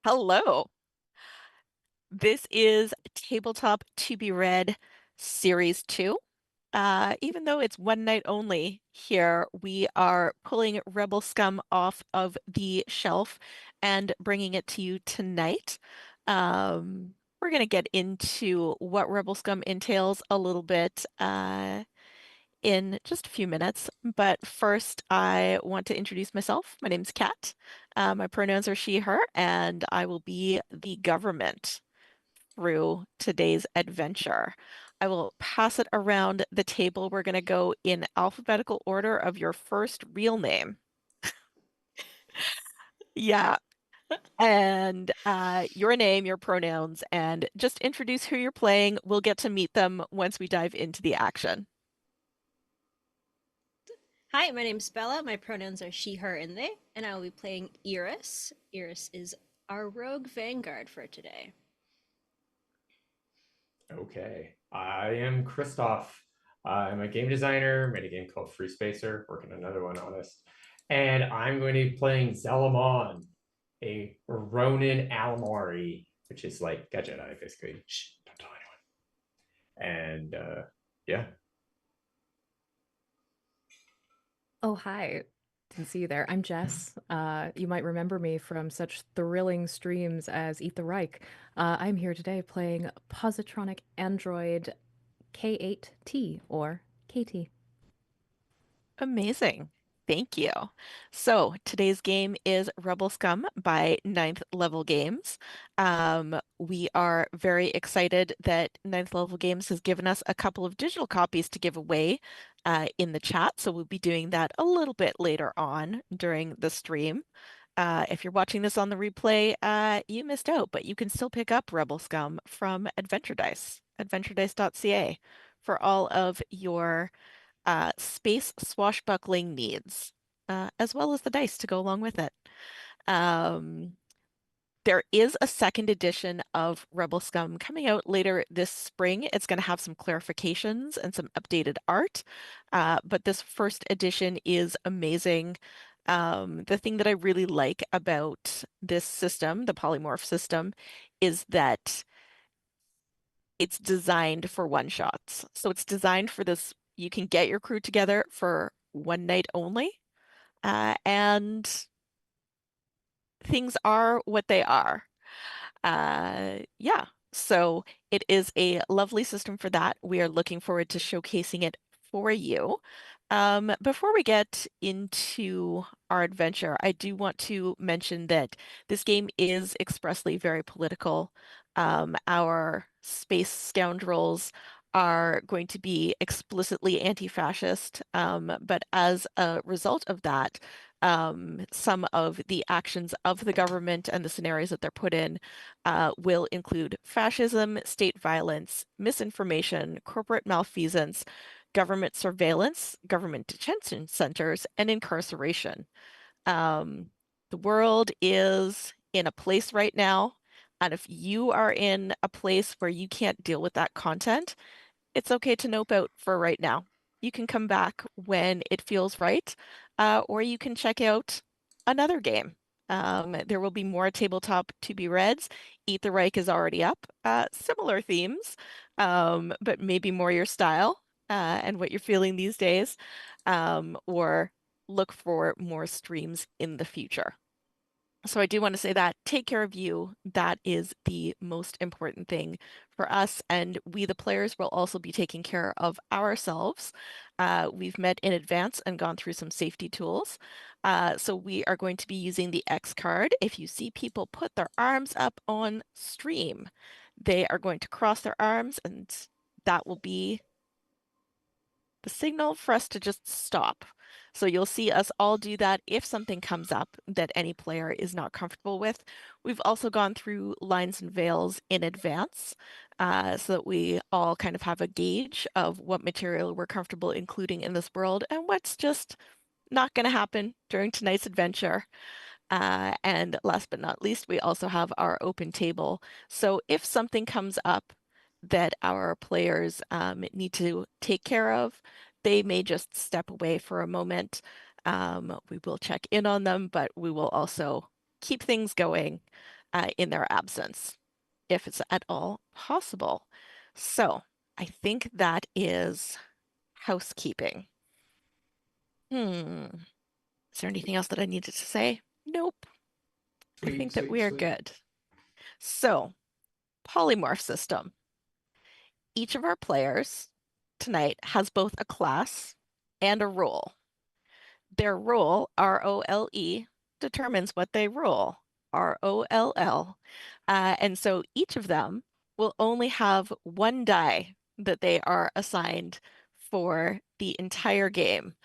Hello. This is Tabletop to be Read Series 2. Even though it's one night only here, we are pulling Rebel Scum off of the shelf and bringing it to you tonight. We're going to get into what Rebel Scum entails a little bit in just a few minutes. But first, I want to introduce myself. My name's Kat. My pronouns are she, her, and I will be the government through today's adventure. I will pass it around the table. We're going to go in alphabetical order of your first real name. Yeah. And your name, your pronouns, and just introduce who you're playing. We'll get to meet them once we dive into the action. Hi, my name's Bella. My pronouns are she, her, and they, and I will be playing Eris. Eris is our rogue Vanguard for today. Okay. I am Christoph. I'm a game designer, made a game called Free Spacer, working on another one, honest. And I'm going to be playing Zel'Amon, a Ronin Alamari, which is like a Jedi, basically. Shh, don't tell anyone. And yeah. Oh, hi. Didn't see you there. I'm Jess. You might remember me from such thrilling streams as Eat the Reich. I'm here today playing Positronic Android K8T or KT. Amazing. Thank you. So today's game is Rebel Scum by Ninth Level Games. We are very excited that Ninth Level Games has given us a couple of digital copies to give away in the chat. So we'll be doing that a little bit later on during the stream. If you're watching this on the replay, you missed out, but you can still pick up Rebel Scum from Adventure Dice, adventuredice.ca, for all of your space swashbuckling needs, as well as the dice to go along with it. Um, there is a second edition of Rebel Scum coming out later this spring. It's going to have some clarifications and some updated art, but this first edition is amazing. The thing that I really like about this system, the polymorph system, is that it's designed for one shots. So it's designed for this. You can get your crew together for one night only, and things are what they are. Yeah. So it is a lovely system for that. We are looking forward to showcasing it for you. Before we get into our adventure, I do want to mention that this game is expressly very political. Our space scoundrels are going to be explicitly anti-fascist, but as a result of that, some of the actions of the government and the scenarios that they're put in will include fascism, state violence, misinformation, corporate malfeasance, government surveillance, government detention centers, and incarceration. Um, the world is in a place right now, and if you are in a place where you can't deal with that content, it's okay to nope out for right now. You can come back when it feels right, or you can check out another game. There will be more tabletop to be reads. Eat the Reich is already up. Similar themes, but maybe more your style and what you're feeling these days, or look for more streams in the future. So I do want to say that take care of you. That is the most important thing for us. And we, the players, will also be taking care of ourselves. We've met in advance and gone through some safety tools. So we are going to be using the X card. If you see people put their arms up on stream, they are going to cross their arms, and that will be the signal for us to just stop. So you'll see us all do that if something comes up that any player is not comfortable with. We've also gone through lines and veils in advance, so that we all kind of have a gauge of what material we're comfortable including in this world and what's just not going to happen during tonight's adventure. And last but not least, we also have our open table. So if something comes up that our players need to take care of, they may just step away for a moment. We will check in on them, but we will also keep things going in their absence, if it's at all possible. So I think that is housekeeping. Is there anything else that I needed to say? Nope. I think that we are good. So, polymorph system. Each of our players tonight has both a class and a role. Their role, ROLE, determines what they roll, ROLL. And so each of them will only have one die that they are assigned for the entire game.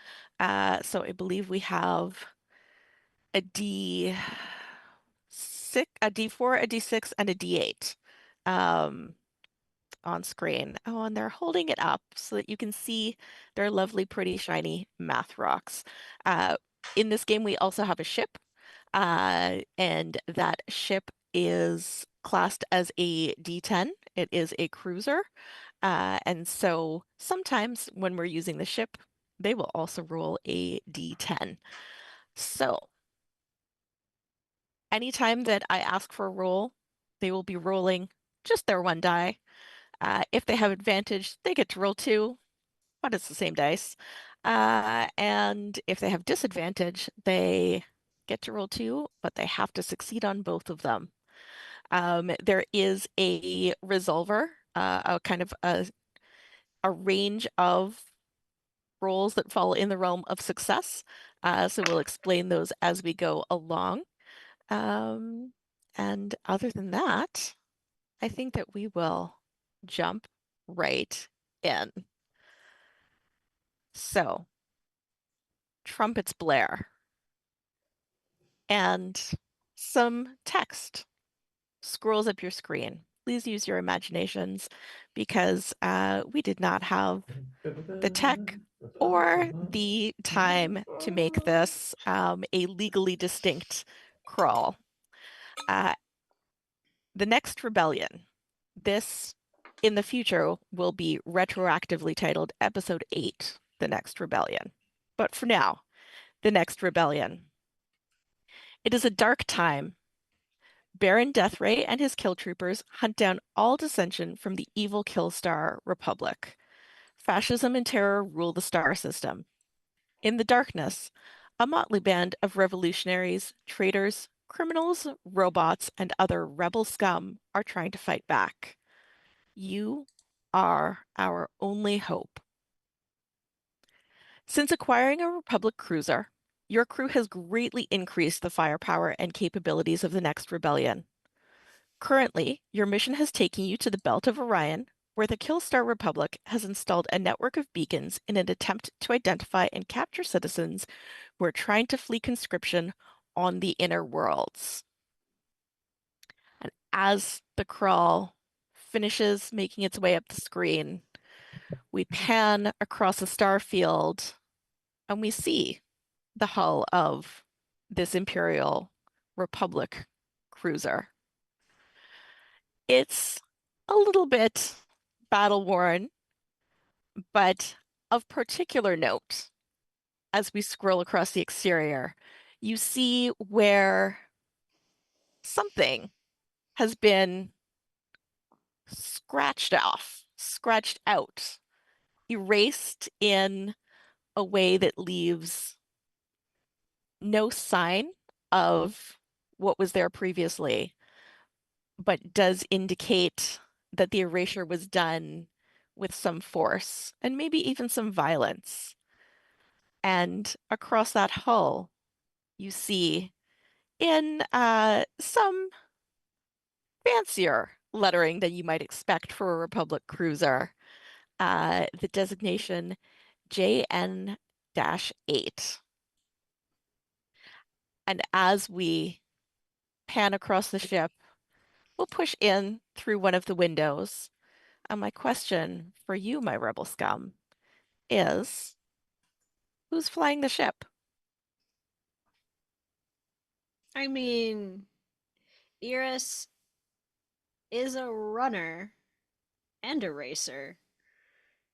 So I believe we have a D6, a D4, a D6, and a D8 on screen. Oh, and they're holding it up so that you can see their lovely, pretty, shiny math rocks. In this game, we also have a ship, and that ship is classed as a D10. It is a cruiser. And so sometimes when we're using the ship, they will also roll a D10. So anytime that I ask for a roll, they will be rolling just their one die. If they have advantage, they get to roll two, but it's the same dice. And if they have disadvantage, they get to roll two, but they have to succeed on both of them. There is a resolver, a kind of a range of roles that fall in the realm of success. So we'll explain those as we go along. And other than that, I think that we will jump right in. So, trumpets blare and some text scrolls up your screen. Please use your imaginations because we did not have the tech or the time to make this a legally distinct crawl. The next rebellion. This in the future will be retroactively titled Episode 8, The Next Rebellion. But for now, The Next Rebellion. It is a dark time. Baron Deathray and his kill troopers hunt down all dissension from the evil Killstar Republic. Fascism and terror rule the star system. In the darkness, a motley band of revolutionaries, traitors, criminals, robots, and other rebel scum are trying to fight back. You are our only hope. Since acquiring a Republic cruiser, your crew has greatly increased the firepower and capabilities of the next rebellion. Currently, your mission has taken you to the Belt of Orion, where the Killstar Republic has installed a network of beacons in an attempt to identify and capture citizens who are trying to flee conscription on the inner worlds. And as the crawl finishes making its way up the screen, we pan across a star field and we see the hull of this Imperial Republic cruiser. It's a little bit battle-worn, but of particular note, as we scroll across the exterior, you see where something has been scratched out, erased in a way that leaves no sign of what was there previously, but does indicate that the erasure was done with some force and maybe even some violence. And across that hull, you see in some fancier lettering than you might expect for a Republic cruiser, the designation JN-8. And as we pan across the ship, we'll push in through one of the windows. And my question for you, my Rebel Scum, is who's flying the ship? I mean, Eris is a runner and a racer.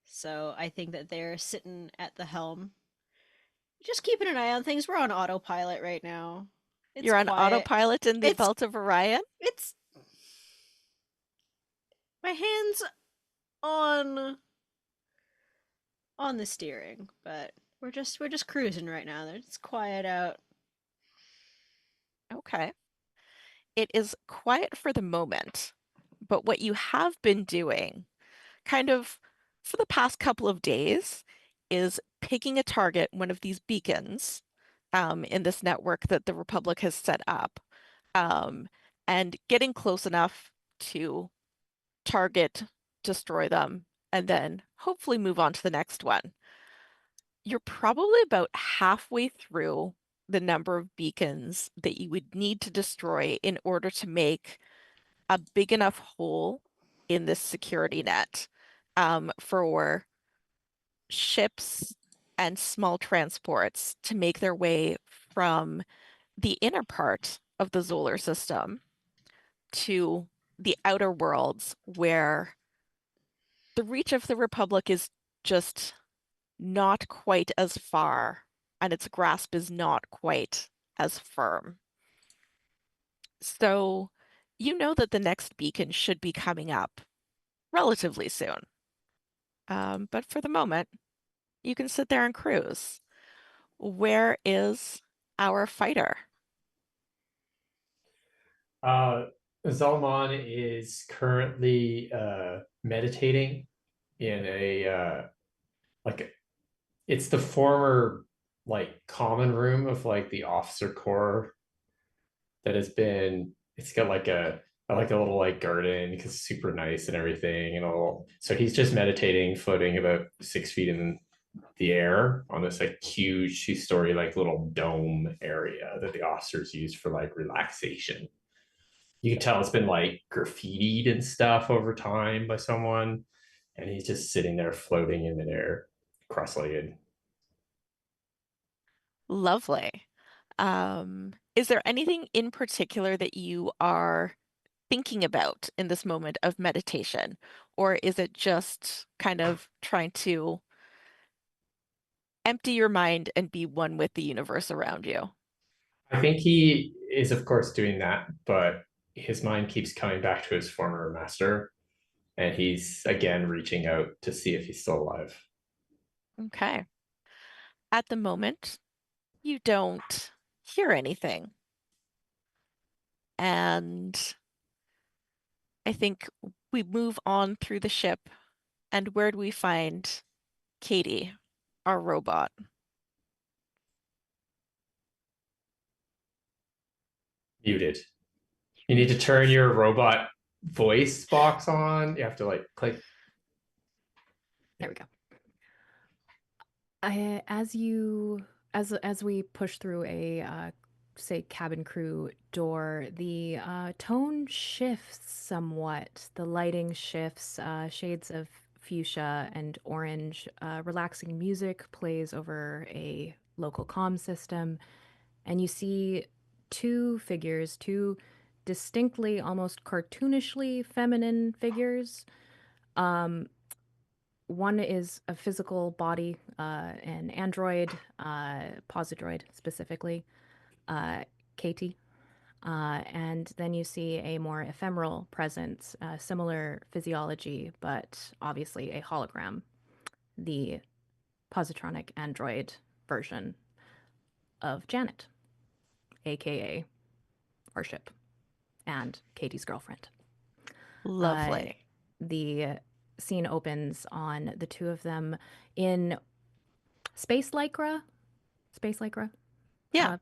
So I think that they're sitting at the helm, just keeping an eye on things. We're on autopilot right now. It's You're on quiet. autopilot in the It's Belt of Orion? it's my hands on the steering, but we're just cruising right now. It's quiet out. Okay. It is quiet for the moment, but what you have been doing, kind of for the past couple of days, is picking a target, one of these beacons, in this network that the Republic has set up, um, and getting close enough to target, destroy them, and then hopefully move on to the next one. You're probably about halfway through the number of beacons that you would need to destroy in order to make a big enough hole in this security net, for ships and small transports to make their way from the inner part of the solar system to the outer worlds where the reach of the Republic is just not quite as far and its grasp is not quite as firm. So you know that the next beacon should be coming up relatively soon. But for the moment, you can sit there and cruise. Where is our fighter? Uh, Zel'Amon is currently meditating in a like it's the former like common room of like the officer corps that has been. It's got like a little like garden because it's super nice and everything and all. So he's just meditating, floating about 6 feet in the air on this like huge 2-story like little dome area that the officers use for like relaxation. You can tell it's been like graffitied and stuff over time by someone, and he's just sitting there floating in midair, cross-legged. Lovely. Is there anything in particular that you are thinking about in this moment of meditation? Or is it just kind of trying to empty your mind and be one with the universe around you? I think he is, of course, doing that, but his mind keeps coming back to his former master, and he's again reaching out to see if he's still alive. Okay. At the moment, you don't hear anything. And I think we move on through the ship. And where do we find Katie, our robot? Muted. You need to turn your robot voice box on. You have to like click. There we go. As we push through a say cabin crew door, the tone shifts somewhat. The lighting shifts, shades of fuchsia and orange. Relaxing music plays over a local comm system, and you see two figures, two distinctly, almost cartoonishly feminine figures. Um, One is a physical body, an android, Posidroid specifically, Katie. And then you see a more ephemeral presence, similar physiology, but obviously a hologram, the positronic android version of Janet, aka our ship, and Katie's girlfriend. Uh, Lovely. the scene opens on the two of them in space lycra, space lycra, Yeah, uh,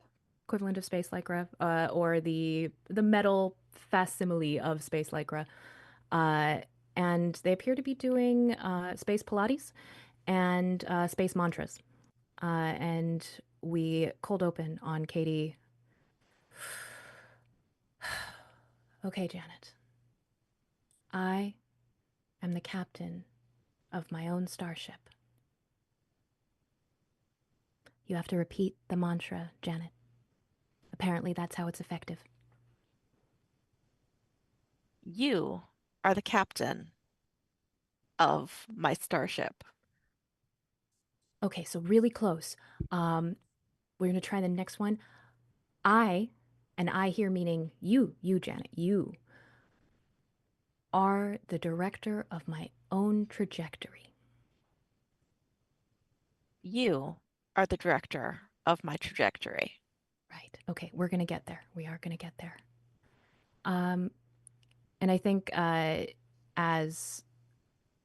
equivalent of space lycra, or the metal facsimile of space lycra, uh, and they appear to be doing space Pilates and space mantras. And we cold open on Katie. Okay, Janet. I am the captain of my own starship. You have to repeat the mantra, Janet. Apparently, that's how it's effective. you are the captain of my starship. Okay, so really close. We're gonna try the next one. I And I here meaning you, Janet, you are the director of my own trajectory. You are the director of my trajectory. Right. Okay, we're gonna get there. We are gonna get there. And I think as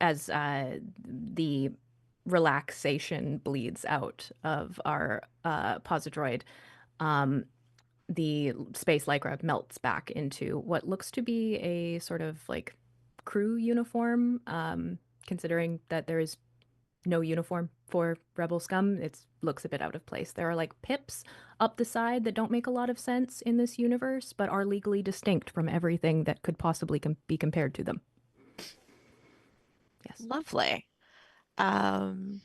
the relaxation bleeds out of our posidroid, the space lycra melts back into what looks to be a sort of like crew uniform, considering that there is no uniform for Rebel Scum. It looks a bit out of place. There are like pips up the side that don't make a lot of sense in this universe, but are legally distinct from everything that could possibly be compared to them. Yes. Lovely. And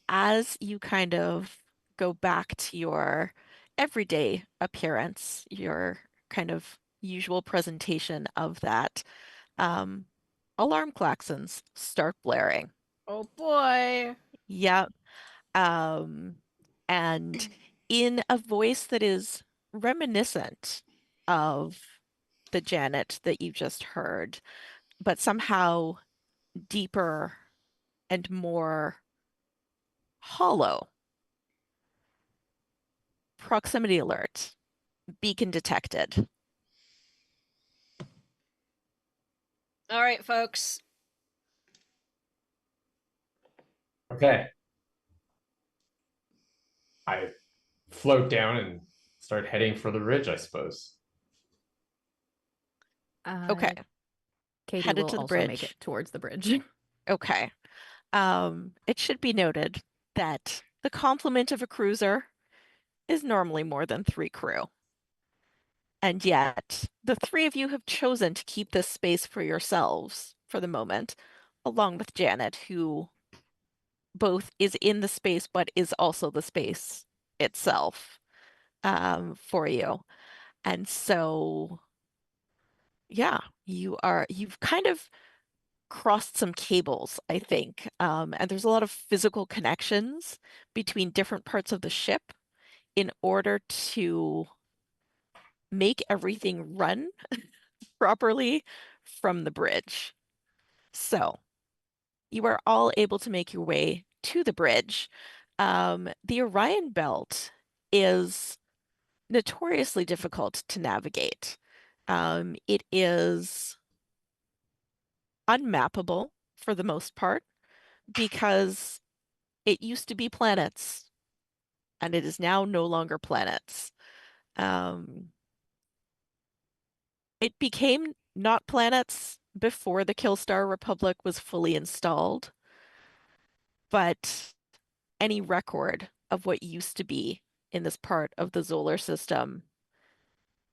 as you kind of go back to your everyday appearance, your kind of usual presentation of that, um, alarm klaxons start blaring. Oh boy. Yep. Um, and in a voice that is reminiscent of the Janet that you just heard, but somehow deeper and more hollow. Proximity alert. Beacon detected. All right, folks. Okay. I float down and start heading for the ridge, I suppose. Okay. Katie Headed will to the also make bridge. it towards the bridge. Okay. It should be noted that the complement of a cruiser is normally more than 3 crew. And yet, the 3 of you have chosen to keep this space for yourselves for the moment, along with Janet, who both is in the space but is also the space itself, for you. And so, yeah, you've kind of crossed some cables, I think. And there's a lot of physical connections between different parts of the ship in order to make everything run properly from the bridge. So you are all able to make your way to the bridge. The Orion Belt is notoriously difficult to navigate. It is unmappable for the most part because it used to be planets and it is now no longer planets. Um, it became not planets before the Killstar Republic was fully installed, but any record of what used to be in this part of the solar system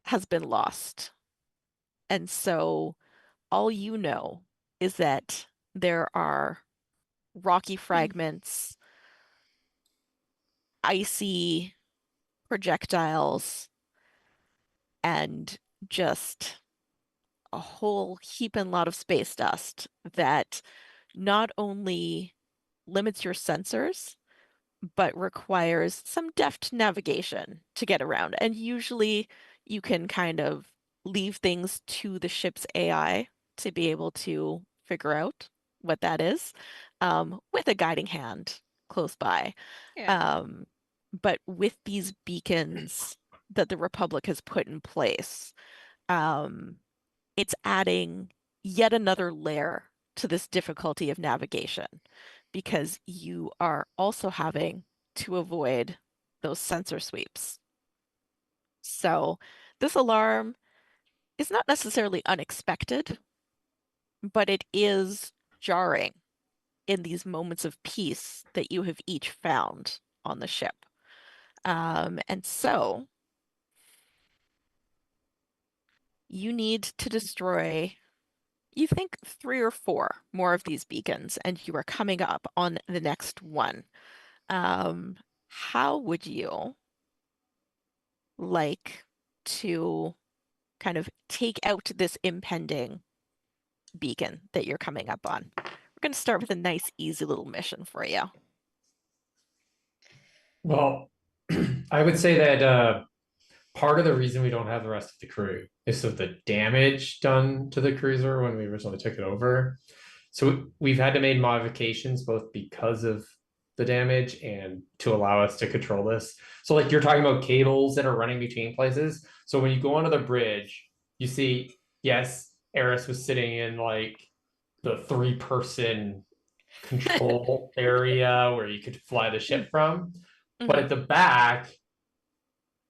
has been lost. And so all you know is that there are rocky fragments, icy projectiles, and just a whole heap and lot of space dust that not only limits your sensors, but requires some deft navigation to get around. And usually you can kind of leave things to the ship's AI to be able to figure out what that is, with a guiding hand close by. Yeah. But with these beacons that the Republic has put in place, it's adding yet another layer to this difficulty of navigation because you are also having to avoid those sensor sweeps. So this alarm is not necessarily unexpected, but it is jarring in these moments of peace that you have each found on the ship. And so you need to destroy, you think 3 or 4 more of these beacons, and you are coming up on the next one. How would you like to kind of take out this impending beacon that you're coming up on? We're going to start with a nice, easy little mission for you. Well, I would say that part of the reason we don't have the rest of the crew is so the damage done to the cruiser when we originally took it over. So we've had to make modifications both because of the damage and to allow us to control this. So like you're talking about cables that are running between places. So when you go onto the bridge, you see, yes, Eris was sitting in like the 3-person control area where you could fly the ship from. But at the back,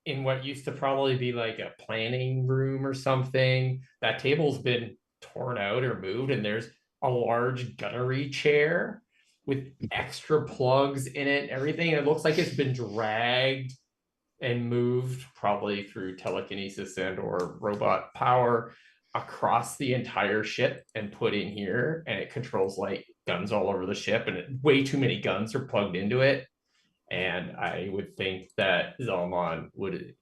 in what used to probably be like a planning room or something, that table's been torn out or moved, and there's a large gunnery chair with extra plugs in it and everything. It looks like it's been dragged and moved probably through telekinesis and or robot power across the entire ship and put in here, and it controls like guns all over the ship, and way too many guns are plugged into it. And I would think that Zel'Amon would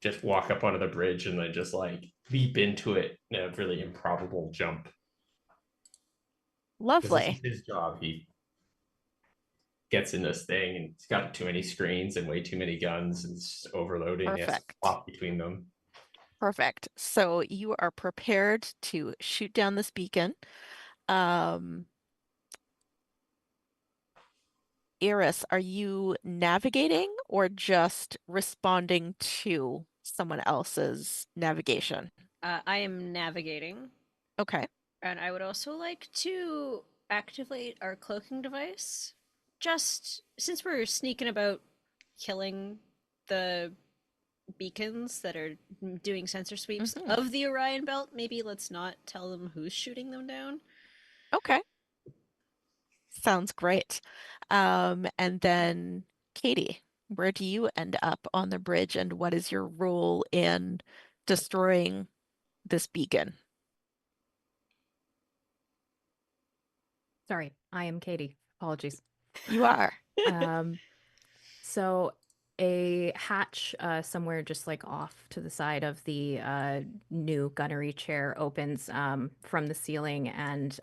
just walk up onto the bridge and then just like leap into it in a really improbable jump. This is Lovely. his job. He gets in this thing and he's got too many screens and way too many guns and it's overloading. He has to Perfect. flop between them. Perfect. So you are prepared to shoot down this beacon. Eris, are you navigating or just responding to someone else's navigation? I am navigating, Okay. and I would also like to activate our cloaking device. Just since we're sneaking about killing the beacons that are doing sensor sweeps of the Orion Belt, maybe let's not tell them who's shooting them down. Okay. Sounds great. And then Katie, where do you end up on the bridge and what is your role in destroying this beacon? Sorry, I am Katie. Apologies. You are. So a hatch somewhere just like off to the side of the new gunnery chair opens from the ceiling and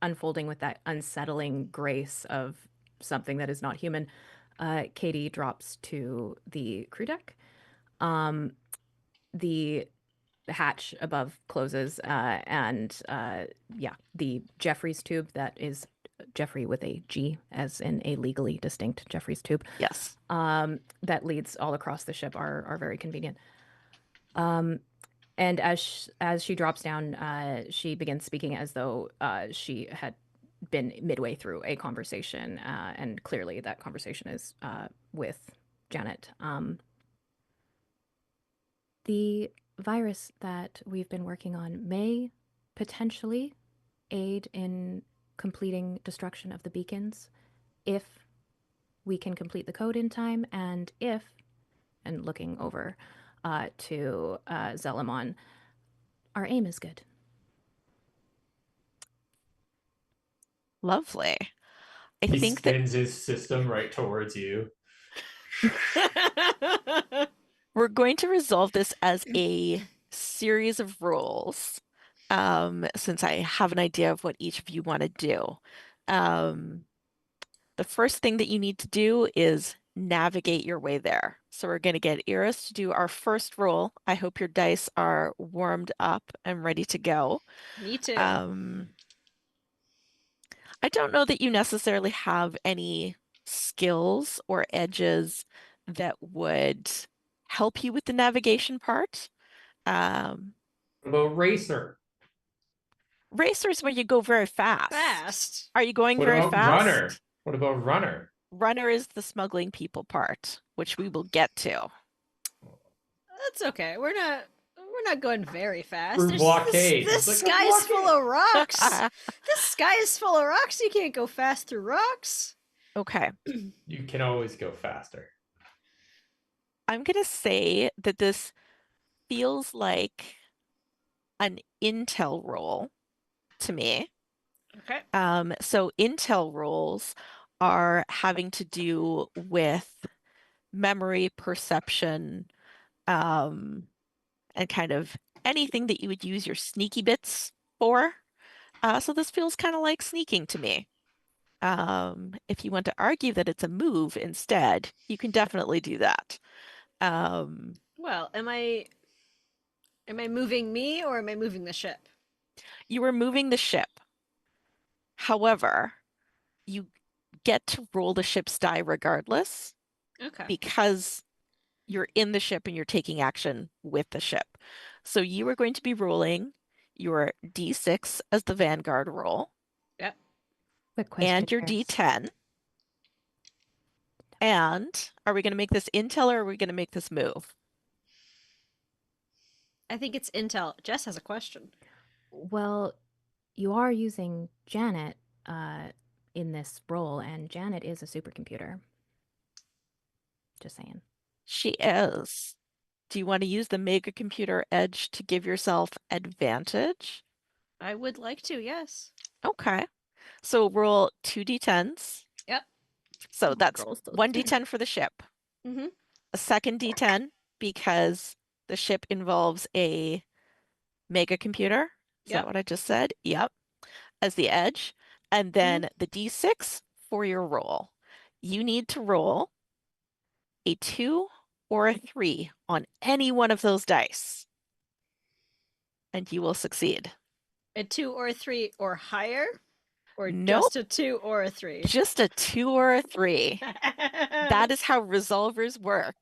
unfolding with that unsettling grace of something that is not human. Katie drops to the crew deck. The hatch above closes and yeah, the Jeffries tube that is Jeffrey with a G, as in a legally distinct Jeffries tube. Yes. That leads all across the ship are very convenient. And as she drops down, she begins speaking as though she had been midway through a conversation, and clearly that conversation is with Janet. The virus that we've been working on may potentially aid in completing destruction of the beacons if we can complete the code in time, and if, and looking over to Zel'Amon, our aim is good. Lovely. I He think that spins his system right towards you. we're going to resolve this as a series of roles, since I have an idea of what each of you want to do. The first thing that you need to do is navigate your way there. So we're going to get Eris to do our first roll. I hope your dice are warmed up and ready to go. Me too. I don't know that you necessarily have any skills or edges that would help you with the navigation part. What about Racer? Racer is where you go very fast. Fast. Are you going What very about fast? Runner? What about Runner? Runner is the smuggling people part, which we will get to. That's okay. We're not going very fast. Through blockade. This It's like a sky is full blockade. of rocks. This sky is full of rocks. You can't go fast through rocks. Okay. You can always go faster. I'm going to say that this feels like an intel roll to me. Okay. So intel rolls are having to do with memory, perception, and kind of anything that you would use your sneaky bits for. So this feels kind of like sneaking to me. If you want to argue that it's a move instead, you can definitely do that. Well, Well, am I moving me or am I moving the ship? You are moving the ship. However, you get to roll the ship's die regardless Okay. because you're in the ship and you're taking action with the ship. So you are going to be rolling your D6 as the Vanguard roll Yep. Quick question, and your Eris. D10. And are we going to make this intel or are we going to make this move? I think it's intel. Jess has a question. Well, you are using Janet in this role, and Janet is a supercomputer. Just saying. She is. Do you want to use the mega computer edge to give yourself advantage? I would like to, yes. Okay. So roll 2d10s. Yep. So Oh, that's girls, those 1d10 for the ship. Mm-hmm. A second d10 because the ship involves a mega computer. Is that Yep. what I just said? Yep. As the edge. And then the d6 for your roll. You need to roll a 2 or a 3 on any one of those dice, and you will succeed. A 2 or a 3 or higher? Or Nope, just a 2 or a 3? just a 2 or a 3. That is how resolvers work.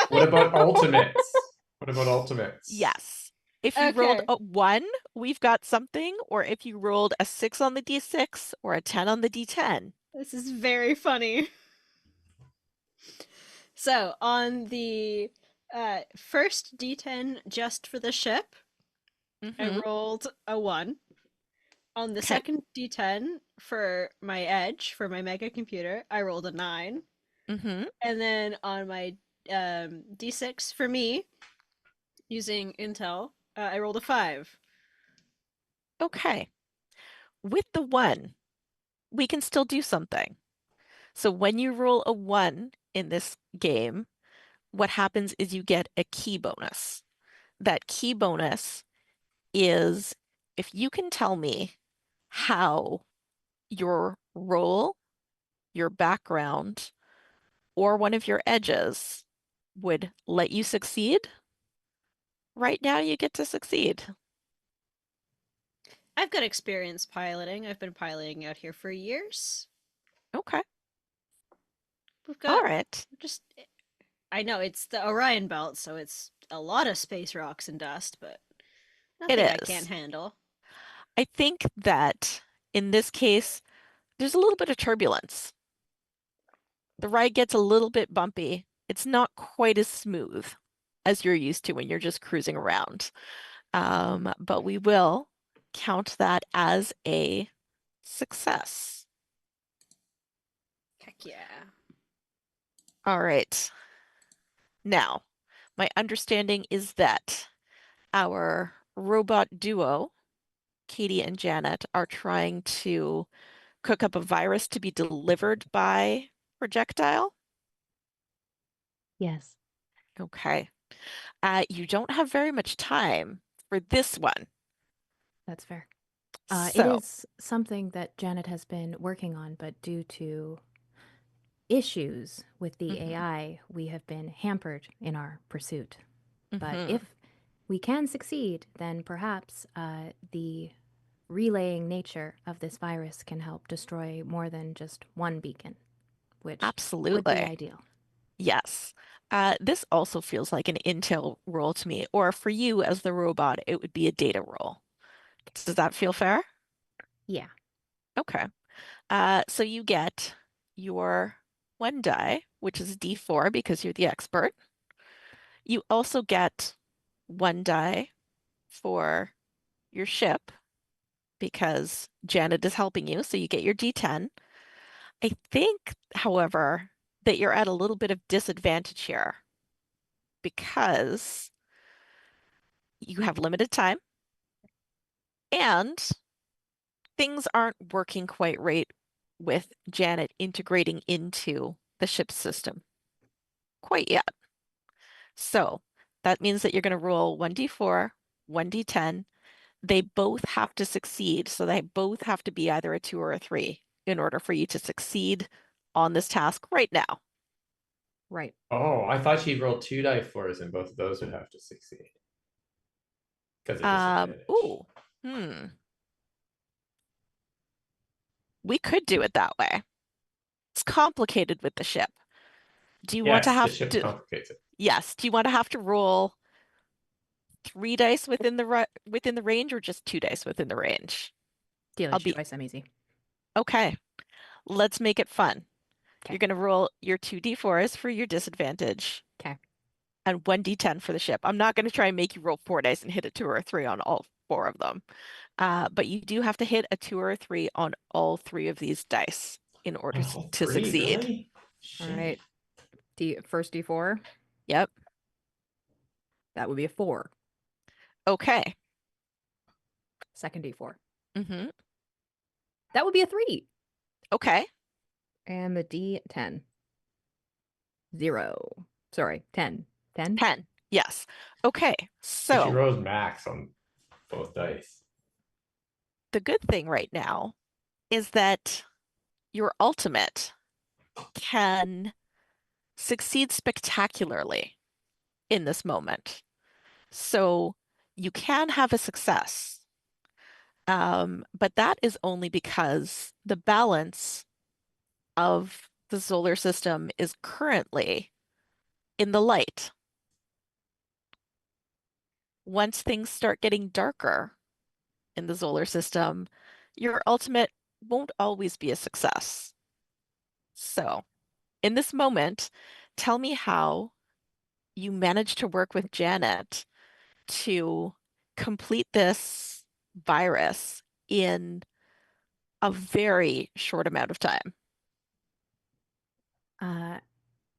What about ultimates? What about ultimates? Yes. If you rolled Okay. a 1, we've got something, or if you rolled a 6 on the d6 or a 10 on the d10. This is very funny. So, on the first d10 just for the ship, I Mm-hmm. rolled a 1. On the Okay. second d10 for my edge, for my mega computer, I rolled a 9. Mm-hmm. And then on my d6 for me, using Intel, I rolled a 5. Okay. With the 1, we can still do something. So when you roll a 1 in this game, what happens is you get a key bonus. That key bonus is if you can tell me how your role, your background, or one of your edges would let you succeed, right now you get to succeed. I've got experience piloting. I've been piloting out here for years. Okay. We've All got right. just. I know it's the Orion Belt, so it's a lot of space rocks and dust, but It nothing I can't is. handle. I think that in this case, there's a little bit of turbulence. The ride gets a little bit bumpy. It's not quite as smooth as you're used to when you're just cruising around. But we will count that as a success. Heck yeah. All right. Now, my understanding is that our robot duo, Katie and Janet, are trying to cook up a virus to be delivered by projectile. Yes, Okay. You don't have very much time for this one. that's fair. It So, is something that Janet has been working on, but due to issues with the mhm, AI, we have been hampered in our pursuit. But mhm. if we can succeed, then perhaps the relaying nature of this virus can help destroy more than just one beacon, which would be Absolutely. ideal. Yes. This also feels like an intel role to me, or for you as the robot, it would be a data role. Does that feel fair? Yeah. Okay. So you get your 1 die, which is D4 because you're the expert. You also get 1 die for your ship because Janet is helping you, so you get your D10. I think, however, that you're at a little bit of disadvantage here because you have limited time and things aren't working quite right with Janet integrating into the ship's system quite yet. So that means that you're going to roll 1d4, 1d10. They both have to succeed. So they both have to be either a 2 or a 3 in order for you to succeed on this task right now. Right. Oh, I thought she'd roll 2 die 4s, and both of those would have to succeed. Because of disadvantage. Ooh. We could do it that way. It's complicated with the ship. Do you want to Yes, the have ship to? complicates it. Yes. Do you want to have to roll 3 dice within the range, or just 2 dice within the range? Daily I'll shoot be dice, I'm easy. okay. Let's make it fun. Okay. You're gonna roll your 2d4s for your disadvantage Okay. and 1d10 for the ship. I'm not gonna try and make you roll 4 dice and hit a 2 or a 3 on all 4 of them. But you do have to hit a 2 or a 3 on all 3 of these dice in order Oh, to 3, succeed. really? All Shit. right. First D4, Yep. that would be a 4. Okay. Second D4, Mm-hmm. that would be a 3. Okay. And the D10, 0. Sorry, 10. 10? 10. Yes. Okay. So she So rolls max on both dice. the good thing right now is that your ultimate can succeed spectacularly in this moment. So you can have a success. But that is only because the balance of the solar system is currently in the light. Once things start getting darker in the solar system, your ultimate won't always be a success. So, in this moment, tell me how you managed to work with Janet to complete this virus in a very short amount of time.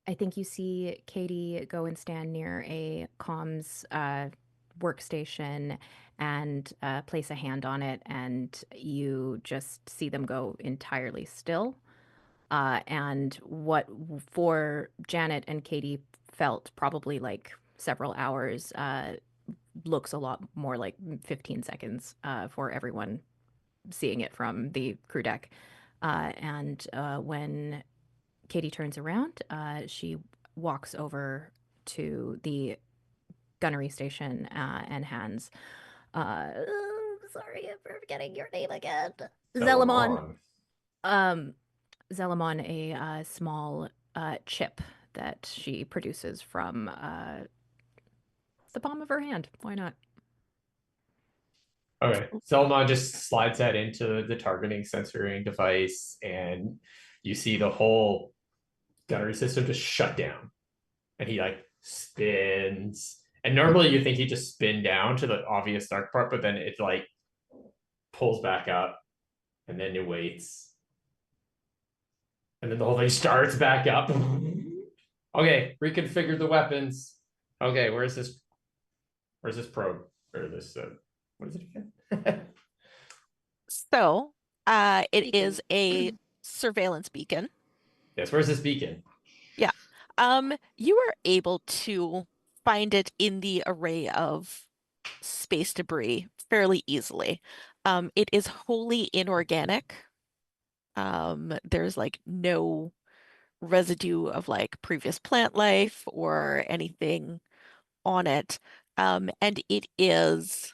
I think you see Katie go and stand near a comms workstation and place a hand on it, and you just see them go entirely still. And what for Janet and Katie felt probably like several hours looks a lot more like 15 seconds for everyone seeing it from the crew deck. And when Katie turns around, she walks over to the gunnery station and hands. Sorry, I'm forgetting your name again. Zel'Amon. Zel'Amon. Zel'Amon, a small chip that she produces from the palm of her hand. Why not? Okay. Zel'Amon just slides that into the targeting censoring device, and you see the whole gunnery system just shut down. And he like spins. And normally you think he just spin down to the obvious dark part, but then it like pulls back up, and then it waits. And then the whole thing starts back up. Okay, reconfigure the weapons. Okay, where's this probe? Or this what is it again? So, it Beacon. is a surveillance beacon. Yes, where's this beacon? Yeah. You are able to find it in the array of space debris fairly easily. It is wholly inorganic. There's like no residue of like previous plant life or anything on it. And it is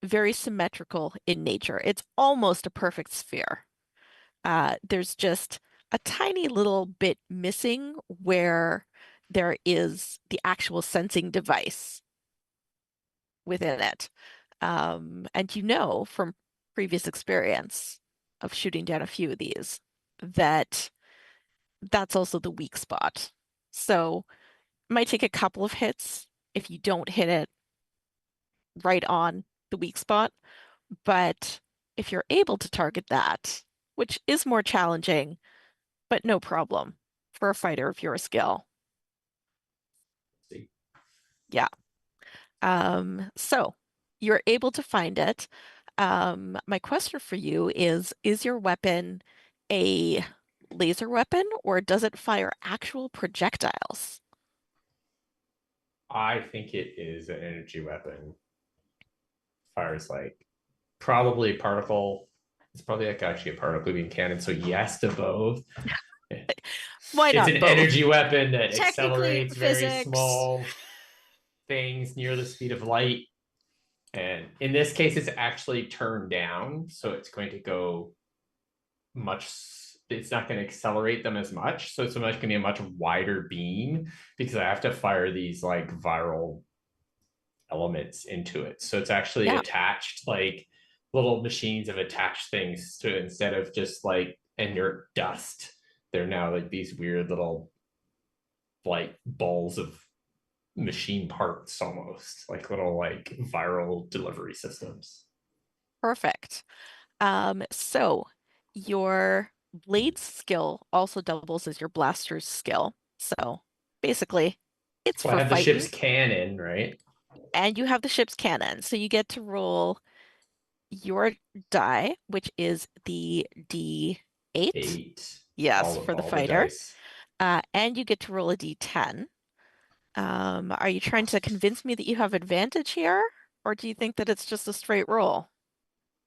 very symmetrical in nature. It's almost a perfect sphere. There's just a tiny little bit missing where there is the actual sensing device within it. And you know from previous experience of shooting down a few of these that that's also the weak spot. So it might take a couple of hits if you don't hit it right on the weak spot. But if you're able to target that, which is more challenging, but no problem for a fighter of your skill. See. Yeah. So you're able to find it. My question for you is your weapon a laser weapon or does it fire actual projectiles? I think it is an energy weapon. Fires like probably a particle. It's probably like actually a particle beam cannon. So yes to both. Why It's not an both? energy weapon that Technically, accelerates very physics. small things near the speed of light. And in this case, it's actually turned down, so it's going to go it's not going to accelerate them as much. So it's going to be a much wider beam because I have to fire these like viral elements into it. So it's actually attached, like little machines have attached things to it instead of just like inert dust. They're now like these weird little like balls of machine parts, almost like little like viral delivery systems. Perfect. So your blades skill also doubles as your blaster's skill. So basically, it's Well, I for have the fighting, ship's cannon, right? and you have the ship's cannon. So you get to roll your die, which is the D8. 8. Yes, for the All the fighter. dice. And you get to roll a D10. Are you trying to convince me that you have advantage here, or do you think that it's just a straight roll?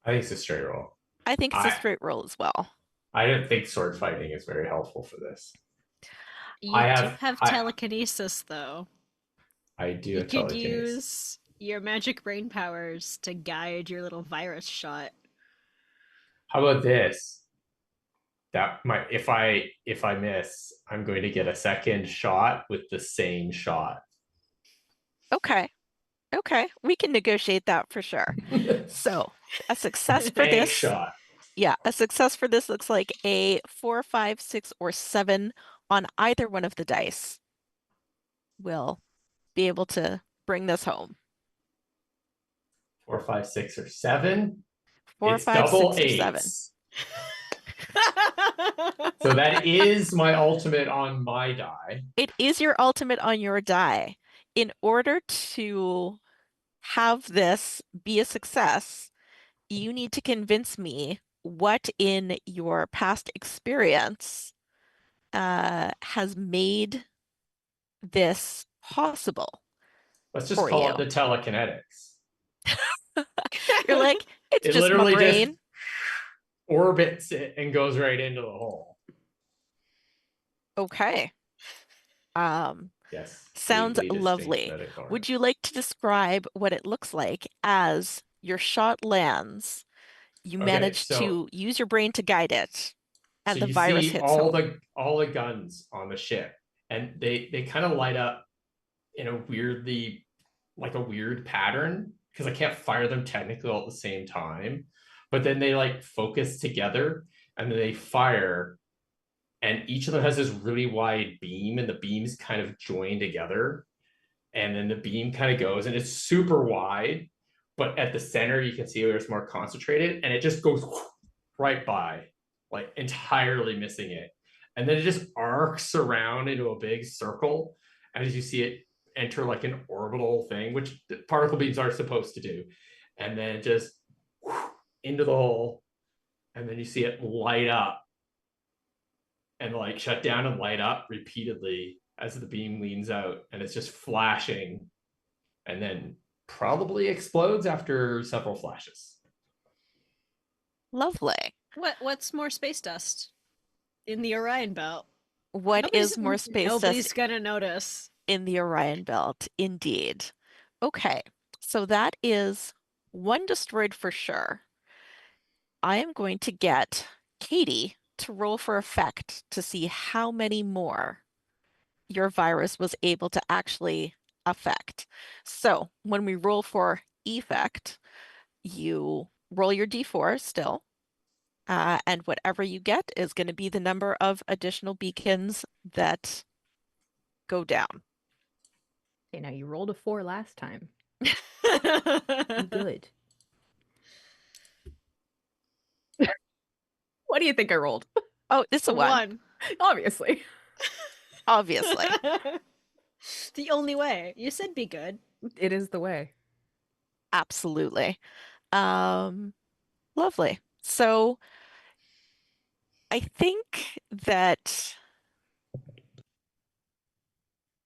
I think it's a straight roll. I think it's a straight roll as well. I don't think sword fighting is very helpful for this. You do have telekinesis, though. I do You have could telekinesis. use your magic brain powers to guide your little virus shot. How about this? That might if I miss, I'm going to get a second shot with the same shot. Okay. Okay, we can negotiate that for sure. So a success for Tank this, shot. yeah, a success for this looks like a 4, 5, 6, or 7 on either one of the dice. We'll be able to bring this home. 4, 5, 6, or 7. 4, It's 5, double 6, or 7. eights. So that is my ultimate on my die. It is your ultimate on your die. In order to have this be a success, you need to convince me what in your past experience has made this possible Let's just for call you. it the telekinetics. You're like, it's It just my literally brain. just orbits it and goes right into the hole. Okay. Yes. Sounds legally distinct lovely. metaphor. Would you like to describe what it looks like as your shot lands? You manage to use your brain to guide it, and the you virus see hits all home. the guns on the ship, and they kind of light up in a weirdly like a weird pattern because I can't fire them technically all at the same time, but then they like focus together and then they fire, and each of them has this really wide beam, and the beams kind of join together, and then the beam kind of goes, and it's super wide, but at the center you can see where it's more concentrated, and it just goes right by, like entirely missing it, and then it just arcs around into a big circle as you see it enter like an orbital thing, which particle beams are supposed to do, and then just into the hole, and then you see it light up and like shut down and light up repeatedly as the beam leans out, and it's just flashing and then probably explodes after several flashes. Lovely. What's more space dust in the Orion Belt? What is more space Nobody's dust gonna notice. in the Orion Belt? Indeed. Okay, so that is one destroyed for sure. I am going to get Katie to roll for effect to see how many more your virus was able to actually affect. So when we roll for effect, you roll your d4 still, and whatever you get is going to be the number of additional beacons that go down. Okay, now you rolled a 4 last time. Be good. What do you think I rolled? Oh, it's a 1. Obviously. Obviously. The only way. You said be good. It is the way. Absolutely. Lovely. So I think that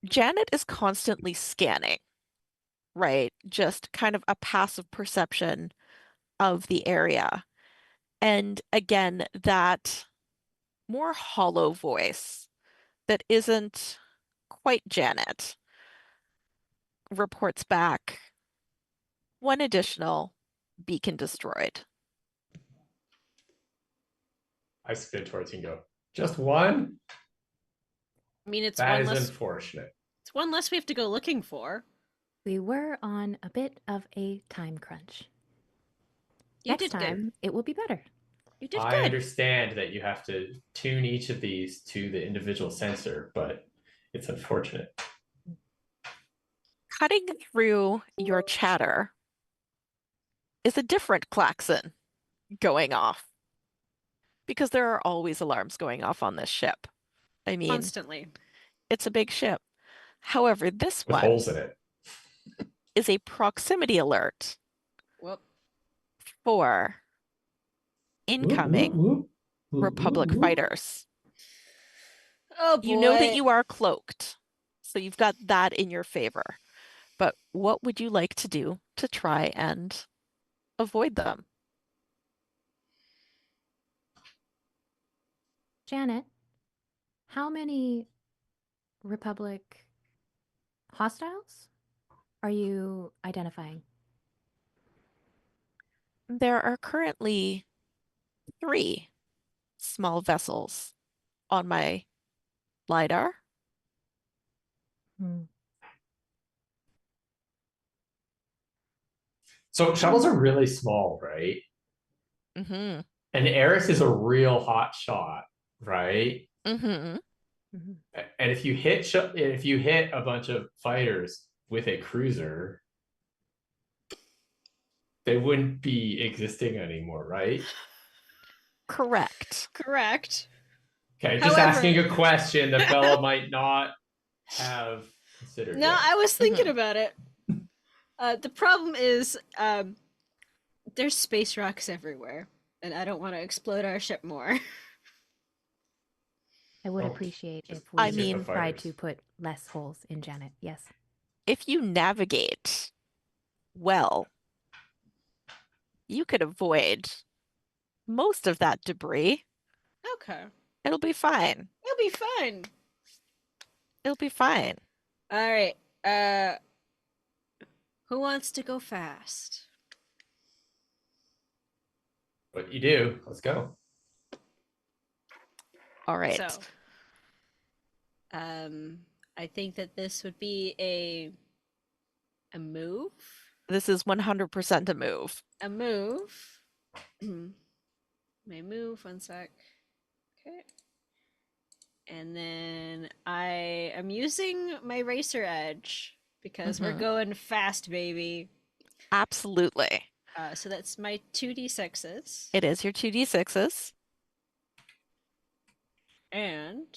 Janet is constantly scanning, right? Just kind of a passive perception of the area. And again, that more hollow voice that isn't quite Janet reports back one additional beacon destroyed. I spin towards you and go, just one? I mean, it's That one is less. unfortunate. It's one less we have to go looking for. We were on a bit of a time crunch. You Next did good. time, it will be better. You did I good. understand that you have to tune each of these to the individual sensor, but it's unfortunate. Cutting through your chatter is a different klaxon going off because there are always alarms going off on this ship. I mean, Constantly. it's a big ship. However, this With one holes in it. is a proximity alert Whoop. for incoming Whoop, Republic whoop. fighters. Oh boy. You know that you are cloaked, so you've got that in your favor. But what would you like to do to try and avoid them? Janet, how many Republic hostiles are you identifying? There are currently 3 small vessels on my LiDAR. Hmm. So shuttles are really small, right? Mm-hmm. And Eris is a real hot shot, right? Mm-hmm. Mhm. And if you hit a bunch of fighters with a cruiser, they wouldn't be existing anymore, right? Correct. Correct. Okay, just However- asking a question that Bella might not have considered. No, yet. I was thinking Mhm. about it. The problem is, there's space rocks everywhere, and I don't want to explode our ship more. I would Oh, appreciate just if we I mean- tried fighters. to put less holes in Janet. Yes. If you navigate well, you could avoid most of that debris. Okay. It'll be fine. It'll be fun. It'll be fine. All right. Who wants to go fast? What you do? Let's go. All right. So, I think that this would be a move. This is 100% a move. A move. My move. One sec. Okay. And then I am using my racer edge because we're Mhm. going fast, baby. Absolutely. So that's my 2d6s. It is your 2d6s. And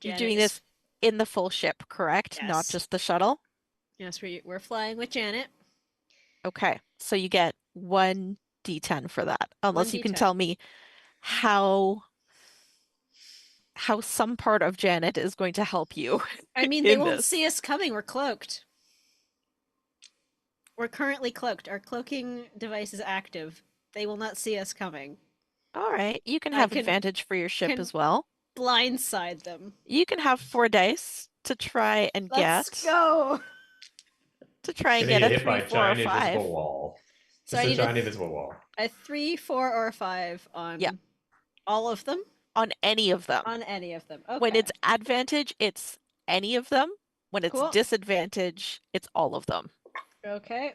You're Janet doing is- this in the full ship, correct? Not Yes. just the shuttle? Yes, we're flying with Janet. Okay. So you get 1d10 for that. Unless you can 1d10. tell me how some part of Janet is going to help you. I mean, they in won't this. see us coming. We're cloaked. We're currently cloaked. Our cloaking device is active. They will not see us coming. All right. You can I have can- advantage for your ship can- as well. Blindside them. You can have 4 dice to try and Let's get go. to try and Gonna get a hit 3, by 4, or giant 5. invisible wall. So Just I a need giant invisible wall. a 3, 4, or 5 on Yeah. all of them? On any of them. On any of them. Okay. When it's advantage, it's any of them. When it's Cool. disadvantage, it's all of them. Okay.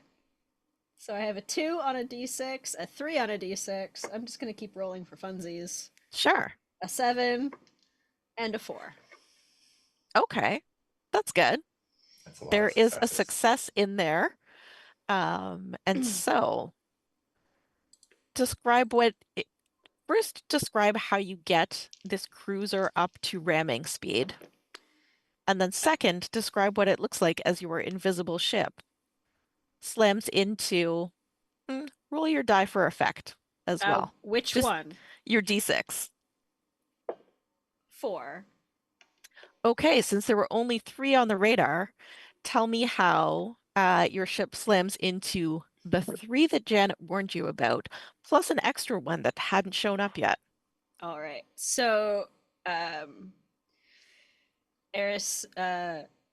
So I have a 2 on a d6, a 3 on a d6. I'm just going to keep rolling for funsies. Sure. A 7, and a 4. Okay. That's good. That's a lot There of is a successes. success in there. And so first describe how you get this cruiser up to ramming speed. And then second, describe what it looks like as your invisible ship slams into, roll your die for effect as well. Which Just- one? Your d6. 4. Okay, since there were only 3 on the radar, tell me how your ship slams into the 3 that Janet warned you about, plus an extra one that hadn't shown up yet. All right. So um, Eris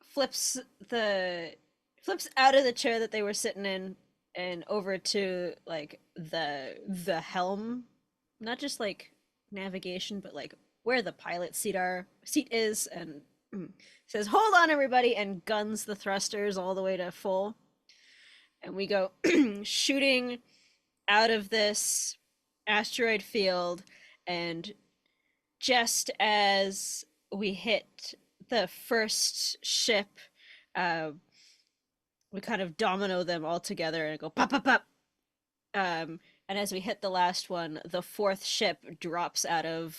flips the flips out of the chair that they were sitting in and over to like the helm, not just like navigation, but like where the pilot seat is, and says, "Hold on, everybody," and guns the thrusters all the way to full, and we go shooting out of this asteroid field, and just as we hit the first ship, uh, we kind of domino them all together and go pop, pop, pop. And as we hit the last one, the fourth ship drops out of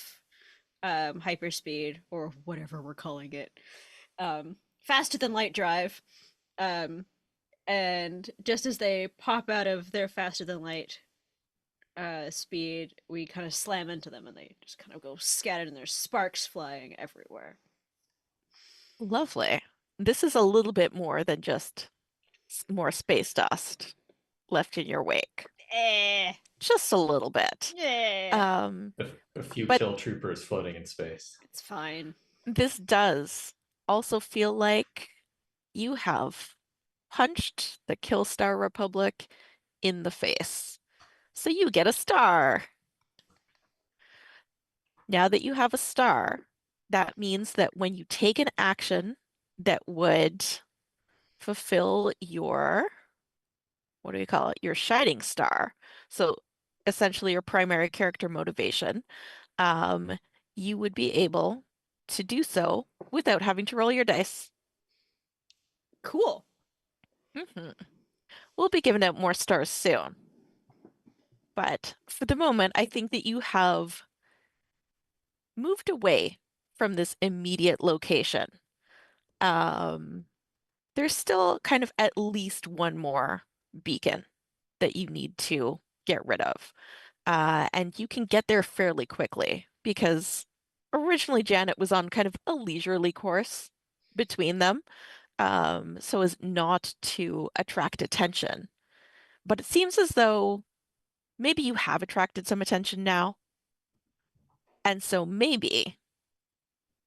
hyperspeed, or whatever we're calling it, faster than light drive. Um, and just as they pop out of their faster than light speed, we kind of slam into them and they just kind of go scattered and there's sparks flying everywhere. Lovely. This is a little bit more than just more space dust left in your wake. Just a little bit. A few But kill troopers floating in space. It's fine. this does also feel like you have punched the Killstar Republic in the face. So you get a star. Now that you have a star, that means that when you take an action that would fulfill your, what do you call it? Your shining star. So essentially your primary character motivation, you would be able to do so without having to roll your dice. Cool. We'll be giving out more stars soon. But for the moment, I think that you have moved away from this immediate location. There's still kind of at least one more beacon that you need to get rid of. And you can get there fairly quickly because originally Janet was on kind of a leisurely course between them, so as not to attract attention. But it seems as though maybe you have attracted some attention now. And so maybe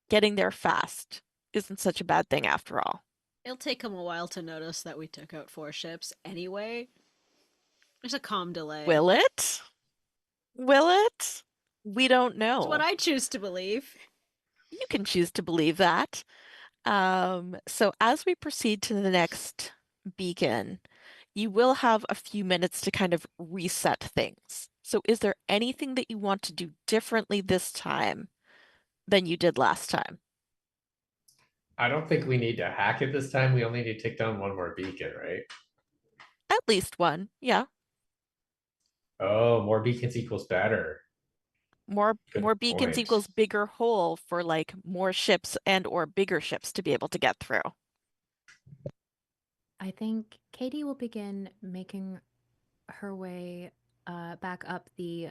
getting there fast isn't such a bad thing after all. It'll take them a while to notice that we took out 4 ships anyway. There's a calm delay. Will it? Will it? We don't know. That's what I choose to believe. You can choose to believe that. So as we proceed to the next beacon, you will have a few minutes to kind of reset things. So is there anything that you want to do differently this time than you did last time? I don't think we need to hack it this time. We only need to take down one more beacon, right? At least one, yeah. Oh, more beacons equals better. More Good beacons point. equals bigger hole for like more ships and or bigger ships to be able to get through. I think Katie will begin making her way back up the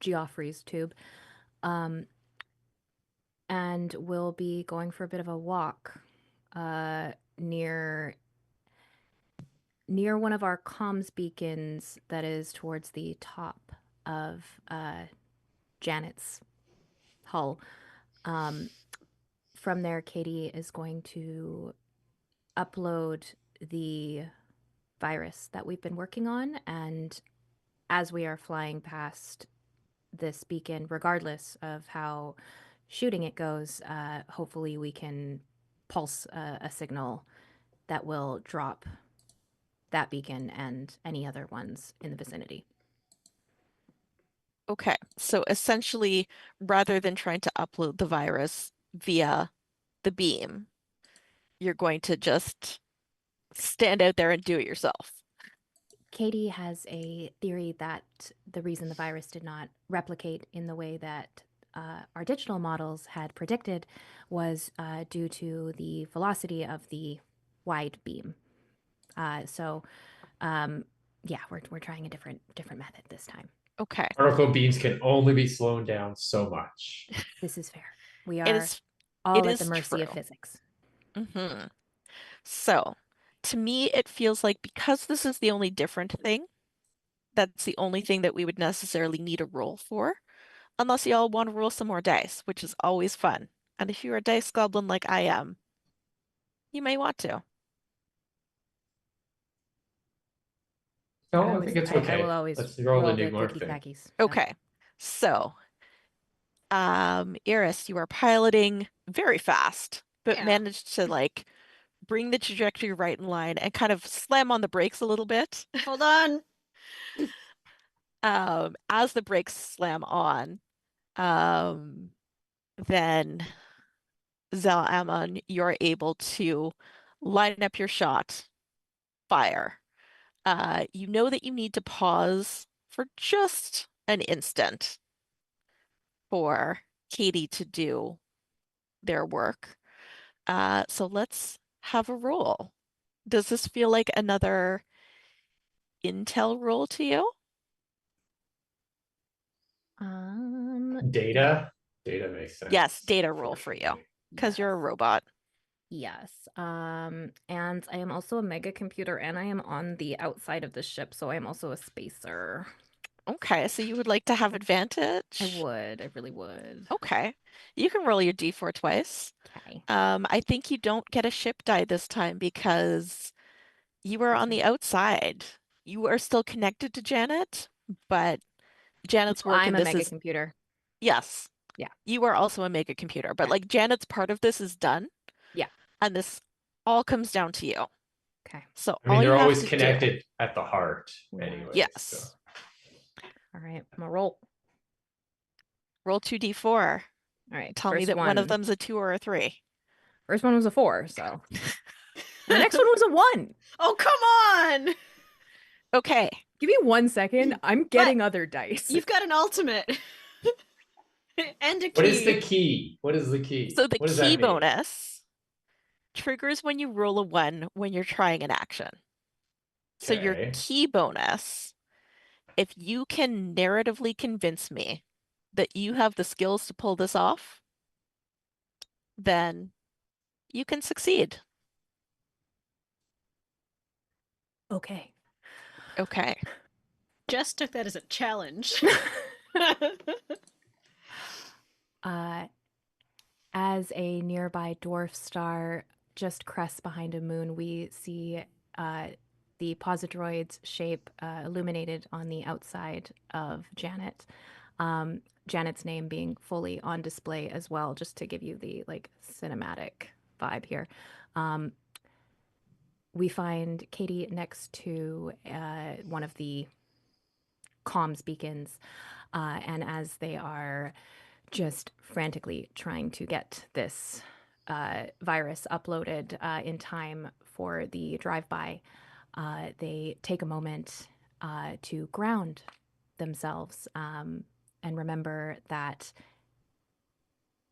Geoffrey's tube, and will be going for a bit of a walk near one of our comms beacons that is towards the top of Janet's hull. From there, Katie is going to upload the virus that we've been working on, and as we are flying past this beacon, regardless of how shooting it goes, hopefully we can pulse a signal that will drop that beacon and any other ones in the vicinity. Okay, so essentially, rather than trying to upload the virus via the beam, you're going to just stand out there and do it yourself. Katie has a theory that the reason the virus did not replicate in the way that our digital models had predicted was due to the velocity of the wide beam. Yeah, we're trying a different method this time. Okay. Particle beams can only be slowed down so much. This is fair. We It are is all at the mercy of true. physics. So, to me, it feels like because this is the only different thing, that's the only thing that we would necessarily need a roll for. unless y'all want to roll some more dice, which is always fun. And if you're a dice goblin like I am, you may want to. No, I think it's I okay. will always Let's roll the new the clicky morphing. clackies. Yeah. Okay. So, Eris, you are piloting very fast, but Yeah. managed to like bring the trajectory right in line and kind of slam on the brakes a little bit. Hold on. As the brakes slam on, then Zel'Amon, you're able to line up your shot, fire. You know that you need to pause for just an instant for Katie to do their work. So let's have a roll. Does this feel like another intel roll to you? Data? Data makes sense. Yes, data roll for you, fortunately. because you're a robot. Yes. And I am also a mega computer and I am on the outside of the ship, so I am also a spacer. Okay, so you would like to have advantage? I really would. Okay. You can roll your d4 twice. Okay. I think you don't get a ship die this time because you are That's on the right. outside. You are still connected to Janet, but Janet's No, work I'm in a this mega is computer. yes. Yeah. You are also a mega computer, but Okay. like Janet's part of this is done, Yeah. and this all comes down to you. Okay. So I mean, all you they're have always to do, connected at the heart Right. anyway. So. yes, All right. I'm gonna roll. roll 2d4. All right. Tell me First that one of one. them's a 2 or a 3. First one was a 4, so. And the next one was a 1. Oh, come on! Okay. Give me 1 second. I'm getting other dice. You've got an ultimate. And a key. What is the key? What is the key? So the What does key that mean? bonus triggers when you roll a 1 when you're trying an action. So your Okay. key bonus, if you can narratively convince me that you have the skills to pull this off, then you can succeed. Okay. Okay. Jess took that as a challenge. As a nearby dwarf star just crests behind a moon, we see the Posidroid's shape illuminated on the outside of Janet. Janet's name being fully on display as well, just to give you the like cinematic vibe here. We find Katie next to one of the comms beacons, and as they are just frantically trying to get this virus uploaded in time for the drive-by, they take a moment to ground themselves and remember that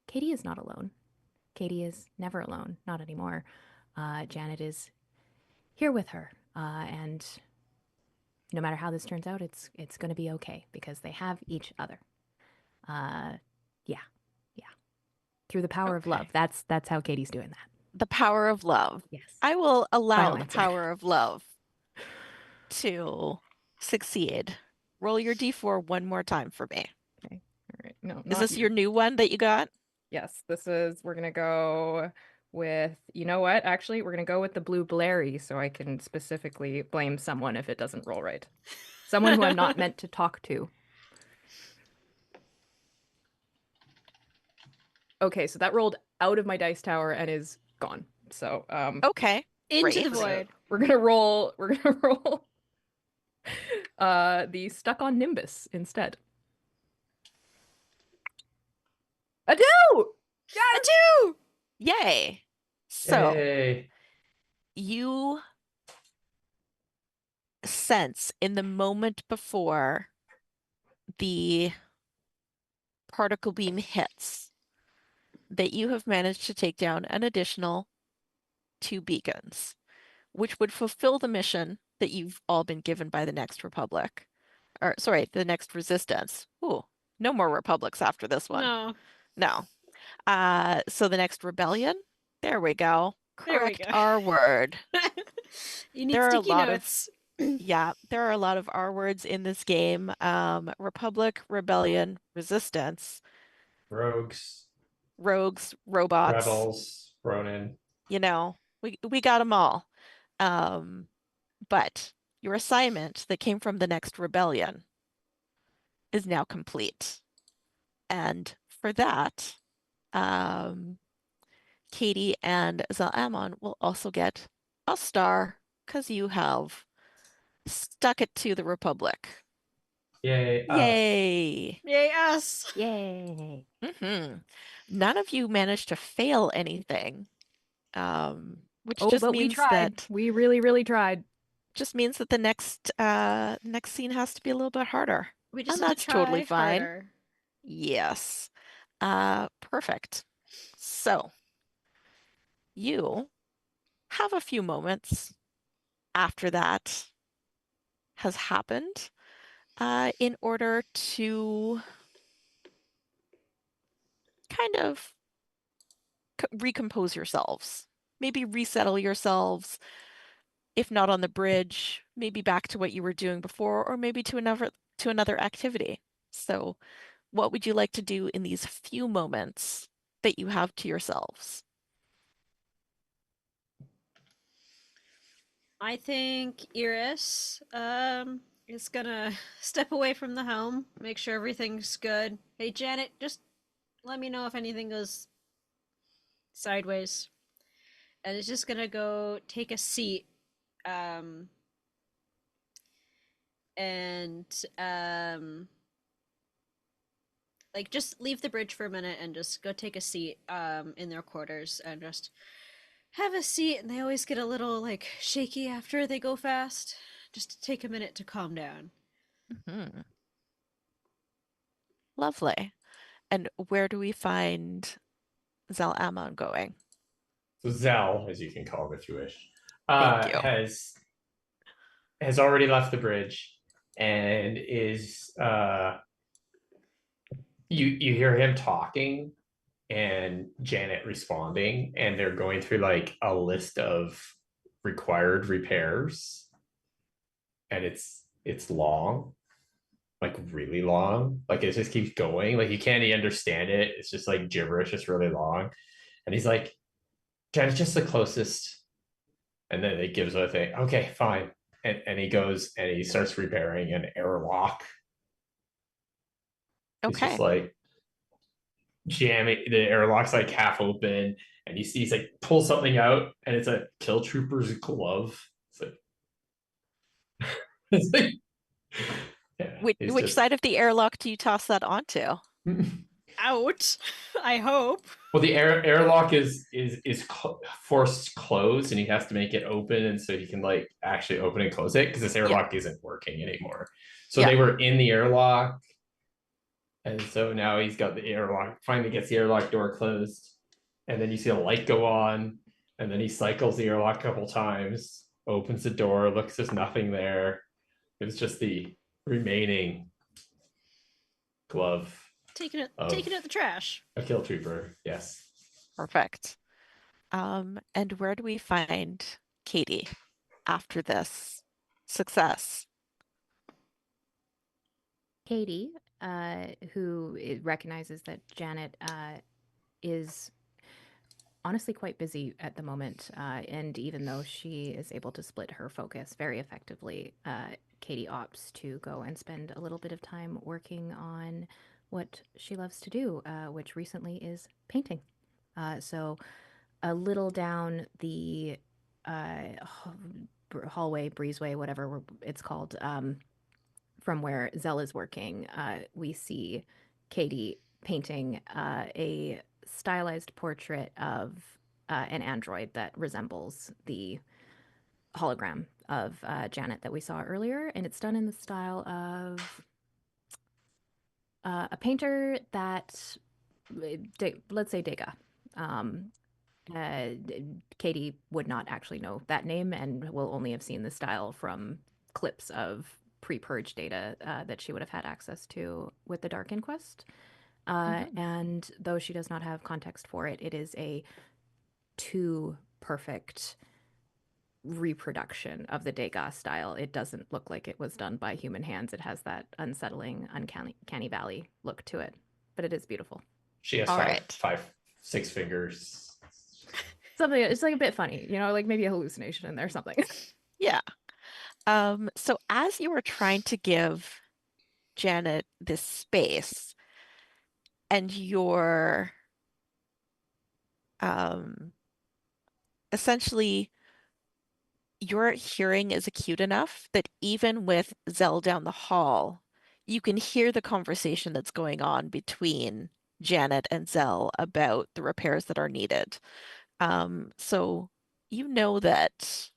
Katie is not alone. Katie is never alone, not anymore. Janet is here with her, and no matter how this turns out, it's going to be okay because they have each other. Yeah. Through the power of love. That's how Katie's doing that. The power of love. Yes. I will allow Final the answer. power of love to succeed. Roll your d4 one more time for me. Okay. All right. No, Is not this your new one that you got? Yes, we're gonna go with, you know what? Actually, we're gonna go with the blue Blairy so I can specifically blame someone if it doesn't roll right. Someone who I'm not meant to talk to. Okay, so that rolled out of my dice tower and is gone. So Okay. Into Great. the void. we're gonna roll the stuck on Nimbus instead. A 2! A 2! Yay. So Yay. you sense in the moment before the particle beam hits that you have managed to take down an additional 2 beacons, which would fulfill the mission that you've all been given by the Next Republic. Or, sorry, the Next Resistance. Ooh, no more Republics after this one. No. No. So the Next Rebellion? There we go. There we Correct go. our word. You need There are a sticky lot notes. Yeah, there are a lot of R words in this game. Republic, rebellion, resistance, Rogues, rogues, robots, rebels, Ronin. we got them all. Um, but your assignment that came from the next rebellion is now complete. And for that, um, Katie and Zel'Amon will also get a star because you have stuck it to the Republic. Yay, us. Yay! Yay, us! Yay. None of you managed to fail anything, which Oh, but we tried. We really, really tried. just means that the next scene has to be a little bit harder. We just And have to that's totally try fine. harder. Yes. Perfect. So you have a few moments after that has happened, in order to kind of recompose yourselves. Maybe resettle yourselves, if not on the bridge, maybe back to what you were doing before, or maybe to another activity. So, what would you like to do in these few moments that you have to yourselves? I think Eris is gonna step away from the helm, make sure everything's good. Hey Janet, just let me know if anything goes sideways. And is just gonna go take a seat, um, and like just leave the bridge for a minute and just go take a seat in their quarters and just have a seat. And they always get a little like shaky after they go fast. Just to take a minute to calm down. Hmm. Lovely. And where do we find Zel'Amon going? So Zell, as you can call him if you wish, Thank you. has already left the bridge and is you hear him talking and Janet responding, and they're going through like a list of required repairs, and it's long, like really long, like it just keeps going, like you can't even understand it. It's just like gibberish, it's really long. And he's like, Janet's just the closest. And then it gives a thing, okay, fine. And he goes and he starts repairing an airlock. It's just Okay. like jamming, the airlock's like half open, and he sees like pull something out, and it's a kill trooper's glove. It's like, it's like yeah, he's Which just side of the airlock do you toss that onto? Out, I hope. well, the airlock is forced closed, and he has to make it open, and so he can like actually open and close it because this Yeah. airlock isn't working anymore. So Yeah. they were in the airlock, and so now he's got the airlock. Finally, gets the airlock door closed, and then you see a light go on, and then he cycles the airlock a couple times, opens the door, looks, there's nothing there. It's just the remaining glove of Taking out the trash. a kill trooper. Yes. Perfect. And where do we find Katie after this success? Katie, who recognizes that Janet is honestly quite busy at the moment, and even though she is able to split her focus very effectively, Katie opts to go and spend a little bit of time working on what she loves to do, which recently is painting. So a little down the hallway, breezeway, whatever it's called, from where Zell is working, we see Katie painting a stylized portrait of an android that resembles the hologram of Janet that we saw earlier. And it's done in the style of a painter that, let's say Degas. Um, uh, Katie would not actually know that name and will only have seen the style from clips of pre-purge data that she would have had access to with the Dark Inquest. And though she does not have context for it, it is a too perfect reproduction of the Degas style. It doesn't look like it was done by human hands. It has that unsettling, uncanny valley look to it, but it is beautiful. She has All right. six fingers. Something, it's like a bit funny, like maybe a hallucination in there or something. Yeah. So as you were trying to give Janet this space and um essentially your hearing is acute enough that even with Zell down the hall, you can hear the conversation that's going on between Janet and Zell about the repairs that are needed. So you know that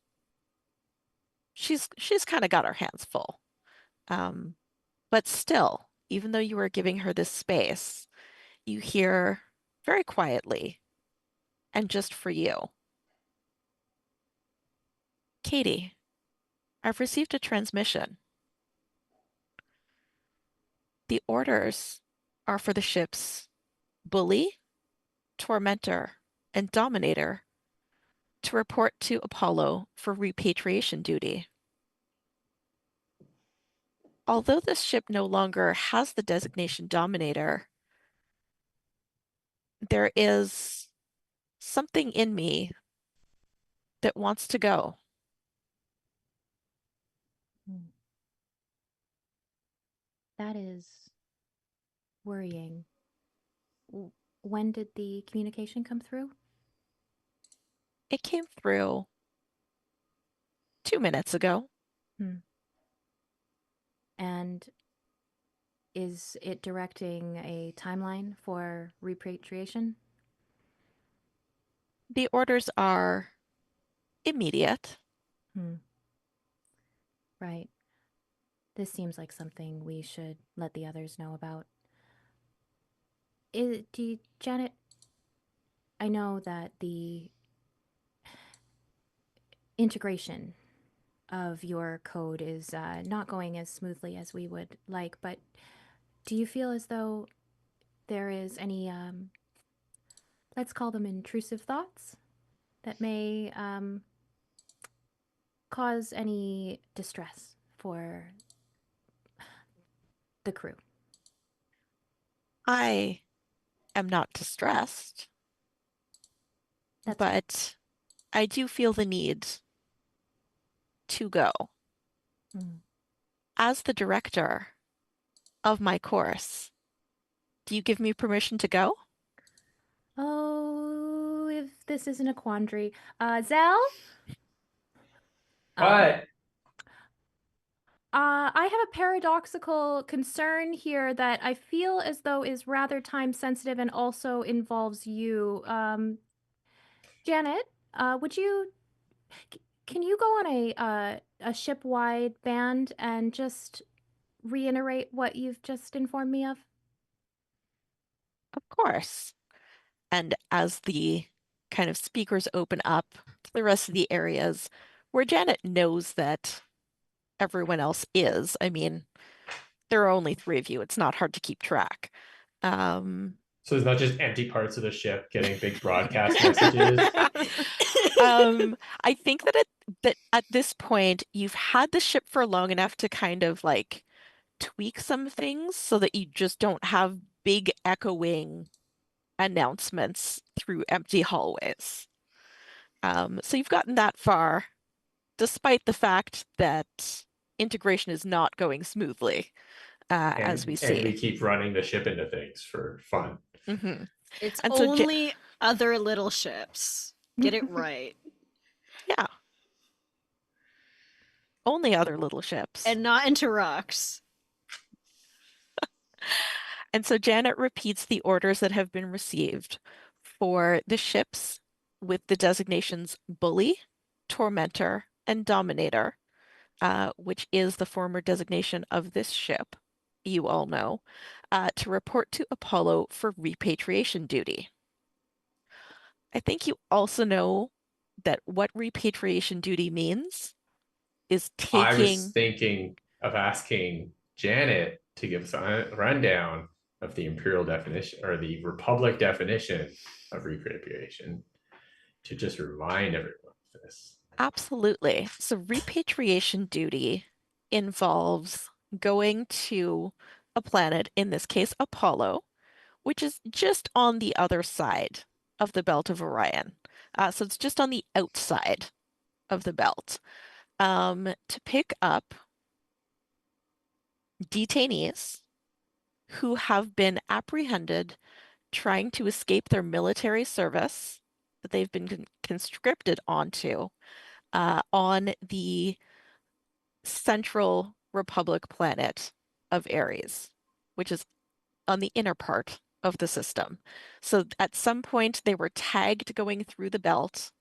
she's kind of got her hands full. Um, but still, even though you are giving her this space, you hear very quietly and just for you, Katie, I've received a transmission. The orders are for the ships Bully, Tormentor, and Dominator to report to Apollo for repatriation duty. Although this ship no longer has the designation Dominator, there is something in me that wants to go. That is worrying. When did the communication come through? It came through 2 minutes ago. And is it directing a timeline for repatriation? The orders are immediate. Right. This seems like something we should let the others know about. Janet, I know that the integration of your code is not going as smoothly as we would like, but do you feel as though there is any, let's call them intrusive thoughts, that may cause any distress for the crew? I am not distressed, but I do feel the need to go. As the director of my course, do you give me permission to go? Oh, if this isn't a quandary. Zell? What? I have a paradoxical concern here that I feel as though is rather time sensitive and also involves you. Janet, can you go on a ship-wide band and just reiterate what you've just informed me of? Of course. And as the kind of speakers open up to the rest of the areas where Janet knows that everyone else is, I mean, there are only 3 of you. It's not hard to keep track. So it's not just empty parts of the ship getting big broadcast messages. I think that at this point you've had the ship for long enough to kind of like tweak some things so that you just don't have big echoing announcements through empty hallways. So you've gotten that far, despite the fact that integration is not going smoothly, as we see. And we keep running the ship into things for fun. Mm-hmm. It's And so only other little ships. Get it right. Yeah. Only other little ships. And not into rocks. And so Janet repeats the orders that have been received for the ships with the designations Bully, Tormentor, and Dominator, which is the former designation of this ship, you all know, to report to Apollo for repatriation duty. I think you also know that what repatriation duty means is I was taking... thinking of asking Janet to give us a rundown of the imperial definition or the republic definition of repatriation to just remind everyone of this. Absolutely. So repatriation duty involves going to a planet, in this case, Apollo, which is just on the other side of the belt of Orion. So it's just on the outside of the belt, to pick up detainees who have been apprehended trying to escape their military service that they've been conscripted onto on the central Republic planet of Eris, which is on the inner part of the system. So at some point, they were tagged going through the belt,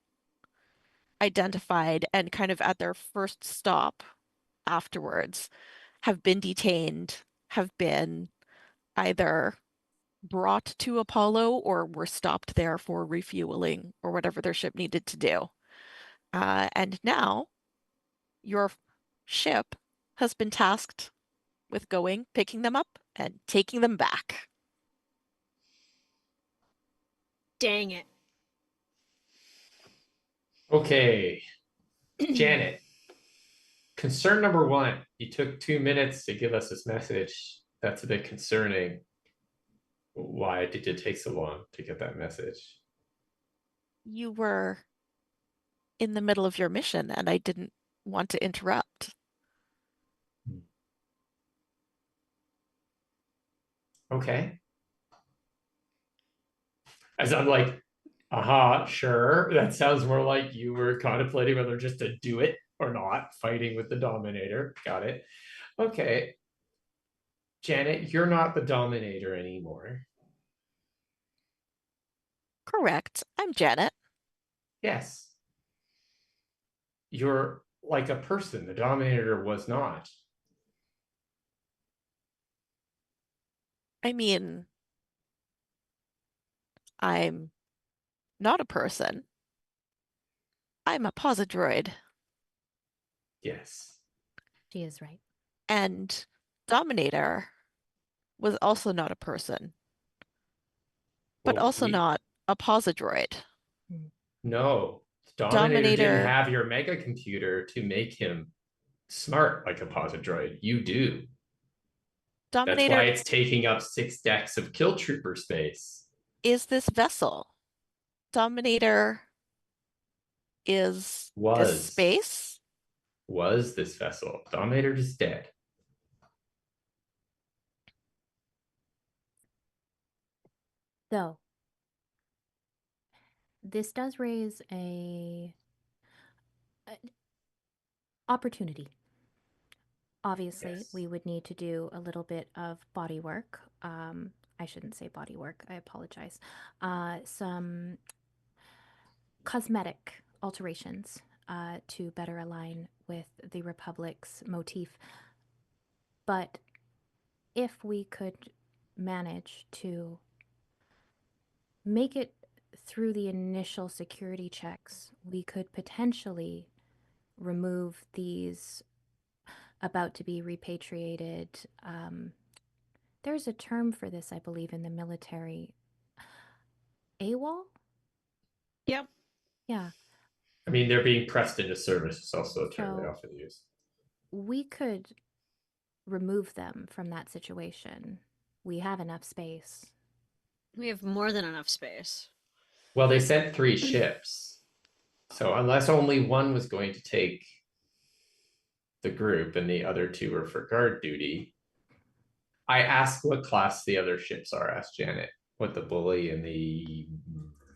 identified, and kind of at their first stop afterwards have been detained, have been either brought to Apollo or were stopped there for refueling or whatever their ship needed to do. And now your ship has been tasked with going, picking them up, and taking them back. Dang it. Okay, Janet. Concern number one, you took 2 minutes to give us this message. That's a bit concerning. Why did it take so long to get that message? You were in the middle of your mission, and I didn't want to interrupt. Okay. As I'm like, sure. That sounds more like you were contemplating whether just to do it or not, fighting with the Dominator. Got it. Okay. Janet, you're not the Dominator anymore. Correct. I'm Janet. Yes. You're like a person. The Dominator was not. I mean, I'm not a person. I'm a posidroid. Yes. She is right. And Dominator was also not a person, but Well, also not a posidroid. No. Dominator didn't Dominator, have your mega computer to make him smart like a Posidroid. You do. That's why Dominator it's taking up 6 decks of Kill Trooper space. is this vessel. Dominator is this Was space. this vessel. Dominator is dead. So, this does raise a opportunity. Obviously, Yes. we would need to do a little bit of body work. I shouldn't say body work. I apologize. Some cosmetic alterations to better align with the Republic's motif. But if we could manage to make it through the initial security checks, we could potentially remove these about to be repatriated. There's a term for this, I believe, in the military. AWOL? Yep. Yeah. I mean, they're being pressed into service. It's also a term they So- often use. We could remove them from that situation. We have enough space. We have more than enough space. Well, they sent 3 ships. So unless only one was going to take the group and the other 2 were for guard duty. I asked what class the other ships are, asked Janet. What the bully and the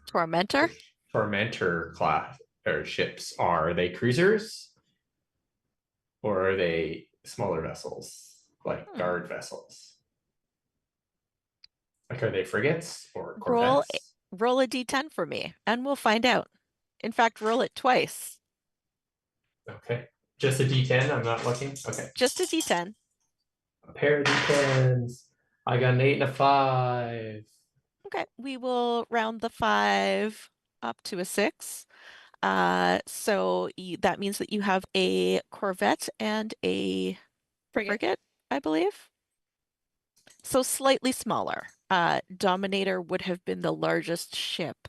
Tormentor? Tormentor class or ships are. Are they cruisers? Or are they smaller vessels, like guard vessels? Like, are they frigates or corvettes? Roll a d10 for me, and we'll find out. In fact, roll it twice. Okay. Just a D10. I'm not looking. Okay. Just a d10. A pair of D10s. I got an 8 and a 5. Okay, we will round the 5 up to a 6. So that means that you have a corvette and a frigate, I believe. So slightly smaller. Dominator would have been the largest ship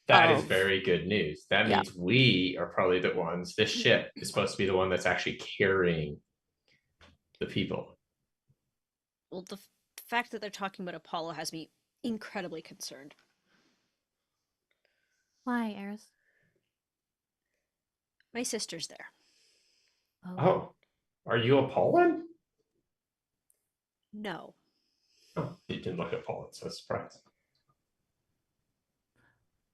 That is of, very good news. That yeah. means we are probably the ones, this ship is supposed to be the one that's actually carrying the people. Well, the fact that they're talking about Apollo has me incredibly concerned. Why, Eris? My sister's there. Oh, are you Apollon? No. Oh, you didn't look at Apollon, so surprised.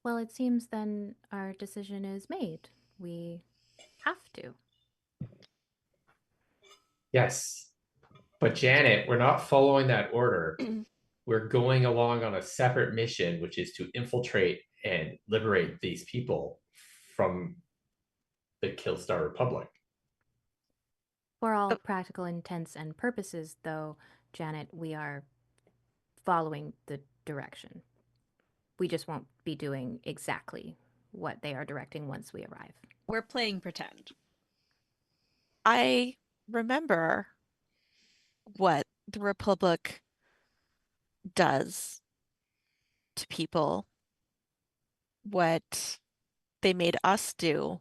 Well, it seems then our decision is made. We have to. Yes. But Janet, we're not following that order. We're going along on a separate mission, which is to infiltrate and liberate these people from the Killstar Republic. For all practical intents and purposes, though, Janet, we are following the direction. We just won't be doing exactly what they are directing once we arrive. We're playing pretend. I remember what the Republic does to people, what they made us do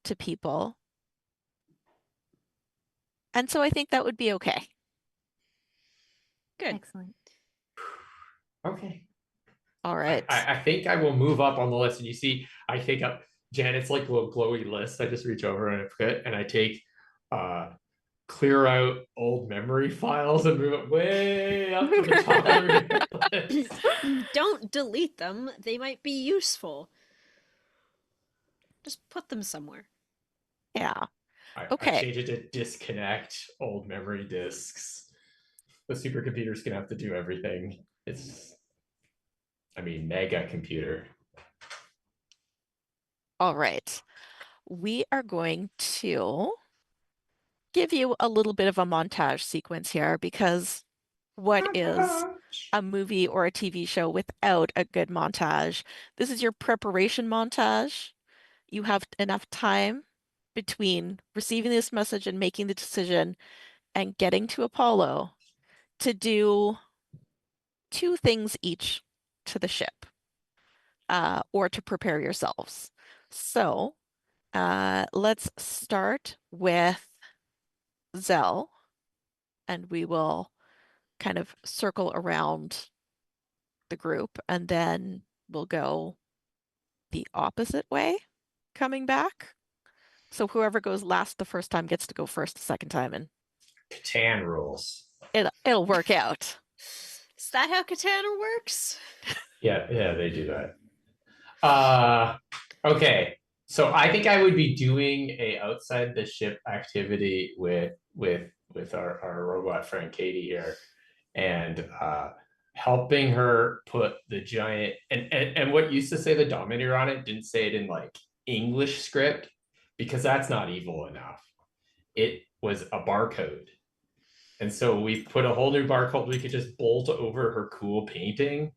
to people. And so I think that would be okay. Good. Excellent. Okay. All right. I think I will move up on the list. And you see, I take up Janet's like little glowy list. I just reach over and I put, and I take clear out old memory files and move it way up to the top of the list. Don't delete them. They might be useful. Just put them somewhere. Yeah. I Okay. change it to disconnect old memory disks. The supercomputer's gonna have to do everything. I mean, mega computer. All right. We are going to give you a little bit of a montage sequence here because what is a movie or a TV show without a good montage? This is your preparation montage. You have enough time between receiving this message and making the decision and getting to Apollo to do 2 things each to the ship, or to prepare yourselves. So let's start with Zell, and we will kind of circle around the group, and then we'll go the opposite way coming back. So whoever goes last the first time gets to go first the second time, and Catan rules. it'll work out. Is that how Katana works? Yeah, they do that. Okay. So I think I would be doing a outside the ship activity with our robot friend Katie here, and helping her put the giant and what used to say the Dominator on it didn't say it in like English script because that's not evil enough. It was a barcode. And so we put a whole new barcode we could just bolt over her cool painting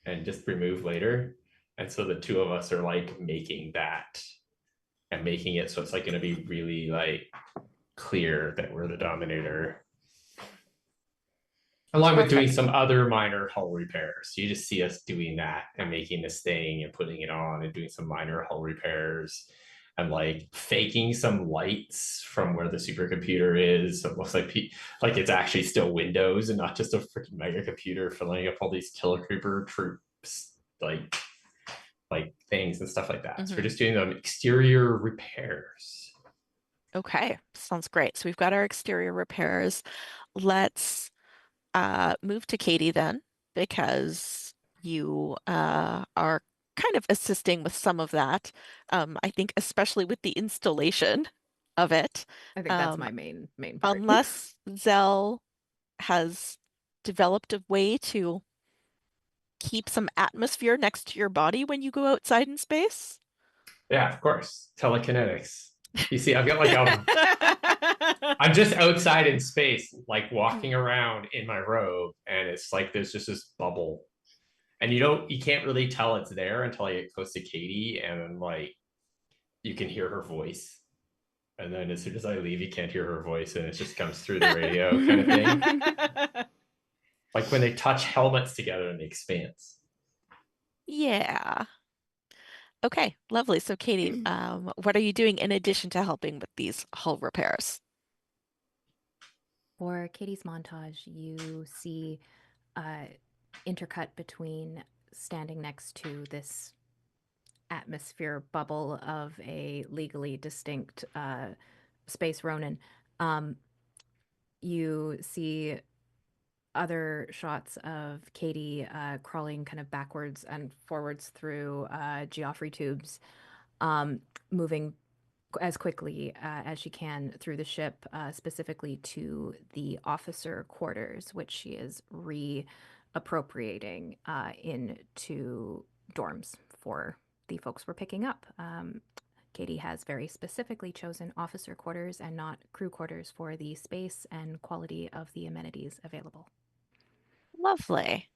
and just remove later. And so the two of us are like making that and making it so it's like going to be really like clear that we're the Dominator. Along with doing some other minor hull repairs. You just see us doing that and making this thing and putting it on and doing some minor hull repairs and like faking some lights from where the supercomputer is. So it looks like it's actually still Windows and not just a freaking mega computer filling up all these killer creeper troops, like things and stuff like that. So we're just doing them exterior repairs. Okay, sounds great. So we've got our exterior repairs. Let's move to Katie then, because you are kind of assisting with some of that. I think especially with the installation of it. I think that's my main part. Unless Zell has developed a way to keep some atmosphere next to your body when you go outside in space. Yeah, of course. Telekinetics. You see, I've got like I'm just outside in space, like walking around in my robe, and it's like there's just this bubble. And you can't really tell it's there until I get close to Katie, and then like you can hear her voice. And then as soon as I leave, you can't hear her voice, and it just comes through the radio kind of thing. Like when they touch helmets together in the Expanse. Yeah. Okay, lovely. So Katie, what are you doing in addition to helping with these hull repairs? For Katie's montage, you see intercut between standing next to this atmosphere bubble of a legally distinct space Ronin. You see other shots of Katie crawling kind of backwards and forwards through geoffrey tubes, moving as quickly as she can through the ship, specifically to the officer quarters, which she is reappropriating into dorms for the folks we're picking up. Katie has very specifically chosen officer quarters and not crew quarters for the space and quality of the amenities available. Lovely.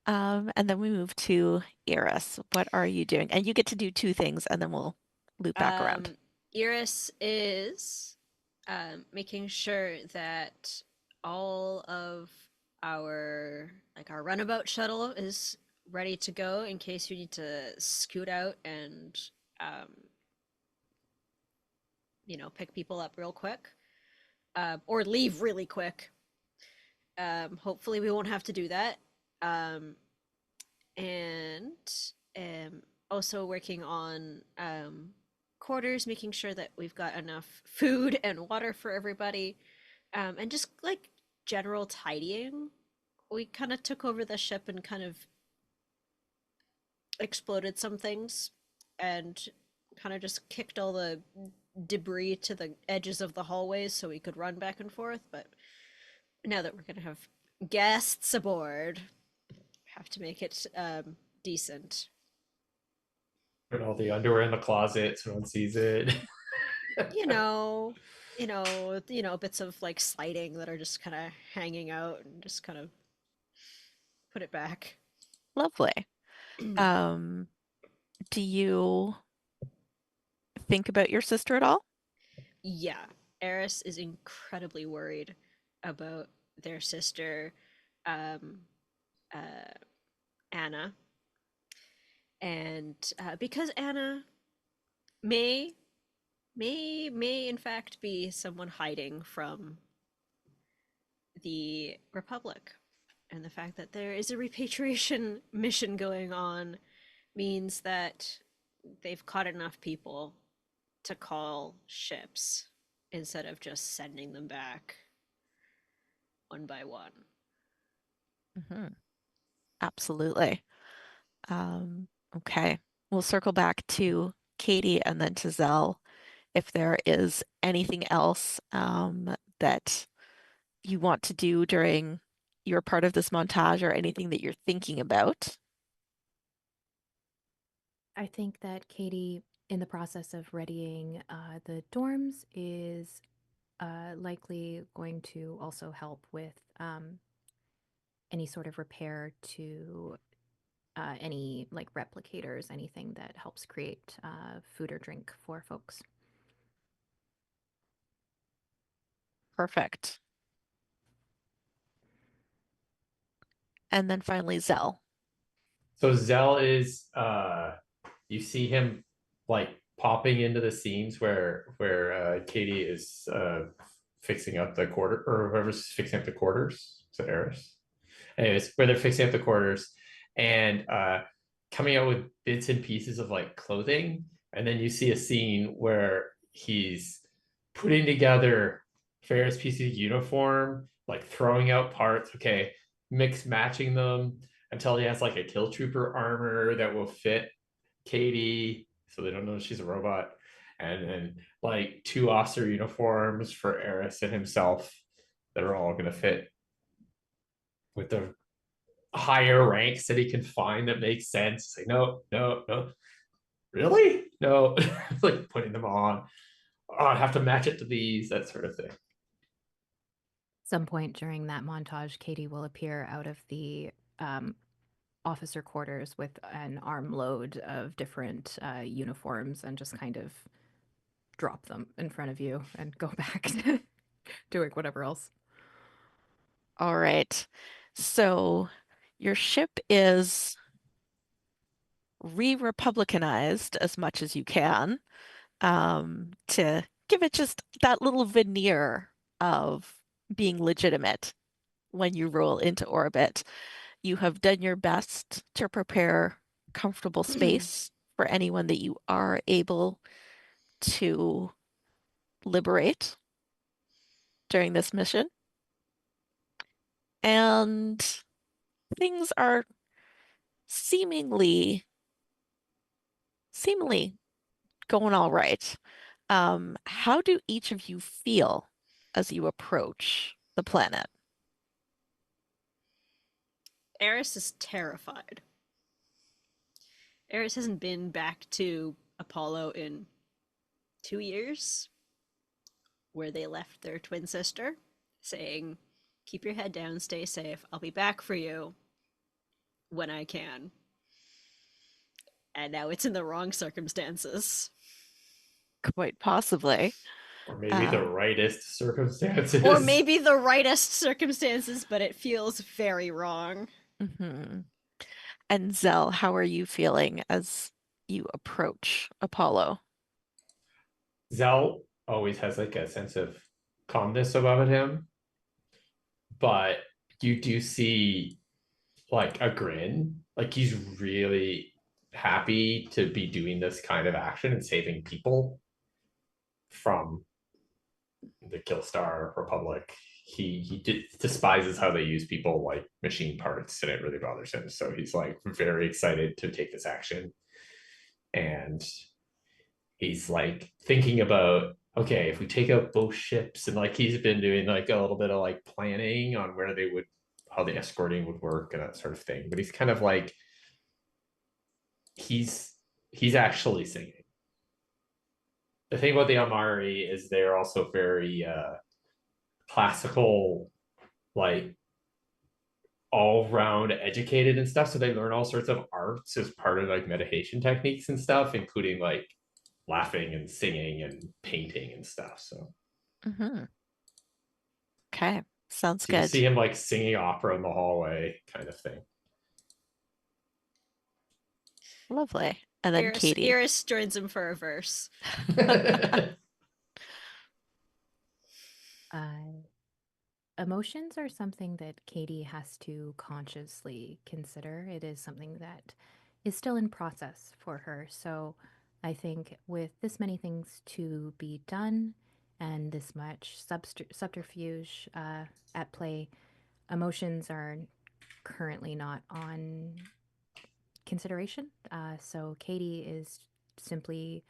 And then we move to Eris. What are you doing? And you get to do two things, and then we'll loop back around. Eris is making sure that all of our our runabout shuttle is ready to go in case you need to scoot out and pick people up real quick, or leave really quick. Hopefully we won't have to do that. And also working on quarters, making sure that we've got enough food and water for everybody, and just like general tidying. We kind of took over the ship and kind of exploded some things and kind of just kicked all the debris to the edges of the hallways so we could run back and forth. But now that we're going to have guests aboard, have to make it decent. Put all the underwear in the closet so no one sees it. you know, bits of like sliding that are just kind of hanging out and just kind of put it back. Lovely. Do you think about your sister at all? Yeah, Eris is incredibly worried about their sister, um, Anna, and because Anna may in fact be someone hiding from the Republic. And the fact that there is a repatriation mission going on means that they've caught enough people to call ships instead of just sending them back one by one. Absolutely. Okay. We'll circle back to Katie and then to Zell if there is anything else that you want to do during your part of this montage or anything that you're thinking about. I think that Katie, in the process of readying the dorms, is likely going to also help with any sort of repair to any like replicators, anything that helps create food or drink for folks. Perfect. And then finally, Zell. So Zell is you see him like popping into the scenes where Katie is fixing up the quarter, or whoever's fixing up the quarters. Is it Eris? Anyways, where they're fixing up the quarters and coming out with bits and pieces of like clothing, and then you see a scene where he's putting together various pieces of uniform, like throwing out parts, okay, mix matching them until he has like a kill trooper armor that will fit Katie so they don't know she's a robot, and then like two officer uniforms for Eris and himself that are all going to fit with the higher ranks that he can find that makes sense. Say, no, no, no. Really? No. It's like putting them on. Oh, I have to match it to these, that sort of thing. Some point during that montage, Katie will appear out of the officer quarters with an armload of different uniforms and just kind of drop them in front of you and go back to doing whatever else. All right. So your ship is re-republicanized as much as you can, to give it just that little veneer of being legitimate when you roll into orbit. You have done your best to prepare comfortable space for anyone that you are able to liberate during this mission. And things are seemingly going all right. How do each of you feel as you approach the planet? Eris is terrified. Eris hasn't been back to Apollo in 2 years, where they left their twin sister, saying, "Keep your head down, stay safe. I'll be back for you when I can." And now it's in the wrong circumstances. Quite possibly. Or maybe the rightest circumstances. Or maybe the rightest circumstances, but it feels very wrong. Mm-hmm. And Zell, how are you feeling as you approach Apollo? Zell always has like a sense of calmness about him, but you do see like a grin. Like he's really happy to be doing this kind of action and saving people from the Killstar Republic. He despises how they use people like machine parts, and it really bothers him. So he's like very excited to take this action, and he's like thinking about, okay, if we take out both ships, and like he's been doing like a little bit of like planning on where they would, how the escorting would work and that sort of thing. But he's kind of like, he's actually singing. The thing about the Amari is they're also very classical, like all round educated and stuff. So they learn all sorts of arts as part of like meditation techniques and stuff, including like laughing and singing and painting and stuff. So okay, sounds so you good. see him like singing opera in the hallway kind of thing. Lovely. And then Katie. Eris joins him for a verse. Emotions are something that Katie has to consciously consider. It is something that is still in process for her. So I think with this many things to be done and this much subterfuge at play, emotions are currently not on consideration. So Katie is simply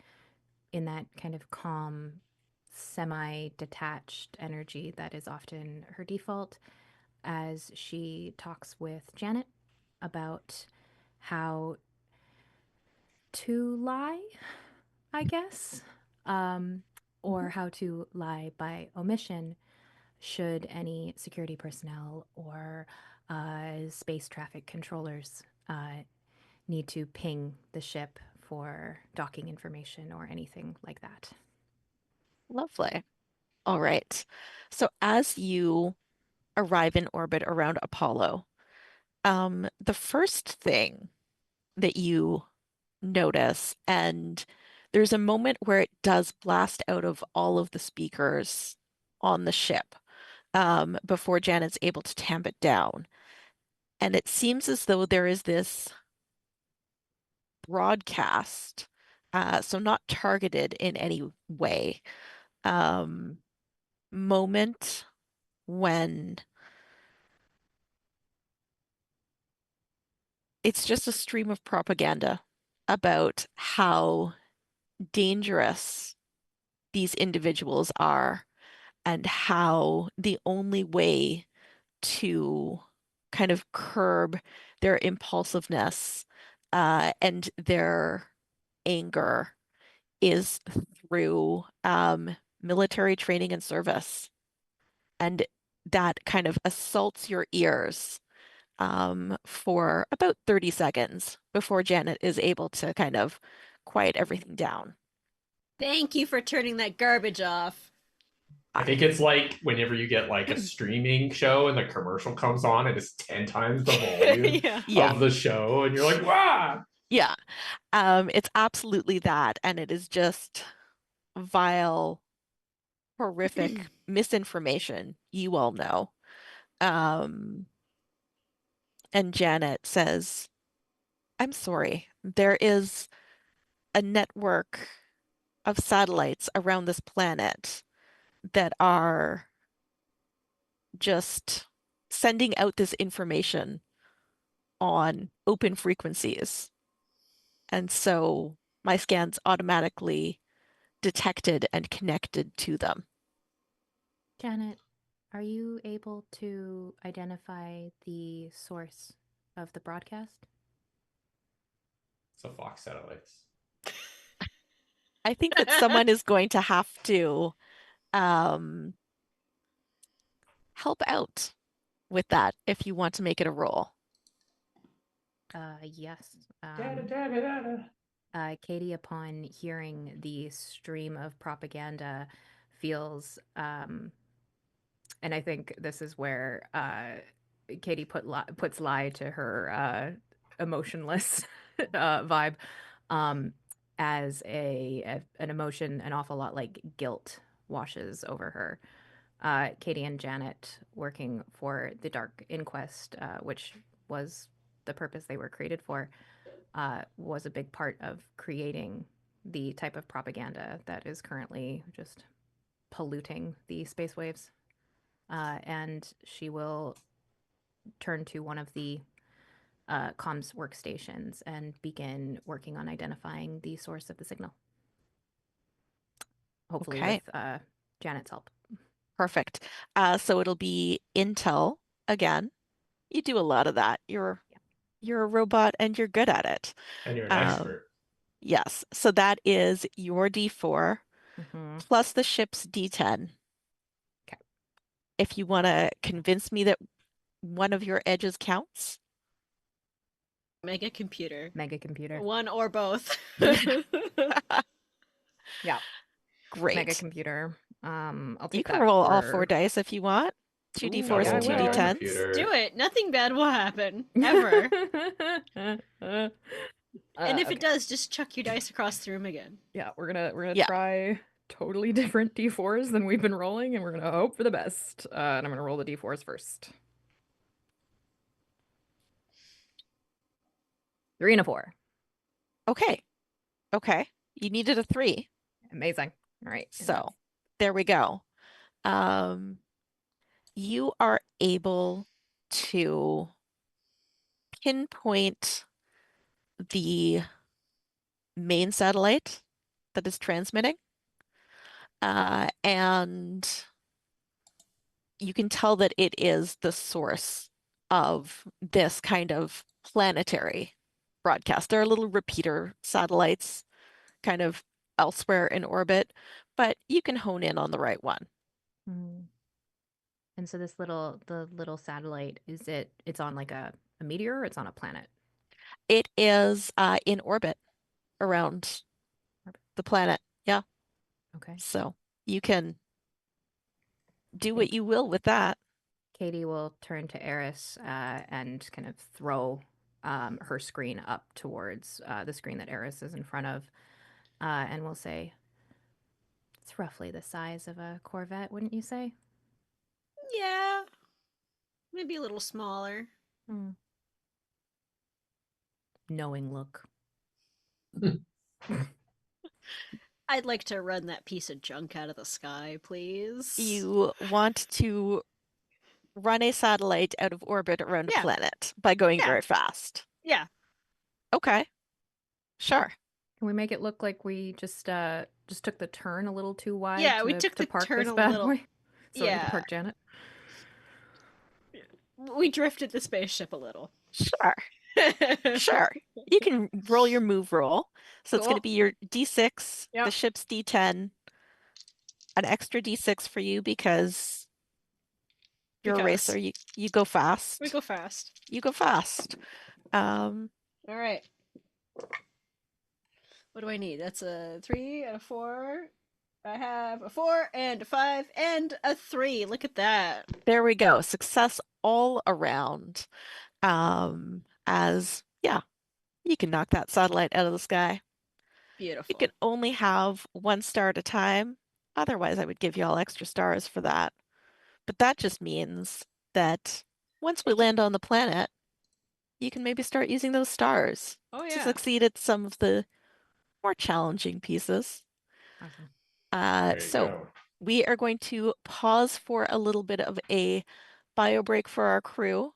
in that kind of calm, semi-detached energy that is often her default as she talks with Janet about how to lie, I guess, or how to lie by omission should any security personnel or space traffic controllers need to ping the ship for docking information or anything like that. Lovely. All right. So as you arrive in orbit around Apollo, the first thing that you notice, and there's a moment where it does blast out of all of the speakers on the ship, before Janet's able to tamp it down. And it seems as though there is this broadcast, so not targeted in any way, moment when it's just a stream of propaganda about how dangerous these individuals are and how the only way to kind of curb their impulsiveness and their anger is through military training and service. And that kind of assaults your ears for about 30 seconds before Janet is able to kind of quiet everything down. Thank you for turning that garbage off. I think it's like whenever you get like a streaming show and the commercial comes on and it's 10 times the volume Yeah. of the show, and you're like, wow. Yeah. It's absolutely that, and it is just vile, horrific misinformation. You all know. Um, and Janet says, I'm sorry. There is a network of satellites around this planet that are just sending out this information on open frequencies. And so my scans automatically detected and connected to them. Janet, are you able to identify the source of the broadcast? So Fox satellites. I think that someone is going to have to um, help out with that if you want to make it a roll. Yes. Data, data, data. Katie, upon hearing the stream of propaganda, feels, and I think this is where Katie puts lie to her emotionless vibe, um, as an emotion, an awful lot like guilt washes over her. Katie and Janet working for the Dark Inquest, which was the purpose they were created for, was a big part of creating the type of propaganda that is currently just polluting the space waves. And she will turn to one of the comms workstations and begin working on identifying the source of the signal. Hopefully, Okay. with Janet's help. Perfect. So it'll be Intel again. You do a lot of that. You're a robot and you're good at it. And you're an Um, expert. yes. So that is your D4 Mm-hmm. plus the ship's D10. Okay. If you want to convince me that one of your edges counts. Mega computer. Mega computer. One or both. Yeah. Great. Mega computer. I'll take You can that roll for... all 4 dice if you want. 2 Ooh, D4s yeah, and I 2 will. D10s. Computer. Do it. Nothing bad will happen. Ever. And if okay. it does, just chuck your dice across the room again. Yeah, we're gonna Yeah. try totally different D4s than we've been rolling, and we're gonna hope for the best. And I'm gonna roll the D4s first. 3 and a 4. Okay. Okay. You needed a 3. Amazing. All right. So there we go. You are able to pinpoint the main satellite that is transmitting. And you can tell that it is the source of this kind of planetary broadcast. There are little repeater satellites kind of elsewhere in orbit, but you can hone in on the right one. Mm. And so the little satellite, it's on like a meteor or it's on a planet? It is in orbit around the planet. Yeah. Okay. So you can do what think you will with that. Katie will turn to Eris and kind of throw her screen up towards the screen that Eris is in front of, and we'll say, it's roughly the size of a Corvette, wouldn't you say? Yeah. Maybe a little smaller. Knowing look. I'd like to run that piece of junk out of the sky, please. You want to run a satellite out of orbit around a Yeah. planet by going Yeah. very fast. Yeah. Okay. Sure. Can we make it look like we just took the turn a little too wide Yeah, we took to the park turn this a bad little- boy? So we Yeah. can park Janet? We drifted the spaceship a little. Sure. Sure. You can roll your move roll. So it's going to Cool. be your D6, the Yep. ship's D10, an extra D6 for you because you're a racer. You go fast. We go fast. You go fast. All right. What do I need? That's a 3 and a 4. I have a 4 and a 5 and a 3. Look at that. There we go. Success all around. As yeah, you can knock that satellite out of the sky. You Beautiful. can only have 1 star at a time. Otherwise, I would give you all extra stars for that. But that just means that once we land on the planet, you can maybe start using those stars Oh to yeah. succeed at some of the more challenging pieces. Awesome. There you So go. we are going to pause for a little bit of a bio break for our crew,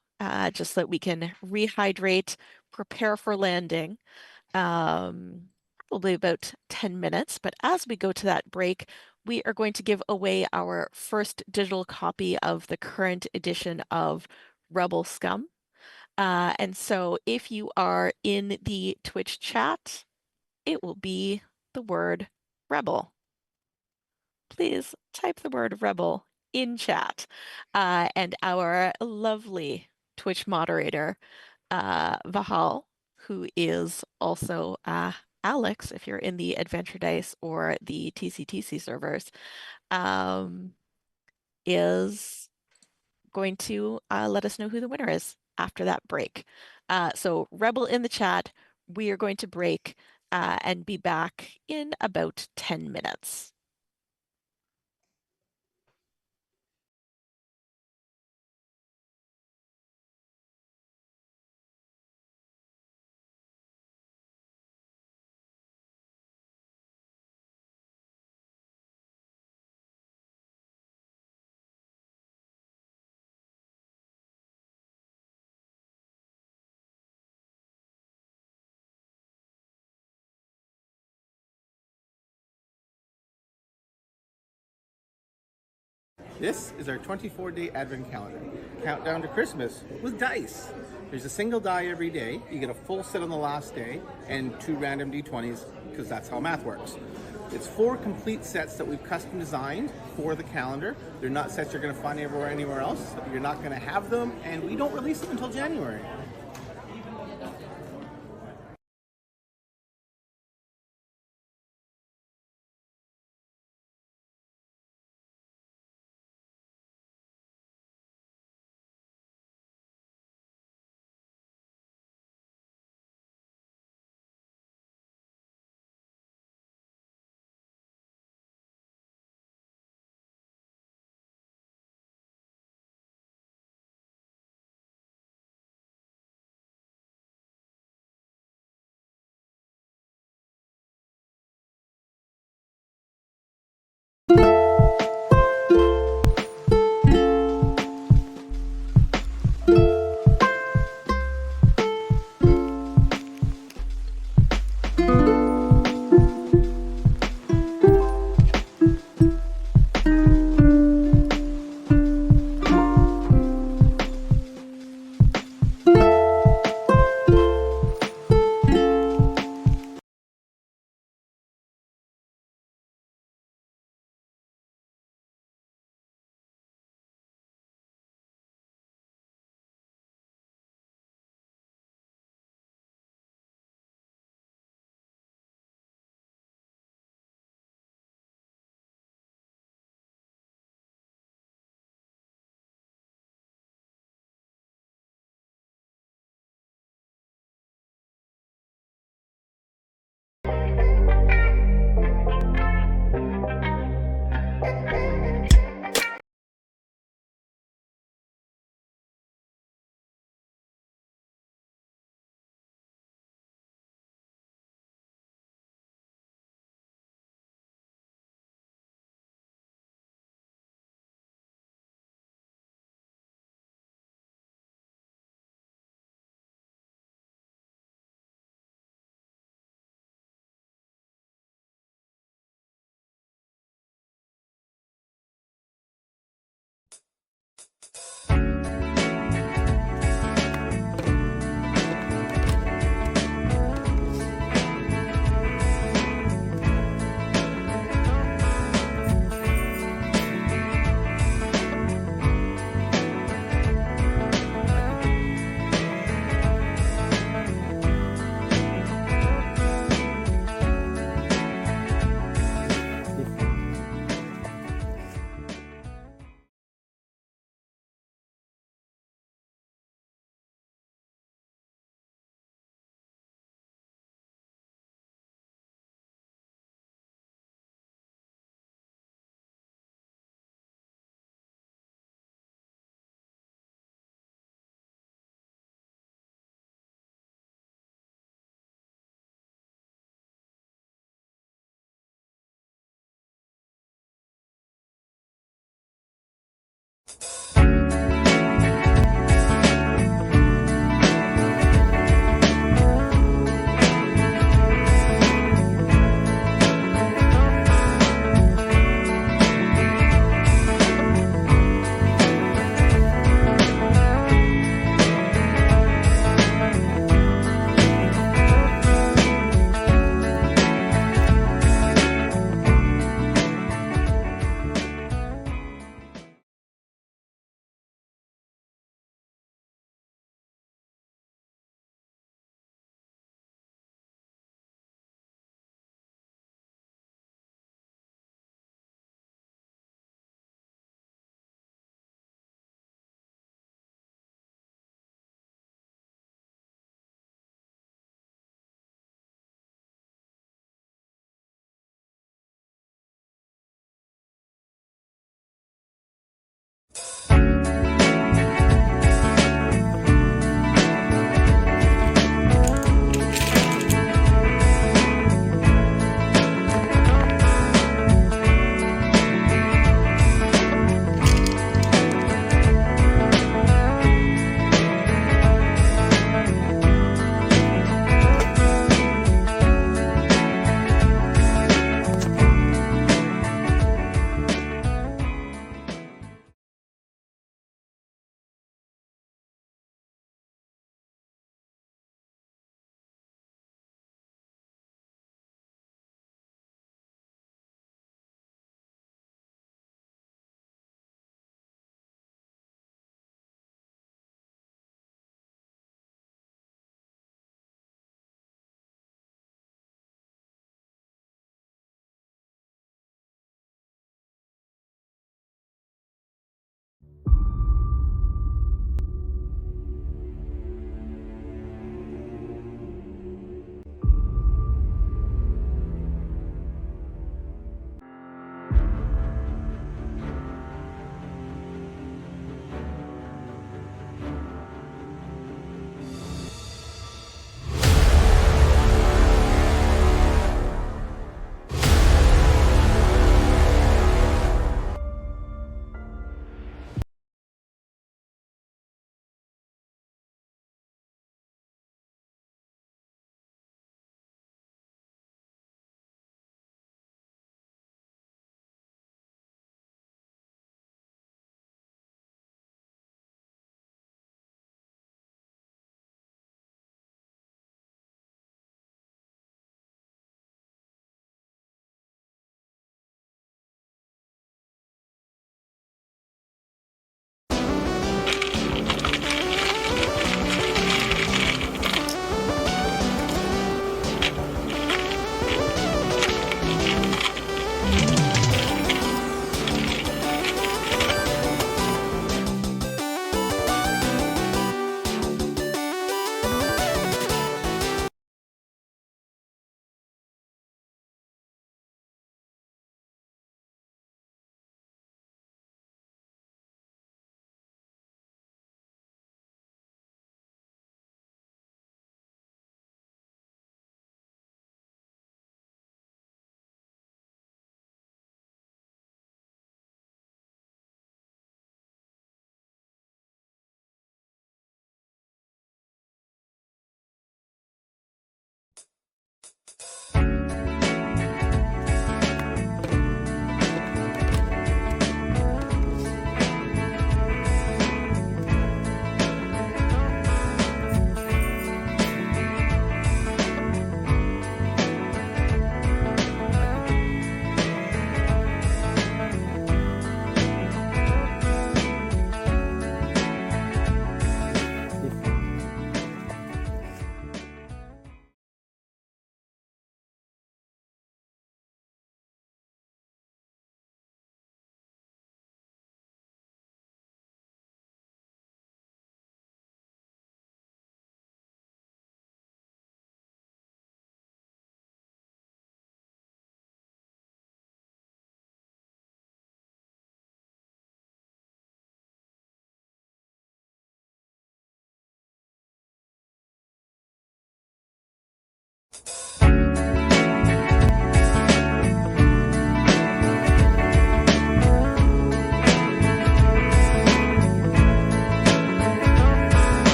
just so that we can rehydrate, prepare for landing. Probably about 10 minutes, but as we go to that break, we are going to give away our first digital copy of the current edition of Rebel Scum. And so if you are in the Twitch chat, it will be the word rebel. Please type the word rebel in chat. And our lovely Twitch moderator, Vahal, who is also Alex, if you're in the Adventure Dice or the TCTC servers, is going to let us know who the winner is after that break. So Rebel in the chat, we are going to break and be back in about 10 minutes. This is our 24-day advent calendar. Countdown to Christmas with dice. There's a single die every day. You get a full set on the last day and 2 random d20s because that's how math works. It's 4 complete sets that we've custom designed for the calendar. They're not sets you're going to find anywhere else. You're not going to have them, and we don't release them until January.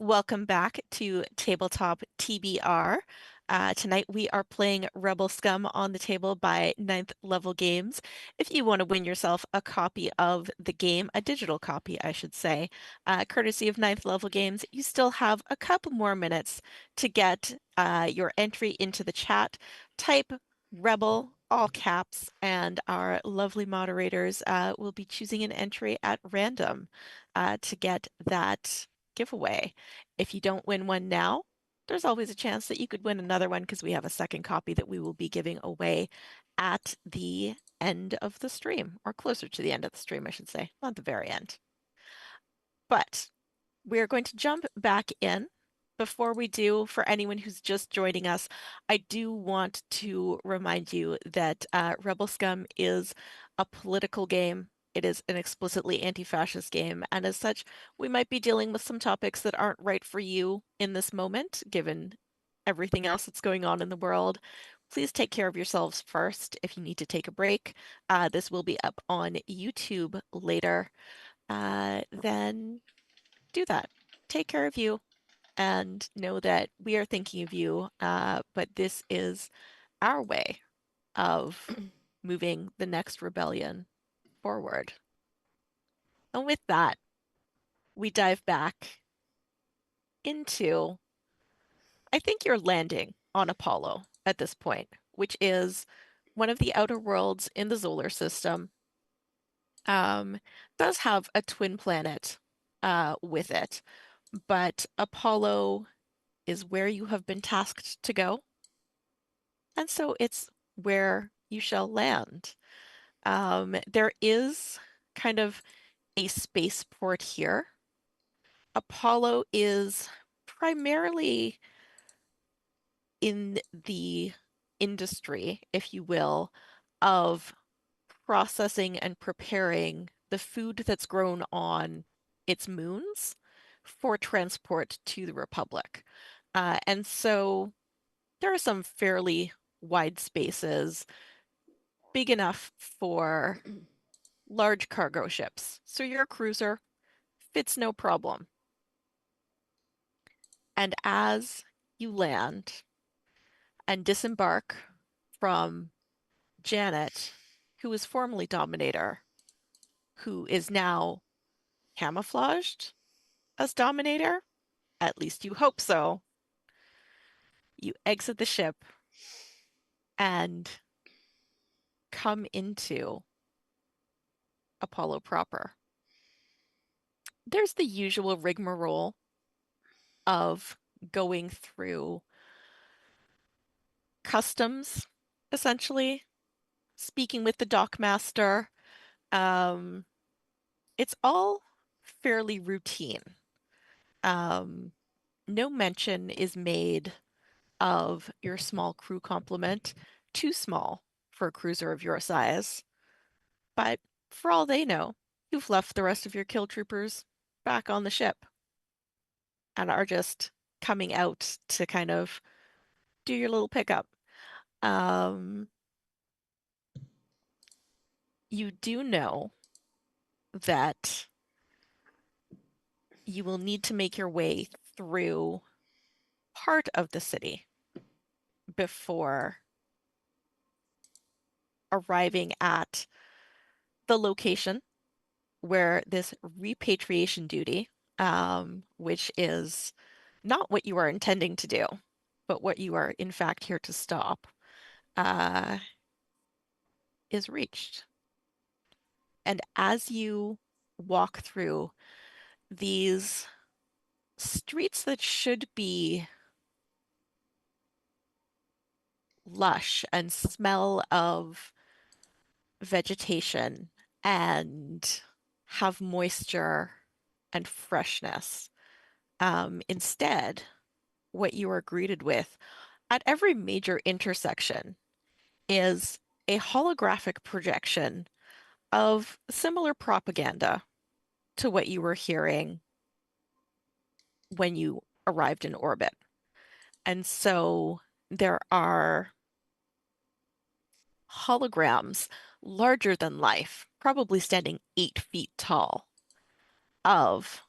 Welcome back to Tabletop TBR. Tonight we are playing Rebel Scum on the table by ninth level games. If you want to win yourself a copy of the game, a digital copy, I should say, courtesy of ninth level games, you still have a couple more minutes to get your entry into the chat. Type Rebel, all caps, and our lovely moderators will be choosing an entry at random to get that giveaway. If you don't win one now, there's always a chance that you could win another one because we have a second copy that we will be giving away at the end of the stream, or closer to the end of the stream, I should say, not the very end. But we're going to jump back in. Before we do, for anyone who's just joining us, I do want to remind you that Rebel Scum is a political game. It is an explicitly anti-fascist game, and as such, we might be dealing with some topics that aren't right for you in this moment, given everything else that's going on in the world. Please take care of yourselves first if you need to take a break. This will be up on YouTube later. Then do that. Take care of you and know that we are thinking of you, but this is our way of moving the next rebellion forward. And with that, we dive back into, I think you're landing on Apollo at this point, which is one of the outer worlds in the solar system. Does have a twin planet with it, but Apollo is where you have been tasked to go, and so it's where you shall land. There is kind of a spaceport here. Apollo is primarily in the industry, if you will, of processing and preparing the food that's grown on its moons for transport to the Republic. And so there are some fairly wide spaces, big enough for large cargo ships. So your cruiser fits no problem. And as you land and disembark from Janet, who was formerly Dominator, who is now camouflaged as Dominator, at least you hope so, you exit the ship and come into Apollo proper. There's the usual rigmarole of going through customs, essentially, speaking with the dockmaster. It's all fairly routine. No mention is made of your small crew complement, too small for a cruiser of your size. But for all they know, you've left the rest of your kill troopers back on the ship and are just coming out to kind of do your little pickup. You do know that you will need to make your way through part of the city before arriving at the location where this repatriation duty, which is not what you are intending to do, but what you are in fact here to stop, is reached. And as you walk through these streets that should be lush and smell of vegetation and have moisture and freshness, instead, what you are greeted with at every major intersection is a holographic projection of similar propaganda to what you were hearing when you arrived in orbit. And so there are holograms larger than life, probably standing 8 feet tall, of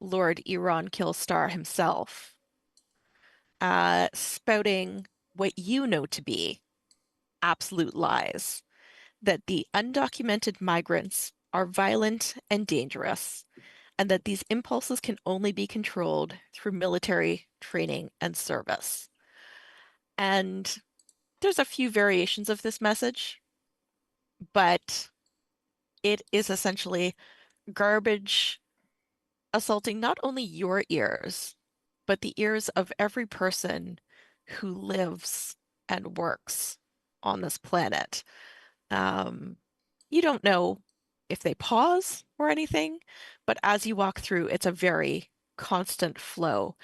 Lord Euron Killstar himself, spouting what you know to be absolute lies, that the undocumented migrants are violent and dangerous, and that these impulses can only be controlled through military training and service. And there's a few variations of this message, but it is essentially garbage assaulting not only your ears, but the ears of every person who lives and works on this planet. Um, you don't know if they pause or anything, but as you walk through, it's a very constant flow.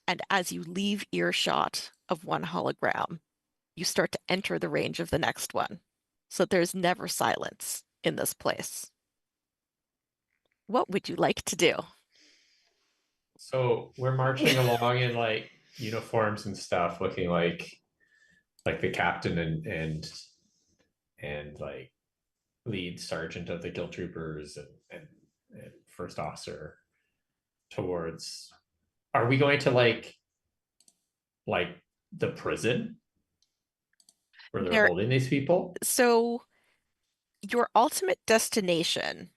And as you leave earshot of one hologram, you start to enter the range of the next one. So there's never silence in this place. What would you like to do? So we're marching along in like uniforms and stuff, looking like the captain and like lead sergeant of the guild troopers and first officer towards. Are we going to like the prison where they're There, holding these people? so your ultimate destination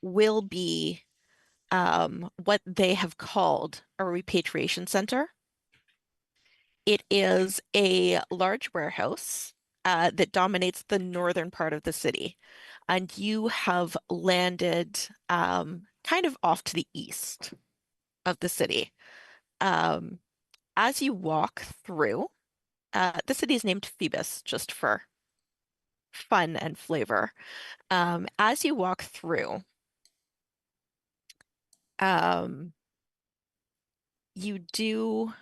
will be what they have called a repatriation center. It is a large warehouse that dominates the northern part of the city, and you have landed kind of off to the east of the city. Um, as you walk through, the city is named Phoebus, just for fun and flavor. As you walk through, um, you do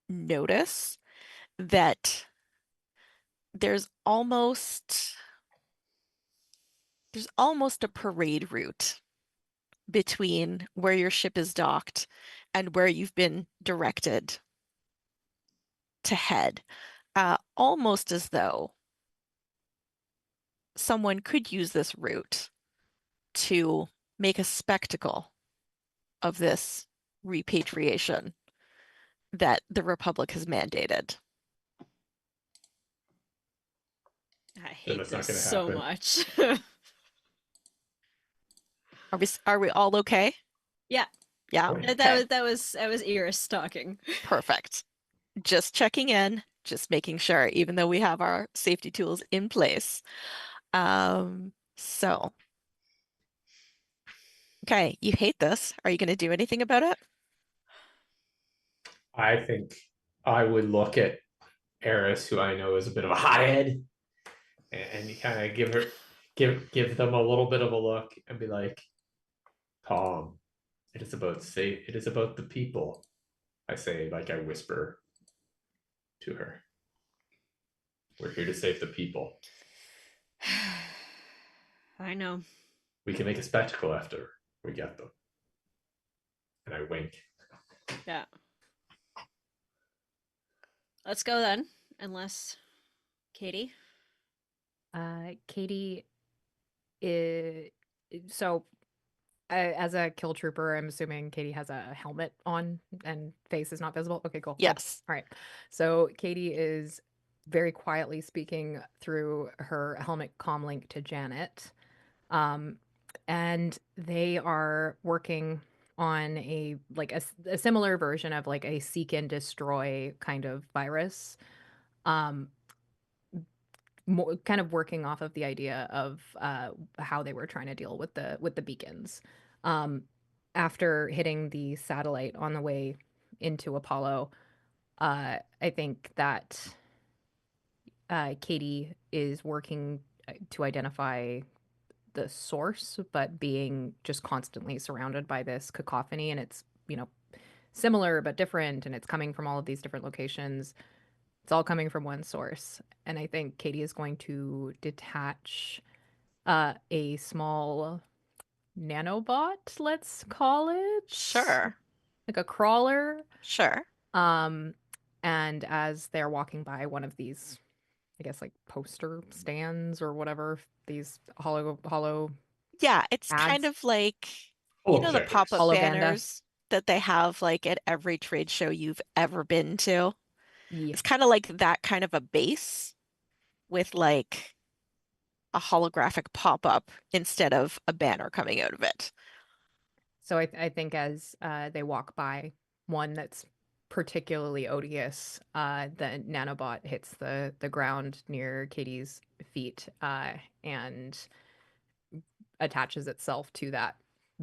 notice that there's almost a parade route between where your ship is docked and where you've been directed to head, almost as though someone could use this route to make a spectacle of this repatriation that the Republic has mandated. I hate that's not this gonna so happen. much. Are we all okay? Yeah. Yeah. Okay. That was Eris talking. Perfect. Just checking in, just making sure, even though we have our safety tools in place. So, okay, you hate this. Are you going to do anything about it? I think I would look at Eris, who I know is a bit of a hothead, and kind of give them a little bit of a look and be like, "Calm. It is about safe. It is about the people." I say, like I whisper to her, "We're here to save the people. I know. We can make a spectacle after we get them." And I wink. Yeah. Let's go then. Unless Katie. Katie is so as a kill trooper, I'm assuming Katie has a helmet on and face is not visible. Okay, cool. Yes. All right. So Katie is very quietly speaking through her helmet comm link to Janet. And they are working on a similar version of like a seek and destroy kind of virus. Kind of working off of the idea of how they were trying to deal with the beacons. After hitting the satellite on the way into Apollo, I think that Katie is working to identify the source, but being just constantly surrounded by this cacophony, and it's similar but different, and it's coming from all of these different locations. It's all coming from one source. And I think Katie is going to detach a small nanobot, let's call it. Sure. Like a crawler. Sure. And as they're walking by one of these, I guess like poster stands or whatever, these hollow Yeah, it's kind ads. of like Full You know the objectors. pop-up Hologanda. banners that they have like at every trade show you've ever been to? Yeah. It's kind of like that kind of a base with like a holographic pop-up instead of a banner coming out of it. So I think as they walk by one that's particularly odious, the nanobot hits the ground near Katie's feet and attaches itself to that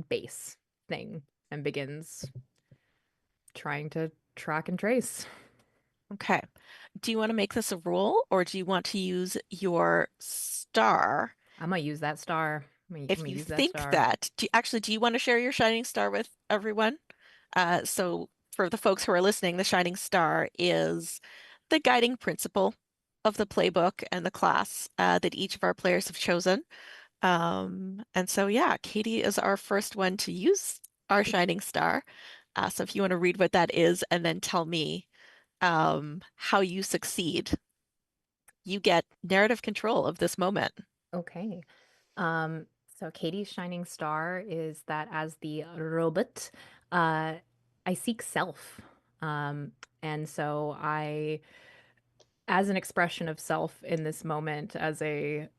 base thing and begins trying to track and trace. Okay. Do you want to make this a rule or do you want to use your star? I'm gonna use that star. I'm If gonna you use that think star. that, do you want to share your shining star with everyone? So for the folks who are listening, the shining star is the guiding principle of the playbook and the class that each of our players have chosen. And so, yeah, Katie is our first one to use our shining star. So if you want to read what that is and then tell me how you succeed, you get narrative control of this moment. Okay. So Katie's shining star is that as the robot, I seek self. And so as an expression of self in this moment, as a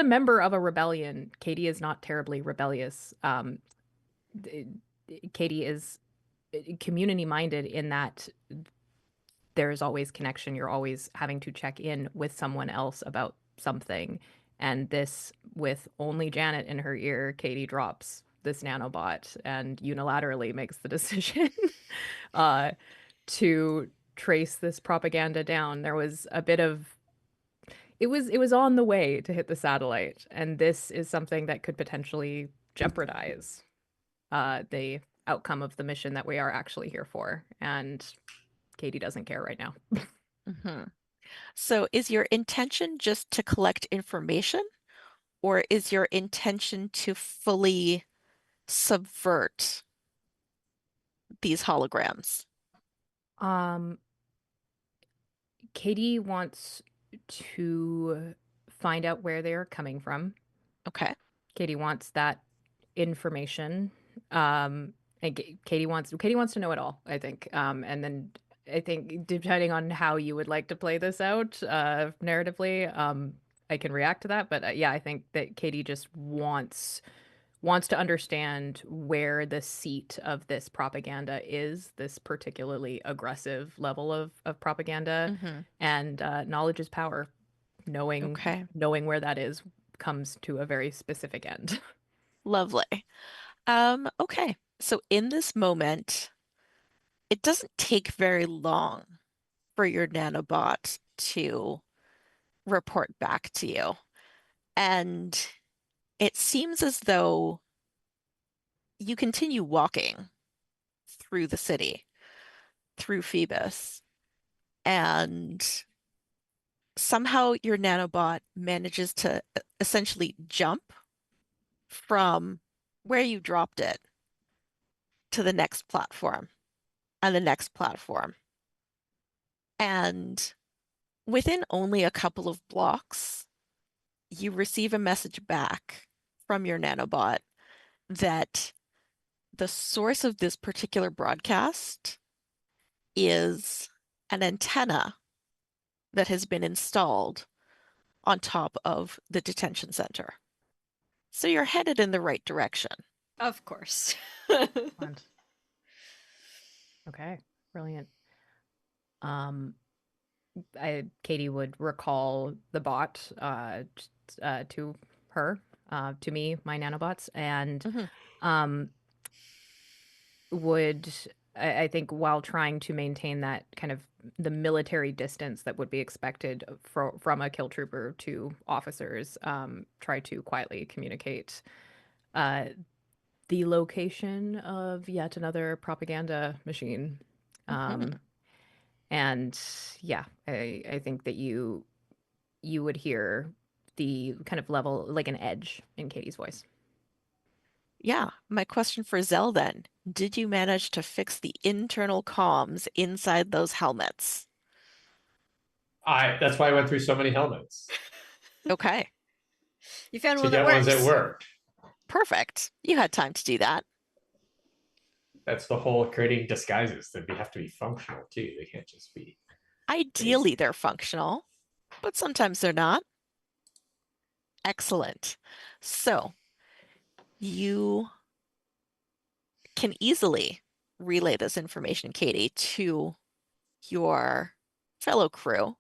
member of a rebellion, Katie is not terribly rebellious. Katie is community minded in that there is always connection. You're always having to check in with someone else about something. And this, with only Janet in her ear, Katie drops this nanobot and unilaterally makes the decision to trace this propaganda down. There was a bit of it was on the way to hit the satellite, and this is something that could potentially jeopardize the outcome of the mission that we are actually here for. And Katie doesn't care right now. Mm-hmm. So is your intention just to collect information, or is your intention to fully subvert these holograms? Katie wants to find out where they are coming from. Okay. Katie wants that information. And Katie wants to know it all, I think. And then I think depending on how you would like to play this out narratively, I can react to that. But yeah, I think that Katie just wants to understand where the seat of this propaganda is, this particularly aggressive level of propaganda. Mm-hmm. And knowledge is power. Knowing where that is comes to a very specific end. Lovely. Okay. So in this moment, it doesn't take very long for your nanobot to report back to you. And it seems as though you continue walking through the city, through Phoebus, and somehow your nanobot manages to essentially jump from where you dropped it to the next platform and the next platform. And within only a couple of blocks, you receive a message back from your nanobot that the source of this particular broadcast is an antenna that has been installed on top of the detention center. So you're headed in the right direction. Of course. Okay, brilliant. Katie would recall the bot to her, to me, my nanobots, and would I think while trying to maintain that kind of the military distance that would be expected from a kill trooper to officers, try to quietly communicate the location of yet another propaganda machine. And yeah, I think that you would hear the kind of level, like an edge in Katie's voice. Yeah, my question for Zell then, did you manage to fix the internal comms inside those helmets? That's why I went through so many helmets Okay, You found to one that get ones that works. worked. perfect. You had time to do that. That's the whole creating disguises. They have to be functional too. They can't just be Ideally, they're functional, but sometimes they're not. Excellent. So you can easily relay this information, Katie, to your fellow crew.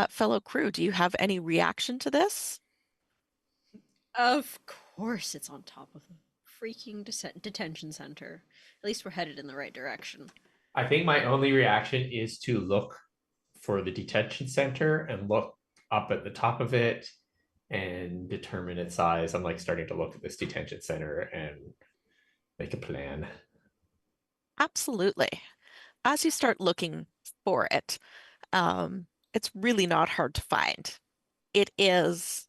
Fellow crew, do you have any reaction to this? Of course, it's on top of the freaking detention center. At least we're headed in the right direction. I think my only reaction is to look for the detention center and look up at the top of it and determine its size. I'm like starting to look at this detention center and make a plan. Absolutely. As you start looking for it, it's really not hard to find. It is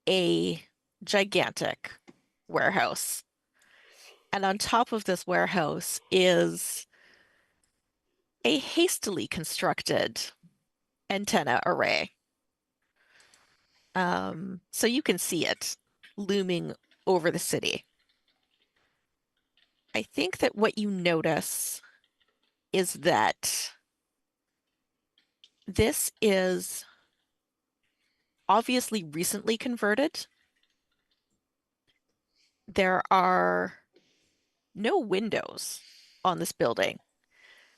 a gigantic warehouse. And on top of this warehouse is a hastily constructed antenna array. So you can see it looming over the city. I think that what you notice is that this is obviously recently converted. There are no windows on this building.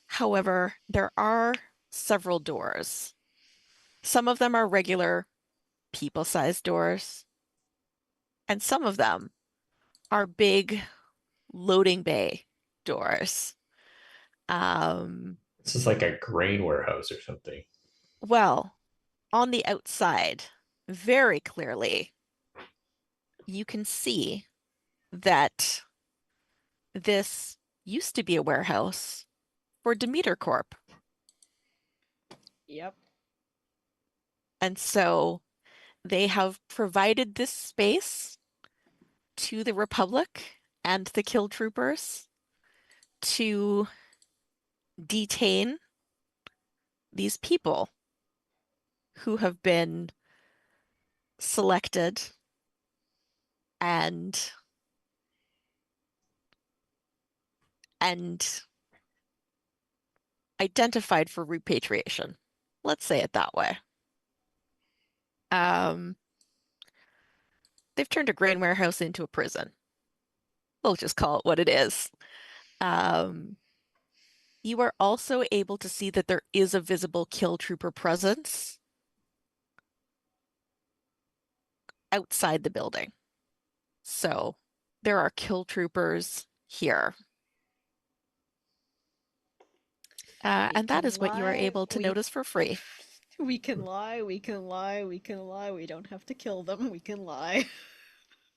However, there are several doors. Some of them are regular people-sized doors, and some of them are big loading bay doors. This is like a grain warehouse or something. Well, on the outside, very clearly, you can see that this used to be a warehouse for Demeter Corp. Yep. And so they have provided this space to the Republic and the Kill Troopers to detain these people who have been selected and identified for repatriation. Let's say it that way. They've turned a grain warehouse into a prison. We'll just call it what it is. You are also able to see that there is a visible Kill Trooper presence outside the building. So there are Kill Troopers here. And that is what you are able to notice for free. We can lie, we can lie, we can lie. We don't have to kill them, we can lie.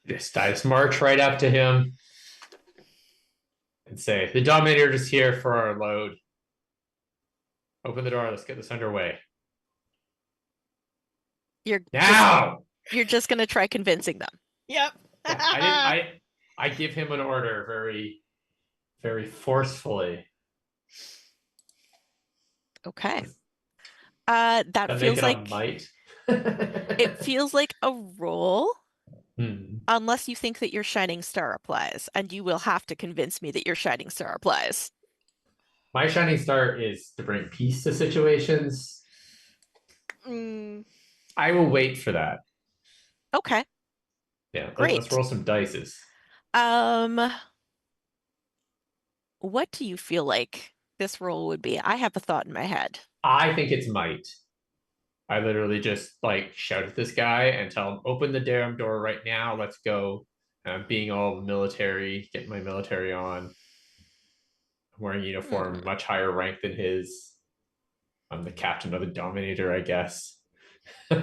Just march right up to him and say, the Dominator is here for our load. Open the door, let's get this underway. You're just going to try convincing them. Yep. Yeah, I give him an order very, very forcefully. Okay. That feels like might. it feels like a roll, Hmm. unless you think that your Shining Star applies, and you will have to convince me that your Shining Star applies. My shining star is to bring peace to situations. I will wait for that. Okay. Yeah, Great. let's roll some dices. What do you feel like this roll would be? I have a thought in my head. I think it's might. I literally just like shout at this guy and tell him, open the damn door right now. Let's go. Being all military, getting my military on. I'm wearing a uniform, much higher rank than his. I'm the captain of the Dominator, I guess. Who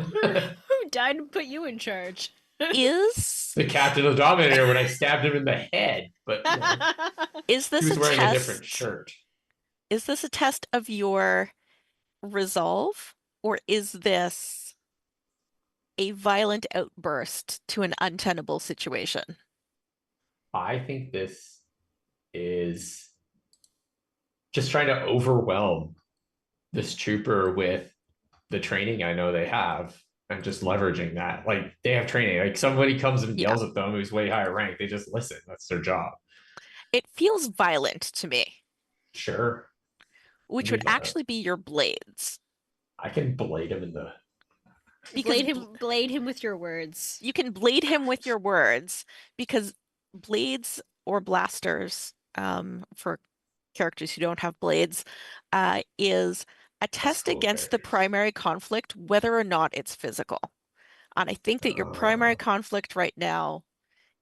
died and put you in charge? Is the captain of the Dominator when I stabbed him in the head, but you know, is this he was a wearing test? a different shirt. Is this a test of your resolve, or is this a violent outburst to an untenable situation? I think this is just trying to overwhelm this trooper with the training I know they have and just leveraging that. Like they have training. Like somebody comes and yells at them who's way higher rank. They just listen. That's their job. It feels violent to me, Sure. which Be would violent. actually be your blades. I can blade him in the. Because blade him with your words. you can blade him with your words, because blades or blasters, for characters who don't have blades, is a test cool against the characters. primary conflict, whether or not it's physical. And I think that your primary Oh. conflict right now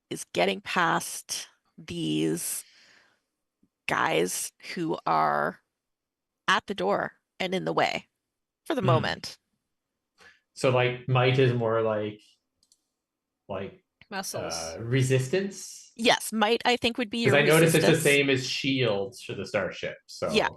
is getting past these guys who are at the door and in the way for the moment. So like might is more like Muscles. resistance. Yes, might I think would be Because your I noticed it's the resistance. same as shields for the starship. So Yeah.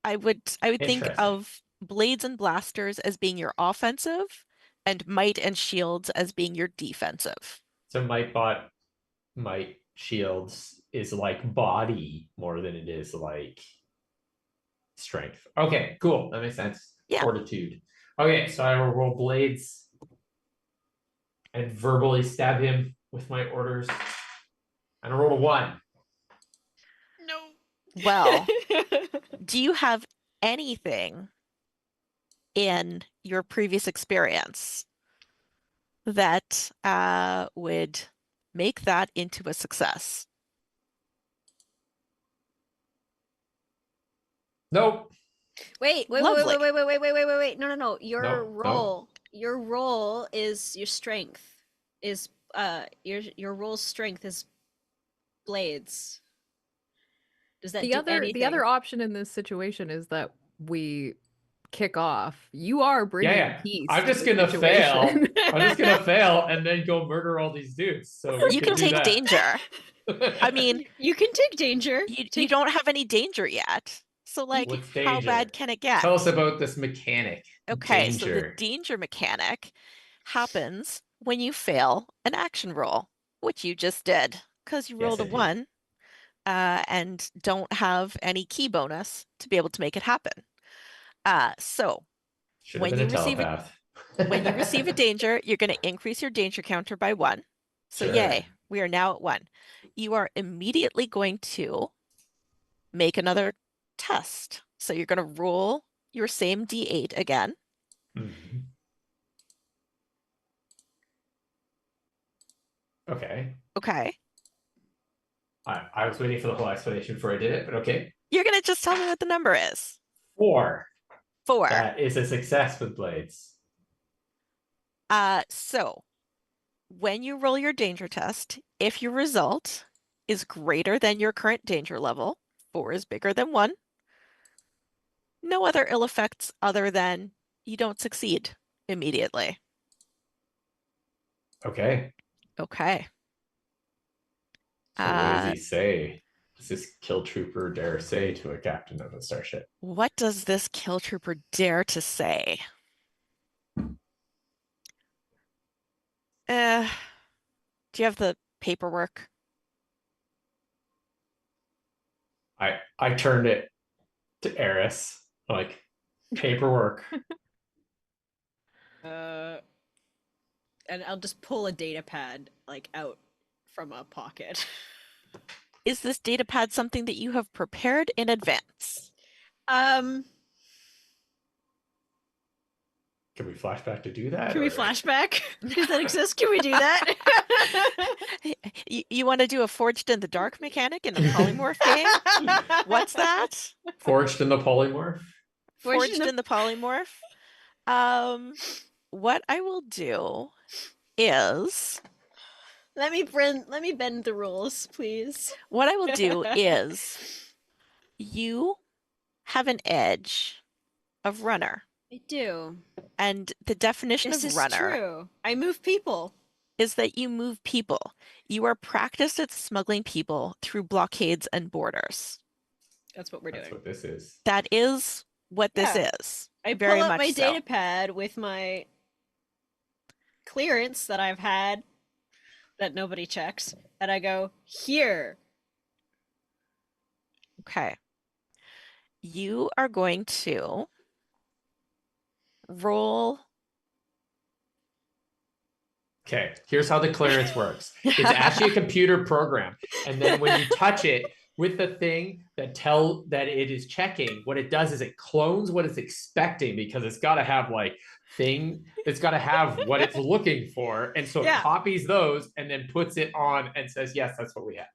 I would think Interesting. of blades and blasters as being your offensive, and might and shields as being your defensive. So might shields is like body more than it is like strength. Okay, cool. That makes sense. Yeah. Fortitude. Okay, so I will roll blades and verbally stab him with my orders. And I rolled a 1. No. Well, do you have anything in your previous experience that would make that into a success? Nope. Wait. Lovely. Wait. No. Your No. roll is your strength. Is your roll's strength is blades. Does that The do other anything? option in this situation is that we kick off. You are bringing Yeah. peace. I'm to just the gonna fail. situation. I'm just gonna fail and then go murder all these dudes. So we You can do take that. danger. I mean, You can take danger. you don't have any danger yet. So like, What's how danger? bad can it get? Tell us about this mechanic. Okay, so the Danger. danger mechanic happens when you fail an action roll, which you just did, because you Yes, rolled a I did. 1 and don't have any key bonus to be able to make it happen. So Should have when been you a receive telepath. when you receive a danger, you're going to increase your danger counter by 1. So Sure. yay, we are now at 1. You are immediately going to make another test. So you're going to roll your same D8 again. Mhm. Okay. Okay. I was waiting for the whole explanation before I did it, but okay. You're going to just tell me what the number is. 4. 4. That is a success with blades. So when you roll your danger test, if your result is greater than your current danger level, 4 is bigger than 1, no other ill effects other than you don't succeed immediately. Okay. Okay. So what does he say? Does this kill trooper dare say to a captain of a starship? What does this kill trooper dare to say? Do you have the paperwork? I turned it to Eris, like paperwork. And I'll just pull a data pad like out from a pocket. Is this data pad something that you have prepared in advance? Can we flashback to do that? Can we or- flashback? Does that exist? Can we do that? You want to do a forged in the dark mechanic in a polymorph game? What's that? Forged in the polymorph? Forged in the polymorph. What I will do is Let me bend the rules, please. what I will do is you have an edge of runner, I do. and the definition This of is runner true. I move people. is that you move people. You are practiced at smuggling people through blockades and borders. That's what we're That's doing. what this is. That is what this Yeah. is. I Very pull up much my so. data pad with my clearance that I've had that nobody checks, and I go, here. Okay. You are going to roll. Okay, here's how the clearance works. It's actually a computer program. And then when you touch it, with the thing that it is checking, what it does is it clones what it's expecting because it's got to have it's got to have what it's looking for, and so it Yeah. copies those and then puts it on and says, yes, that's what we have.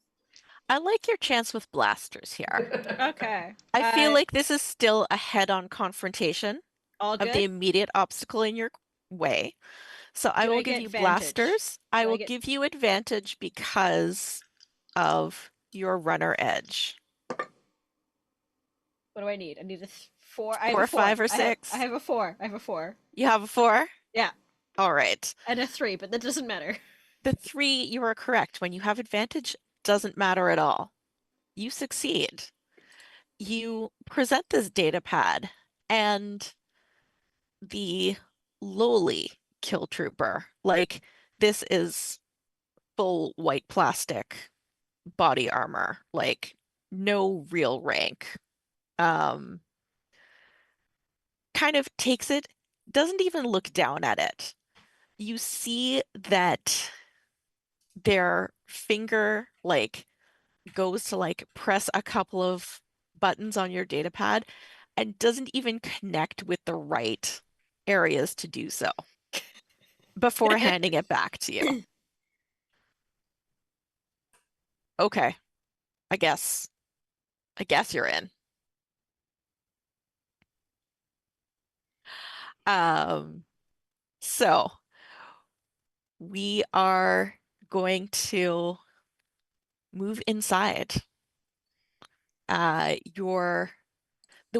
I like your chance with blasters here. Okay. I feel like this is still a head-on confrontation All of the good. immediate obstacle in your way. So I Do will I give get you vantage? blasters. I Do I will get- give you advantage because of your runner edge. What do I need? I need a 4. I have 4, a 4. 5, or I 6. have a 4. I have a 4. You have a 4? Yeah. All right. And a 3, but that doesn't matter. The 3, you are correct. When you have advantage, doesn't matter at all. You succeed. You present this data pad, and the lowly kill trooper, like this is full white plastic body armor, like no real rank. Um, kind of takes it, doesn't even look down at it. You see that their finger goes to press a couple of buttons on your data pad and doesn't even connect with the right areas to do so before handing it back to you. Okay, I guess you're in. So we are going to move inside. The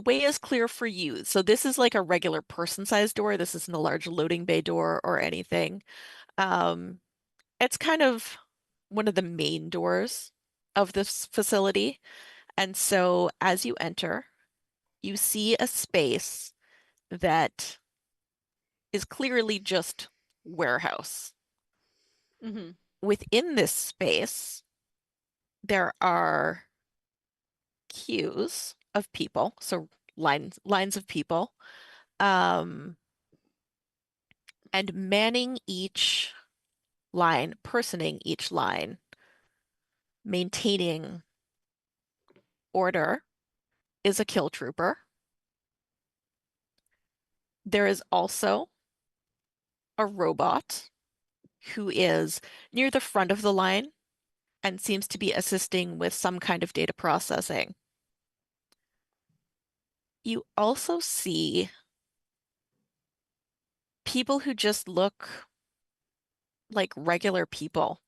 way is clear for you. So this is like a regular person-sized door. This isn't a large loading bay door or anything. It's kind of one of the main doors of this facility. And so as you enter, you see a space that is clearly just warehouse. Mm-hmm. Within this space, there are queues of people, so lines of people, and manning each line, personing each line, maintaining order is a kill trooper. There is also a robot who is near the front of the line and seems to be assisting with some kind of data processing. You also see people who just look like regular people.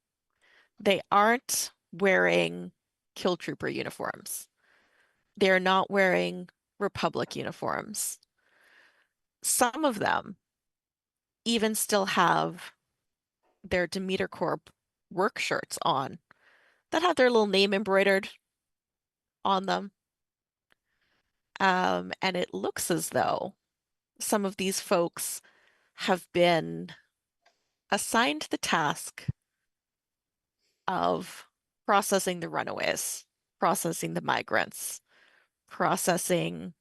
They aren't wearing kill trooper uniforms. They're not wearing Republic uniforms. Some of them even still have their Demeter Corp work shirts on that have their little name embroidered on them. And it looks as though some of these folks have been assigned the task of processing the runaways, processing the migrants, processing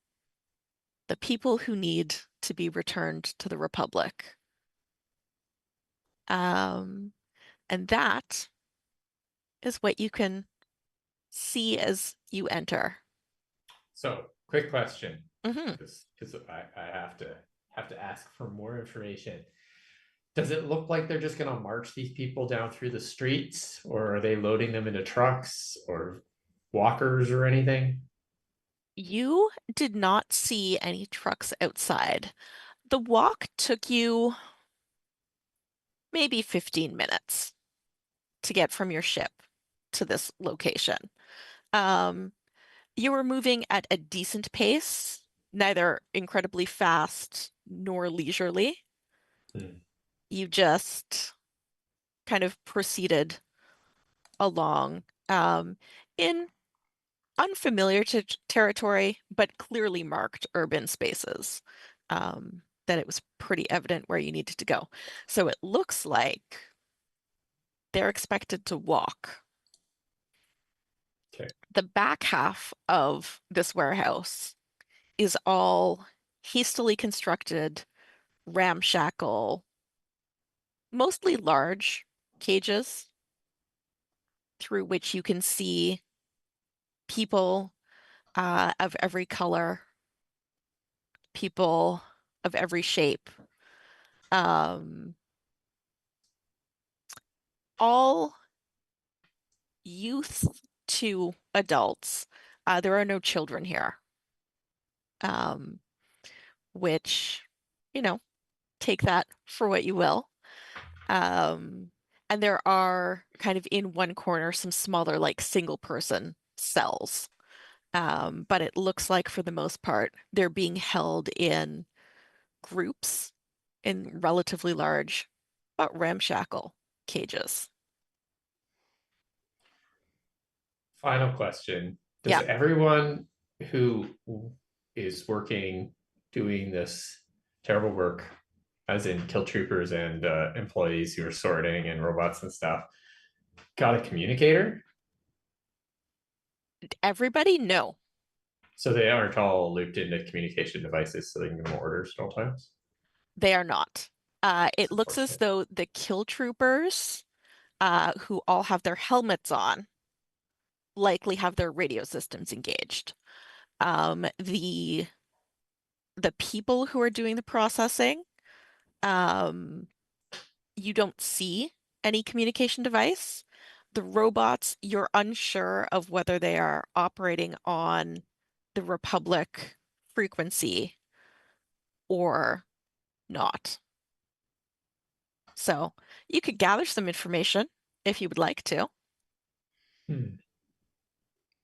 the people who need to be returned to the Republic. And that is what you can see as you enter. So, quick question, Mhm. because I have to ask for more information. Does it look like they're just going to march these people down through the streets, or are they loading them into trucks or walkers or anything? You did not see any trucks outside. The walk took you maybe 15 minutes to get from your ship to this location. Um, you were moving at a decent pace, neither incredibly fast nor leisurely. You just kind of proceeded along in unfamiliar territory, but clearly marked urban spaces. That it was pretty evident where you needed to go. So it looks like they're expected to walk. Okay. The back half of this warehouse is all hastily constructed, ramshackle, mostly large cages through which you can see people of every color, people of every shape, um, all youth to adults. There are no children here, um, which, you know, take that for what you will. And there are kind of in one corner some smaller, like single person cells. But it looks like for the most part, they're being held in groups in relatively large but ramshackle cages. Final question. Does Yeah. everyone who is working doing this terrible work, as in kill troopers and employees who are sorting and robots and stuff, got a communicator? Everybody? No, So they aren't all looped into communication devices so they can give them orders at all times? they are not. It looks as though the kill troopers, who all have their helmets on, likely have their radio systems engaged. The people who are doing the processing, um, you don't see any communication device. The robots, you're unsure of whether they are operating on the Republic frequency or not. So you could gather some information if you would like to.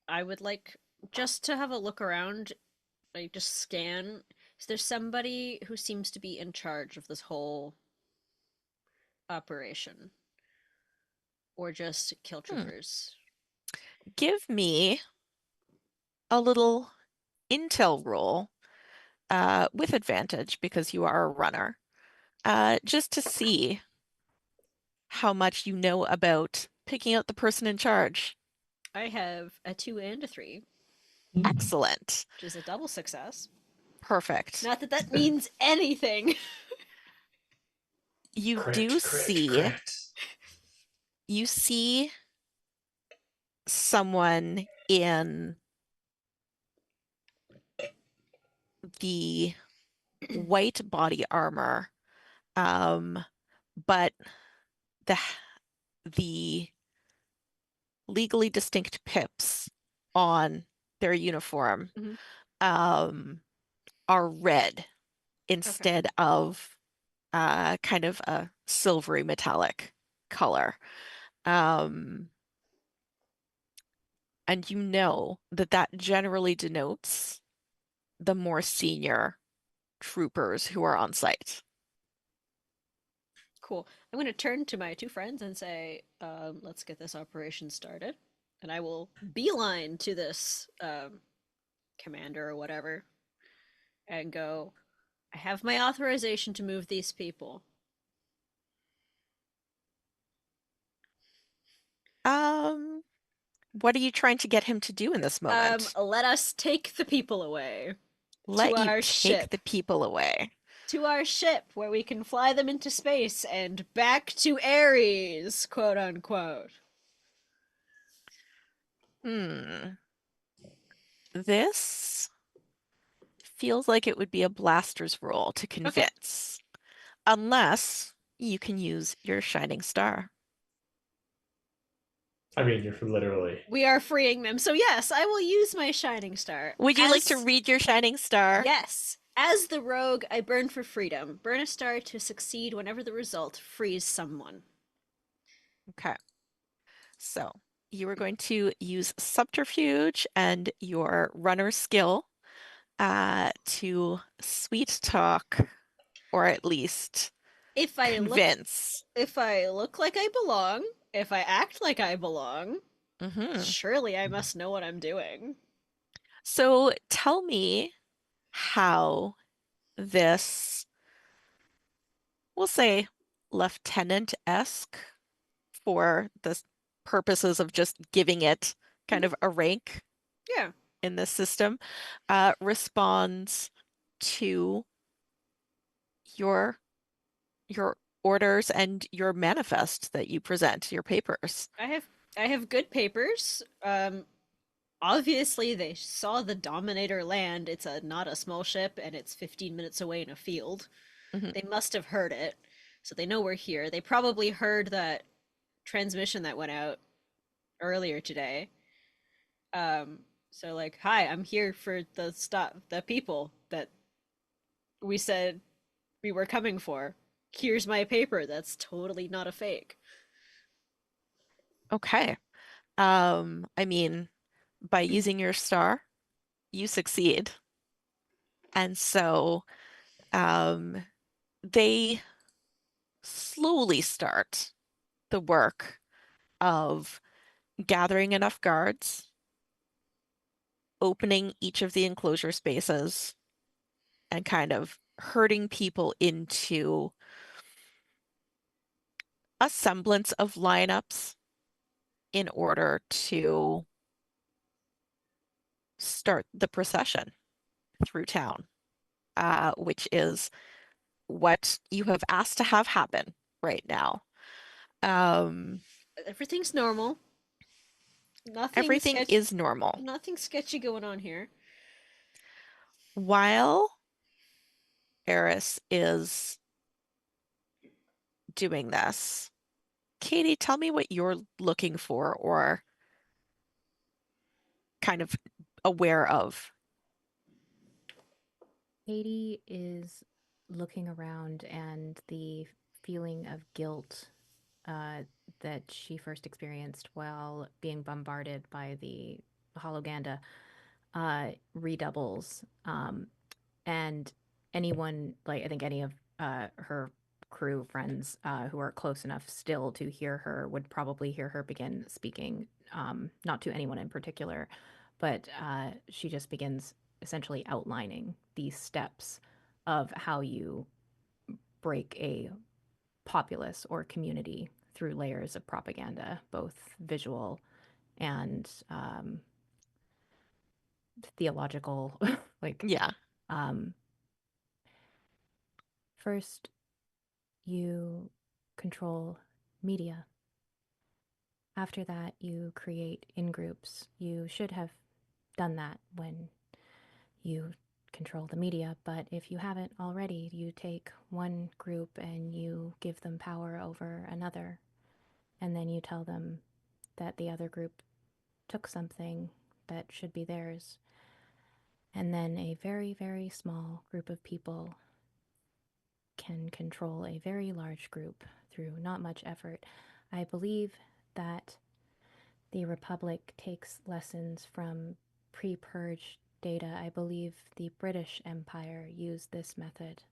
I would like just to have a look around, like just scan. Is there somebody who seems to be in charge of this whole operation? Or just kill troopers? Give me a little intel roll with advantage because you are a runner, just to see how much you know about picking out the person in charge. I have a 2 and a 3, Excellent. which is a double success. Perfect. Not that that means anything. You Crit, do crit, see, crit. you see someone in the white body armor, but the legally distinct pips on their uniform Mhm. Are red instead of kind of a silvery metallic color. And you know that that generally denotes the more senior troopers who are on site. Cool. I'm going to turn to my 2 friends and say, let's get this operation started. And I will beeline to this commander or whatever and go, I have my authorization to move these people. What are you trying to get him to do in this moment? Let us take the people away. Let you our take ship. the people away. To our ship, where we can fly them into space and back to Eris, quote unquote. This feels like it would be a blaster's roll to convince, unless you can use your shining star. I mean, you're literally. We are freeing them, so yes, I will use my shining star. Would you like to read your shining star? Yes. As the rogue, I burn for freedom. Burn a star to succeed whenever the result frees someone. Okay. So you are going to use subterfuge and your runner skill to sweet talk, or at least If I convince. look like I belong, if I act like I belong, surely I must know what I'm doing. So tell me how this, we'll say, lieutenant-esque, for the purposes of just giving it kind of a rank Yeah. in this system, responds to your orders and your manifest that you present, your papers. I have good papers. obviously they saw the Dominator land. It's not a small ship, and it's 15 minutes away in a field. Mhm. They must have heard it, so they know we're here. They probably heard that transmission that went out earlier today. So like, hi, I'm here for the people that we said we were coming for. Here's my paper. That's totally not a fake. Okay. I mean, by using your star, you succeed. And so um, they slowly start the work of gathering enough guards, opening each of the enclosure spaces, and kind of herding people into a semblance of lineups in order to start the procession through town, which is what you have asked to have happen right now. Um, Everything's normal. Everything is normal. Nothing sketchy going on here. While Eris is doing this, Katie, tell me what you're looking for or kind of aware of. Katie is looking around, and the feeling of guilt that she first experienced while being bombarded by the Hologanda redoubles. And anyone, like I think any of her crew friends who are close enough still to hear her would probably hear her begin speaking, not to anyone in particular, but she just begins essentially outlining these steps of how you break a populace or community through layers of propaganda, both visual and theological. like, Yeah. um, first, you control media. After that, you create in groups. You should have done that when you control the media, but if you haven't already, you take one group and you give them power over another, and then you tell them that the other group took something that should be theirs. And then a very, very small group of people can control a very large group through not much effort. I believe that the Republic takes lessons from pre-purge data. I believe the British Empire used this method.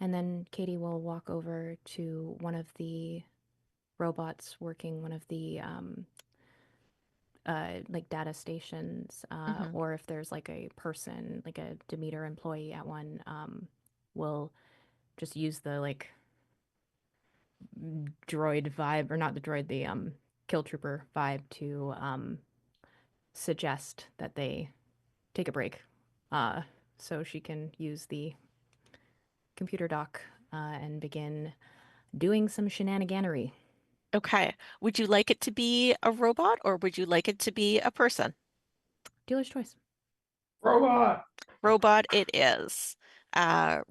And then Katie will walk over to one of the robots working one of the like data stations, Mhm. or if there's like a person, like a Demeter employee at one, will just use the like droid vibe, or not the droid, the kill trooper vibe to suggest that they take a break, uh, so she can use the computer dock and begin doing some shenaniganery. Okay. Would you like it to be a robot or would you like it to be a person? Dealer's choice. Robot. Robot it is.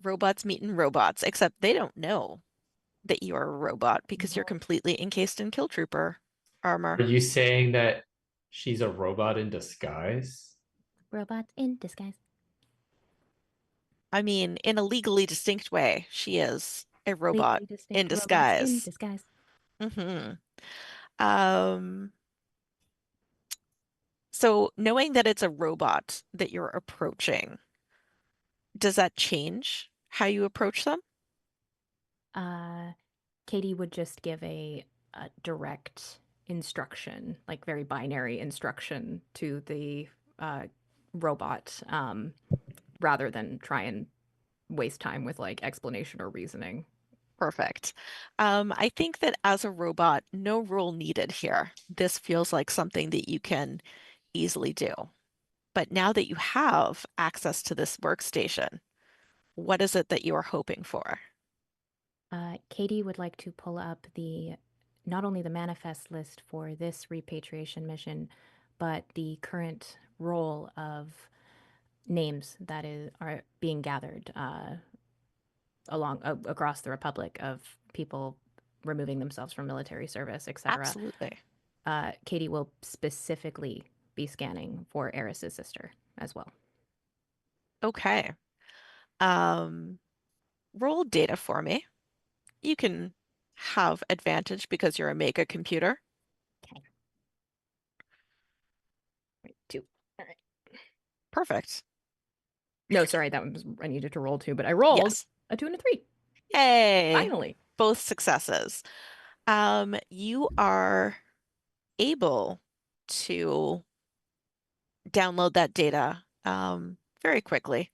Robots meeting robots, except they don't know that you're a robot because you're completely encased in kill trooper Are armor. you saying that she's a robot in disguise? Robots in disguise. I mean, in a legally distinct way, she is a robot Legally in distinct robots in disguise. disguise. hmm Um, so knowing that it's a robot that you're approaching, does that change how you approach them? Uh, Katie would just give a direct instruction, like very binary instruction to the uh, robot, rather than try and waste time with like explanation or reasoning. Perfect. I think that as a robot, no rule needed here. This feels like something that you can easily do. But now that you have access to this workstation, what is it that you are hoping for? Katie would like to pull up the not only the manifest list for this repatriation mission, but the current roll of names that are being gathered across the Republic of people removing themselves from military service, etc. Absolutely. Katie will specifically be scanning for Eris's sister as well. Okay. Roll data for me. You can have advantage because you're a mega computer. Okay. Wait, 2. All right. Perfect. No, sorry, that was I needed to roll 2, but I rolled Yes. a 2 and a 3. Yay. Finally. Both successes. You are able to download that data very quickly.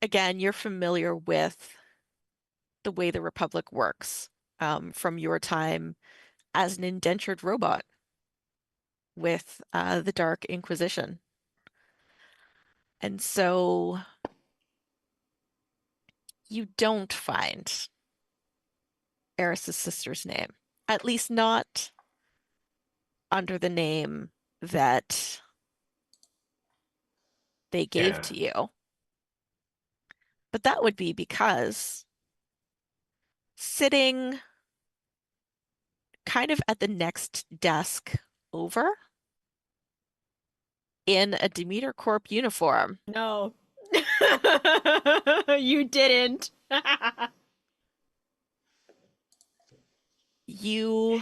Again, you're familiar with the way the Republic works from your time as an indentured robot with the Dark Inquisition. And so you don't find Eris's sister's name, at least not under the name that they gave Yeah. to you. But that would be because sitting kind of at the next desk over in a Demeter Corp uniform, No. You didn't. you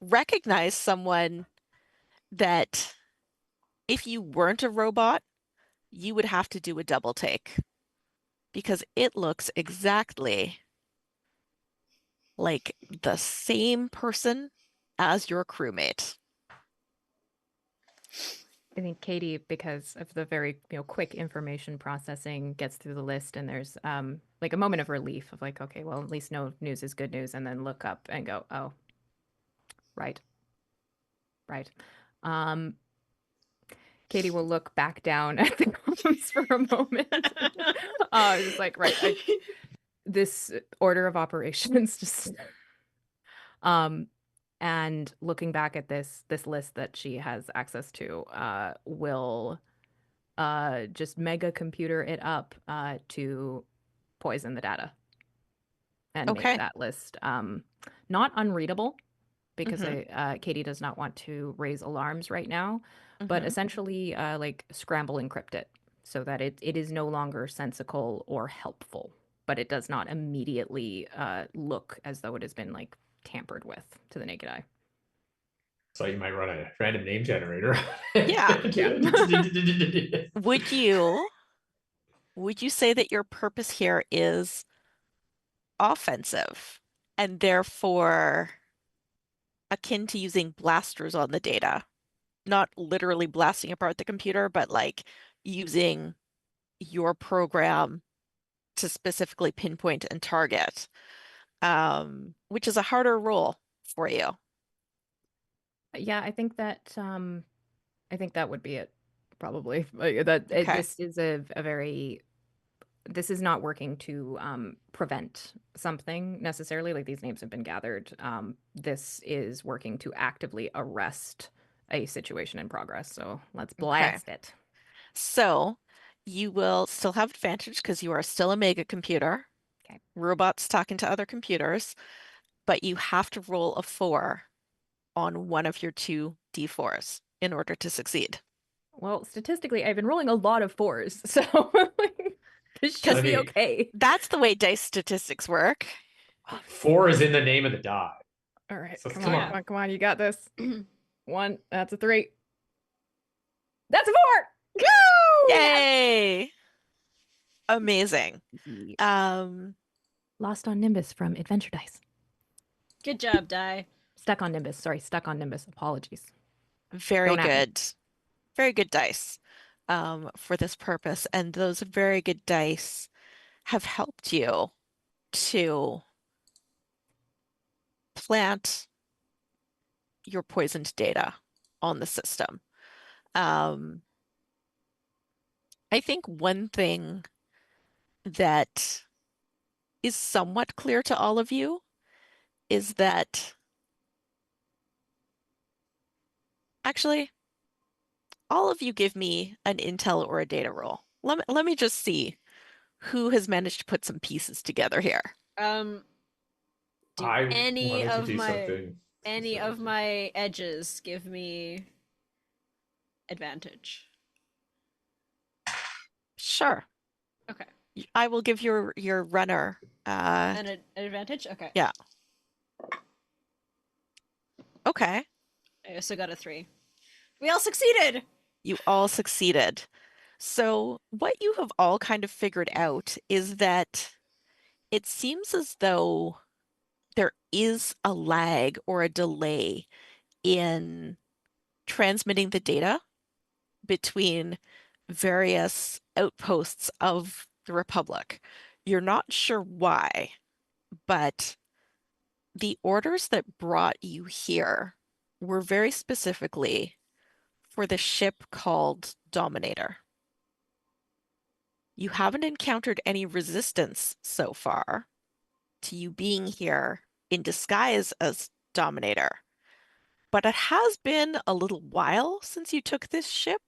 recognize someone that if you weren't a robot, you would have to do a double take because it looks exactly like the same person as your crewmate. I think Katie, because of the very quick information processing, gets through the list, and there's like a moment of relief of like, okay, well, at least no news is good news, and then look up and go, oh, right. Katie will look back down at the columns for a moment. Just like, right, this order of operations just and looking back at this list that she has access to, will just mega computer it up to poison the data and make Okay. that list not unreadable, because Mhm. Katie does not want to raise alarms right now, but Mhm. essentially like scramble encrypt it so that it is no longer sensical or helpful, but it does not immediately look as though it has been like tampered with to the naked eye. So you might run a random name generator. Yeah. Yeah. Would you say that your purpose here is offensive and therefore akin to using blasters on the data? Not literally blasting apart the computer, but like using your program to specifically pinpoint and target, which is a harder role for you. Yeah, I think that would be it, probably. Okay. This is a very this is not working to prevent something necessarily. Like, these names have been gathered. This is working to actively arrest a situation in progress. So let's Okay. blast it. So you will still have advantage because you are still a mega computer. Okay. Robots talking to other computers, but you have to roll a 4 on one of your 2 D4s in order to succeed. Well, statistically, I've been rolling a lot of 4s, so this should Let be me- okay. That's the way dice statistics work. 4 is in the name of the die. All right, So come come on, on. come on, you got this. 1, that's a 3. That's a 4! Woo! Yay! Amazing. Lost on Nimbus from Adventure Dice. Good job, Die. Stuck on Nimbus. Sorry, stuck on Nimbus. Apologies. Very Don't at me. good. Very good dice for this purpose. And those very good dice have helped you to plant your poisoned data on the system. I think one thing that is somewhat clear to all of you is that Actually, all of you give me an intel or a data roll. Let me just see who has managed to put some pieces together here. Do I any wanted to of do my something any of specific. my edges give me advantage? Sure. Okay. I will give your runner An advantage? Okay. yeah. Okay. I also got a 3. We all succeeded! You all succeeded. So what you have all kind of figured out is that it seems as though there is a lag or a delay in transmitting the data between various outposts of the Republic. You're not sure why, but the orders that brought you here were very specifically for the ship called Dominator. You haven't encountered any resistance so far to you being here in disguise as Dominator, but it has been a little while since you took this ship,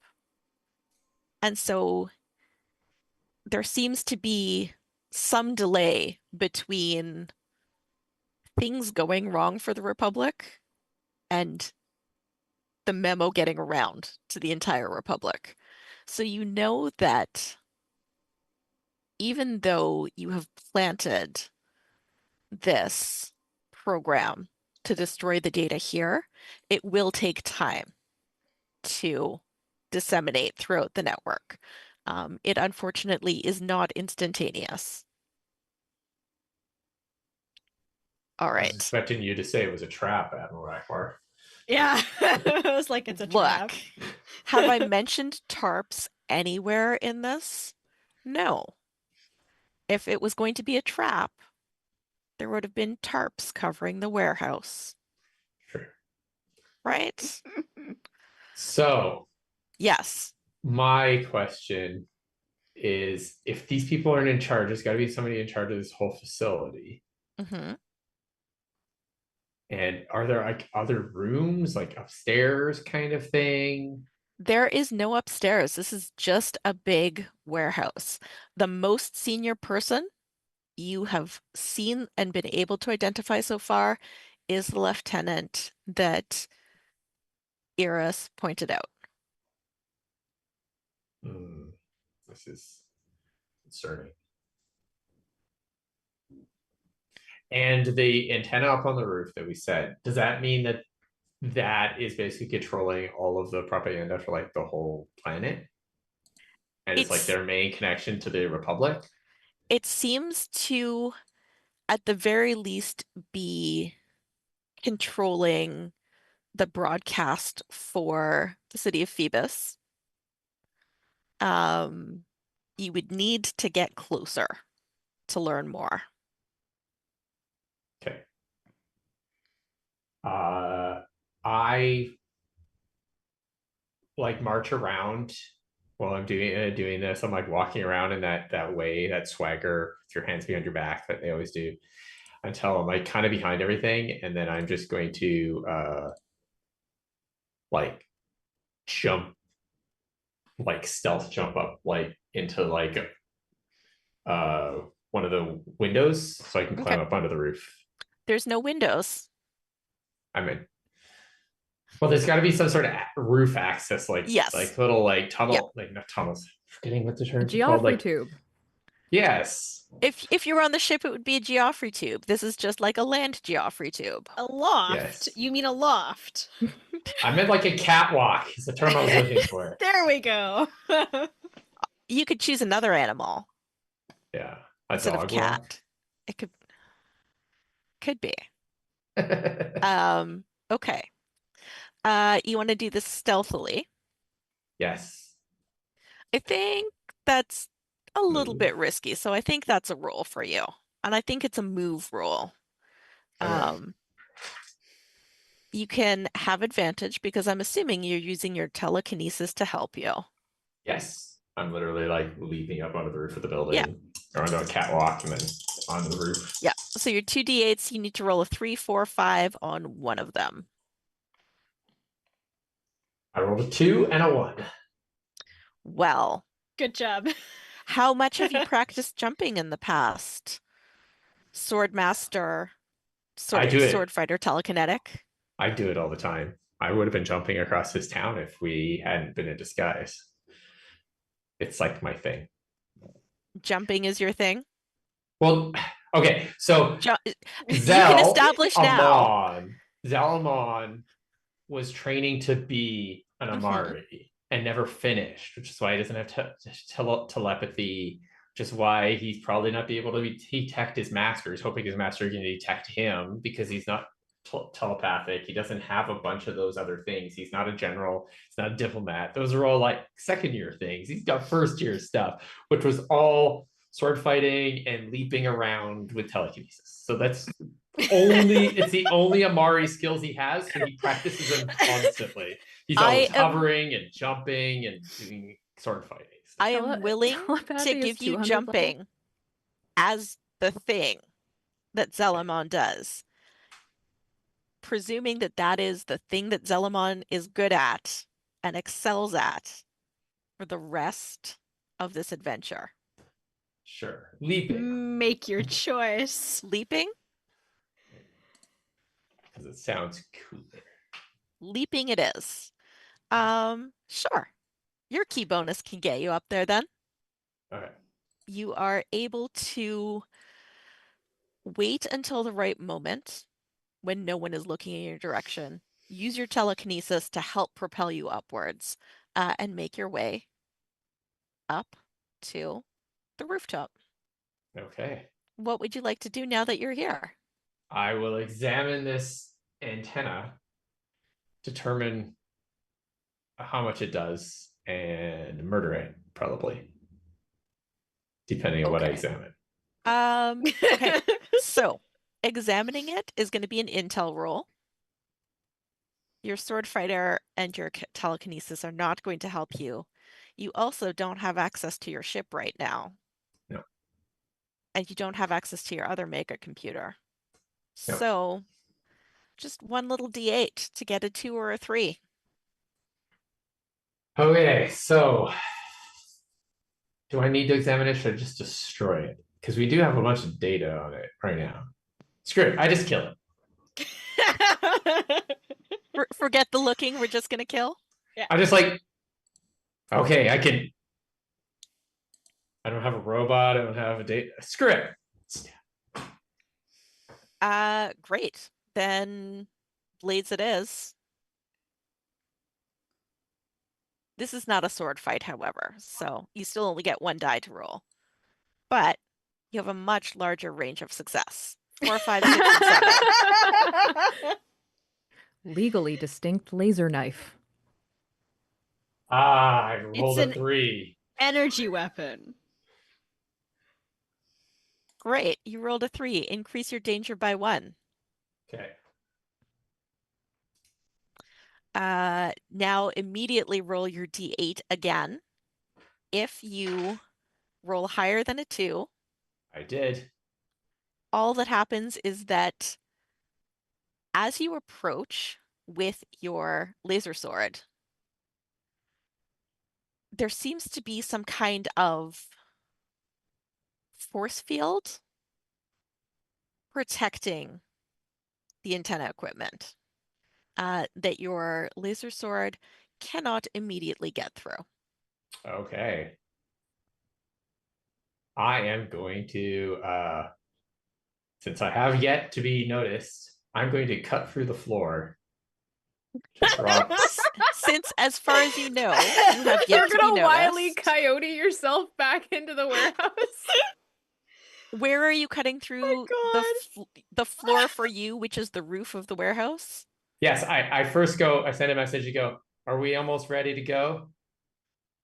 and so there seems to be some delay between things going wrong for the Republic and the memo getting around to the entire Republic. So you know that even though you have planted this program to destroy the data here, it will take time to disseminate throughout the network. It unfortunately is not instantaneous. All I was right. expecting you to say it was a trap, Admiral Akbar. Yeah. I was like, it's a trap. Look, have I mentioned tarps anywhere in this? No. If it was going to be a trap, there would have been tarps covering the warehouse, Sure. right? So, Yes. my question is, if these people aren't in charge, there's got to be somebody in charge of this whole facility. hmm And are there like other rooms, like upstairs kind of thing? There is no upstairs. This is just a big warehouse. The most senior person you have seen and been able to identify so far is the lieutenant that Eris pointed out. This is concerning. And the antenna up on the roof that we said, does that mean that that is basically controlling all of the propaganda for like the whole planet? And it's like It's their main connection to the Republic? it seems to, at the very least, be controlling the broadcast for the city of Phoebus. You would need to get closer to learn more. Okay. I like march around while I'm doing this. I'm like walking around in that way, that swagger with your hands behind your back that they always do, until I'm like kind of behind everything, and then I'm just going to like jump, like stealth jump up like into like one of the windows so I can climb Okay. up onto the roof. There's no windows. I'm in. Well, there's got to be some sort of roof access, like Yes. little like tunnel, Yep. like not tunnels. Forgetting what the terms are called. Geoffrey Like tube. yes, If you were on the ship, it would be a Geoffrey tube. This is just like a land Geoffrey tube. A loft? Yes. You mean a loft? I meant like a catwalk. Is the term I was looking for. There we go. You could choose another animal Yeah, a instead of dog cat. It could be. walk. Okay. You want to do this stealthily. Yes. I think that's a little Move. bit risky, so I think that's a roll for you. And I think it's a move roll. Okay. You can have advantage because I'm assuming you're using your telekinesis to help you. Yes, I'm literally like leaping up onto the roof of the building, Yeah. or onto a catwalk, and then onto the roof. Yeah. So your 2d8s, you need to roll a 3, 4, 5 on one of them. I rolled a 2 and a 1. Well, Good job. how much have you practiced jumping in the past? Sword master, I do it. sword fighter, telekinetic. I do it all the time. I would have been jumping across his town if we hadn't been in disguise. It's like my thing. Jumping is your thing. Well, okay, so You can establish now. Zel'Amon was training to be an Amari and never finished, which is why he doesn't have telepathy, which is why he's probably not be able to detect his master. He's hoping his master can detect him because he's not telepathic. He doesn't have a bunch of those other things. He's not a general. He's not a diplomat. Those are all like second year things. He's got first year stuff, which was all sword fighting and leaping around with telekinesis. So it's the only Amari skills he has, so he practices them constantly. He's always hovering and jumping and doing sword fighting. I am willing to give you jumping as the thing that Zel'Amon does, presuming that that is the thing that Zel'Amon is good at and excels at for the rest of this adventure. Sure. Leaping. Make your choice. Leaping? Because it sounds cooler. Leaping it is. Sure. Your key bonus can get you up there then. Okay. You are able to wait until the right moment when no one is looking in your direction. Use your telekinesis to help propel you upwards and make your way up to the rooftop. Okay. What would you like to do now that you're here? I will examine this antenna, determine how much it does, and murder it, probably. Depending on what I examine. Okay. So, examining it is going to be an intel roll. Your sword fighter and your telekinesis are not going to help you. You also don't have access to your ship right now. No. And you don't have access to your other mega computer. No. So, just one little D8 to get a 2 or a 3. Okay, so do I need to examine it? Should I just destroy it? Because we do have a bunch of data on it right now. Screw it, I just kill it. Forget the looking, we're just gonna kill? Yeah. I'm just like, okay, I don't have a robot, I don't have a data. Screw it. Great. Then blades it is. This is not a sword fight, however, so you still only get 1 die to roll. But you have a much larger range of success. 4, 5, 6, and 7. Legally distinct laser knife. I rolled It's a 3. Energy weapon. Great. You rolled a 3. Increase your danger by 1. Okay. Now immediately roll your D8 again. If you roll higher than a 2, I did. all that happens is that as you approach with your laser sword, there seems to be some kind of force field protecting the antenna equipment that your laser sword cannot immediately get through. Okay. I am going to, since I have yet to be noticed, I'm going to cut through the floor. Since, as far as you know, you have yet You're to be gonna noticed. Wile E. Coyote yourself back into the warehouse. Where are you cutting through the floor for you, which is the roof of the warehouse? Yes, I first go, I send a message, you go, are we almost ready to go?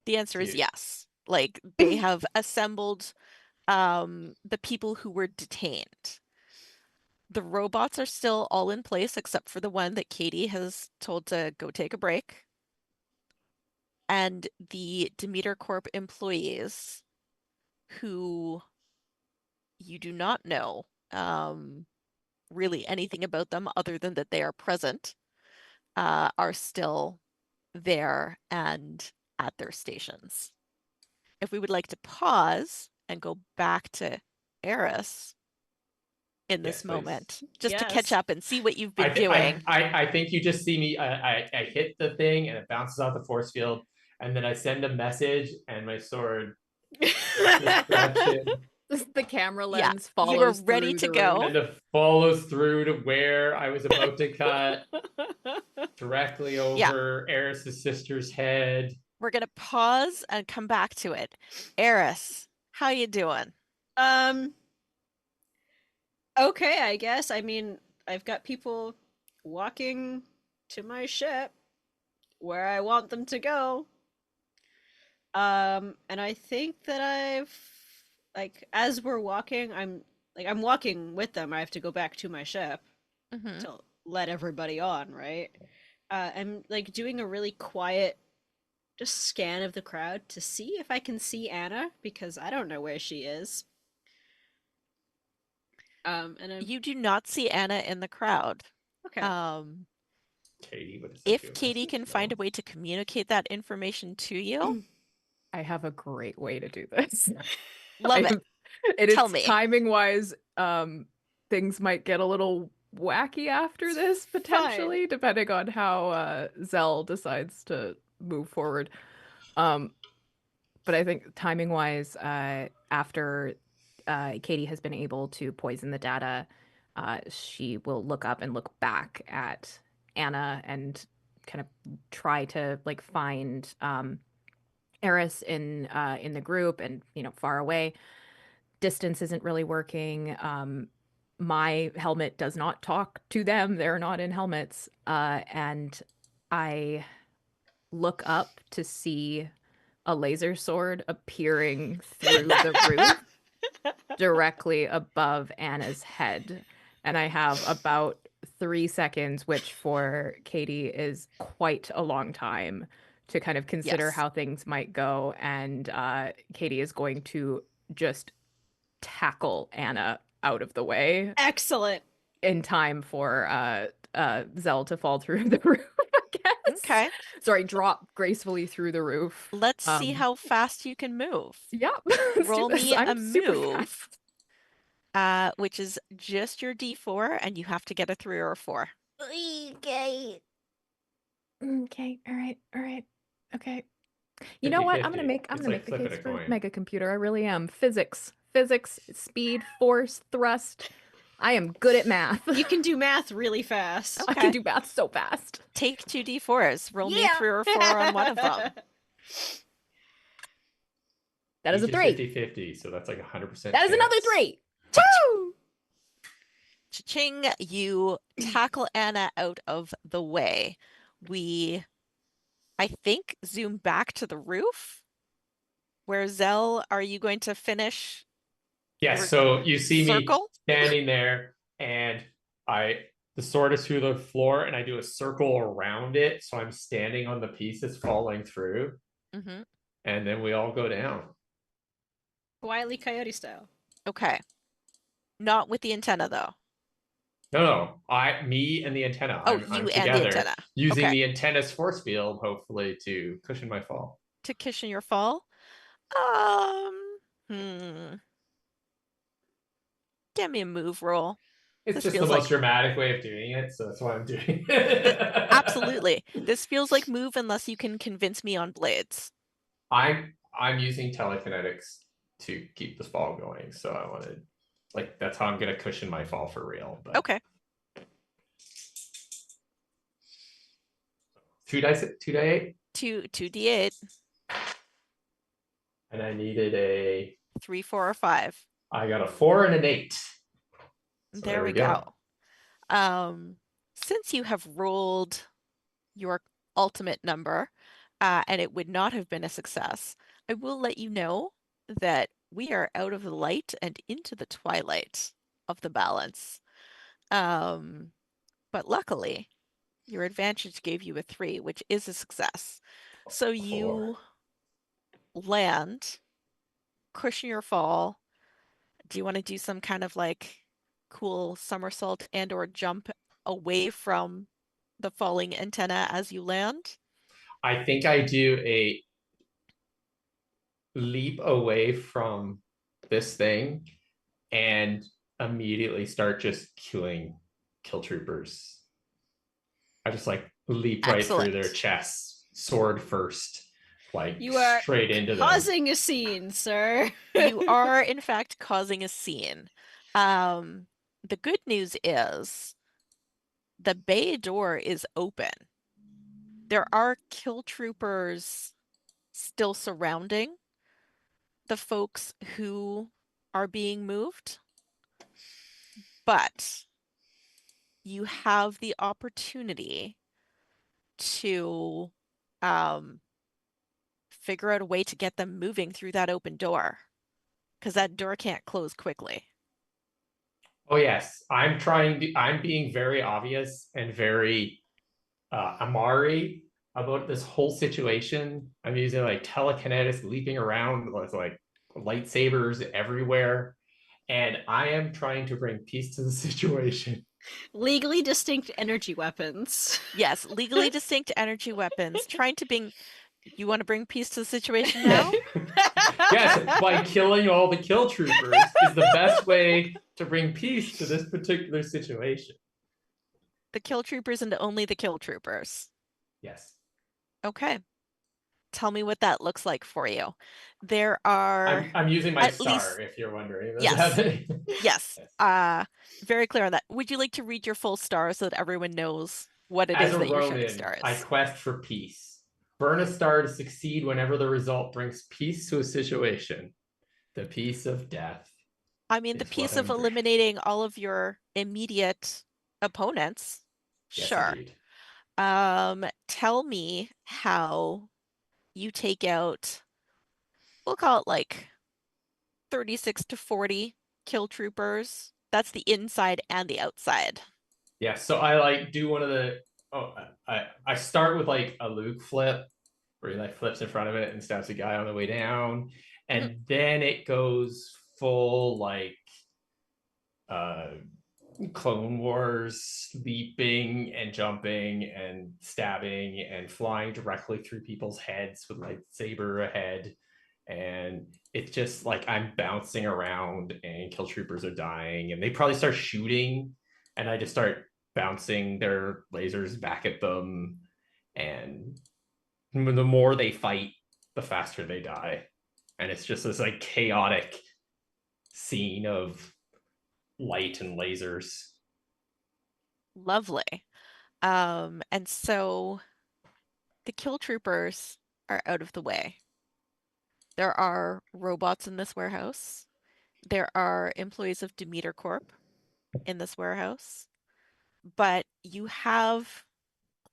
The answer is yes. Like, they have assembled the people who were detained. The robots are still all in place except for the one that Katie has told to go take a break. And the Demeter Corp employees, who you do not know really anything about them other than that they are present, are still there and at their stations. If we would like to pause and go back to Eris in Yes, this please. moment, just to catch Yes. up and see what you've I, been th- doing. I think you just see me. I hit the thing and it bounces off the force field, and then I send a message, and my sword distraction, The camera Yeah, lens you were follows ready through to the go. room. and it follows through to where I was about to cut, directly over Eris's sister's head. We're gonna pause and come back to it. Eris, how you doing? Okay, I guess. I mean, I've got people walking to my ship where I want them to go. And I think that as we're walking, I'm walking with them. I have to go back to my ship Mm-hmm. to let everybody on, right? I'm like doing a really quiet just scan of the crowd to see if I can see Anna because I don't know where she is. And You do not see Anna in the crowd. okay. Katie, what is that? If Katie can find a way to communicate that information to you, I have a great way to do this. love it. It Tell is me. timing wise, things might get a little wacky after this potentially, depending on how Zell decides to move forward. But I think timing wise, after Katie has been able to poison the data, she will look up and look back at Anna and kind of try to like find Eris in the group and far away. Distance isn't really working. My helmet does not talk to them. They're not in helmets. And I look up to see a laser sword appearing through the roof directly above Anna's head. And I have about 3 seconds, which for Katie is quite a long time to kind of consider Yes. how things might go. And Katie is going to just tackle Anna out of the way Excellent. in time for Zell to fall through the roof, I guess. Okay. Sorry, drop gracefully through the roof. Let's see how fast you can move. Yeah. let's Roll do this. me a I'm super move, fast. which is just your D4, and you have to get a 3 or a 4. Okay. Okay. All right. Okay. You know what? I'm gonna 50-50. make It's the like flipping case a for coin. Mega Computer. I really am. Physics, speed, force, thrust. I am good at math. You can do math really fast. I can do math so fast. Take 2 D4s. Roll me a Yeah. 3 or a 4 on one of them. That is a Each 3. 50-50, so that's like 100%. That is another 3. Woo! Cha-ching, you tackle Anna out of the way. We, I think, zoom back to the roof. Where Zell, are you going to finish Yes, so you see me circle? standing there, and the sword is through the floor, and I do a circle around it, so I'm standing on the piece that's falling through, Mm-hmm. and then we all go down. Wile E. Coyote style. Okay. Not with the antenna, though. No, me and the antenna. Oh, I'm you and the together, antenna. using Okay. the antenna's force field, hopefully, to cushion my fall. To cushion your fall? Hmm. Give me a move roll. It's This just the feels most like dramatic way of doing it, so that's why I'm doing it. absolutely. This feels like move unless you can convince me on blades. I'm using telekinetics to keep this fall going, so I wanted that's how I'm gonna cushion my fall for real. But Okay. 2 dice, 2d8, 2d8, and I needed a. 3, 4, or 5. I got a 4 and an 8. So There we go. Since you have rolled your ultimate number, and it would not have been a success, I will let you know that we are out of the light and into the twilight of the balance. But luckily, your advantage gave you a 3, which is a success. So you land, cushion your fall. Do you want to do some kind of like cool somersault and or jump away from the falling antenna as you land? I think I do a leap away from this thing and immediately start just killing kill troopers. I just like leap right through their Excellent. chests, sword first, like You are straight into them. causing a scene, sir. You are, in fact, causing a scene. The good news is the bay door is open. There are kill troopers still surrounding the folks who are being moved, but you have the opportunity to figure out a way to get them moving through that open door, because that door can't close quickly. Oh yes, I'm being very obvious and very Amari about this whole situation. I'm using like telekinetics, leaping around with like lightsabers everywhere, and I am trying to bring peace to the situation. Legally distinct energy weapons. Yes, legally distinct energy weapons. You want to bring peace to the situation now? Yes, by killing all the kill troopers is the best way to bring peace to this particular situation. The kill troopers and only the kill troopers. Yes. Okay. Tell me what that looks like for you. There are I'm using my at star, least if you're wondering. yes. Yes. Yes. Very clear on that. Would you like to read your full star so that everyone knows what it As is a that your shooting Ronin, star I is? quest for peace. Burn a star to succeed whenever the result brings peace to a situation. The peace of death. I mean, the Is what piece of I'm bringing. eliminating all of your immediate opponents. Yes, Sure. indeed. Tell me how you take out, we'll call it like 36 to 40 kill troopers. That's the inside and the outside. Yeah, so I like do one of the I start with like a Luke flip where he like flips in front of it and stabs a guy on the way down. And then it goes full like uh Clone Wars, leaping and jumping and stabbing and flying directly through people's heads with like saber ahead. And it's just like I'm bouncing around and kill troopers are dying and they probably start shooting and I just start bouncing their lasers back at them. And the more they fight, the faster they die. And it's just this like chaotic scene of light and lasers. Lovely. And so the kill troopers are out of the way. There are robots in this warehouse. There are employees of Demeter Corp in this warehouse. But you have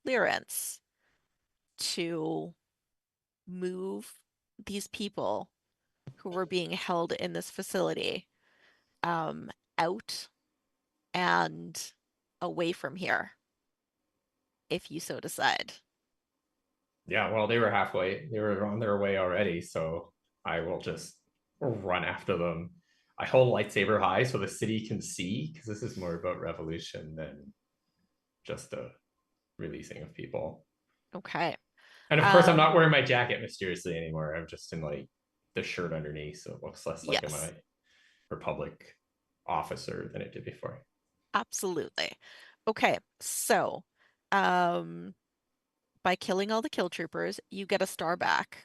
clearance to move these people who were being held in this facility out and away from here, if you so decide. Yeah, well, they were halfway. They were on their way already, so I will just run after them. I hold lightsaber high so the city can see, because this is more about revolution than just a releasing of people. Okay. And of course, I'm not wearing my jacket mysteriously anymore. I'm just in like the shirt underneath, so it looks less like I'm a Republic officer than it did before. Absolutely. Okay, so by killing all the kill troopers, you get a star back.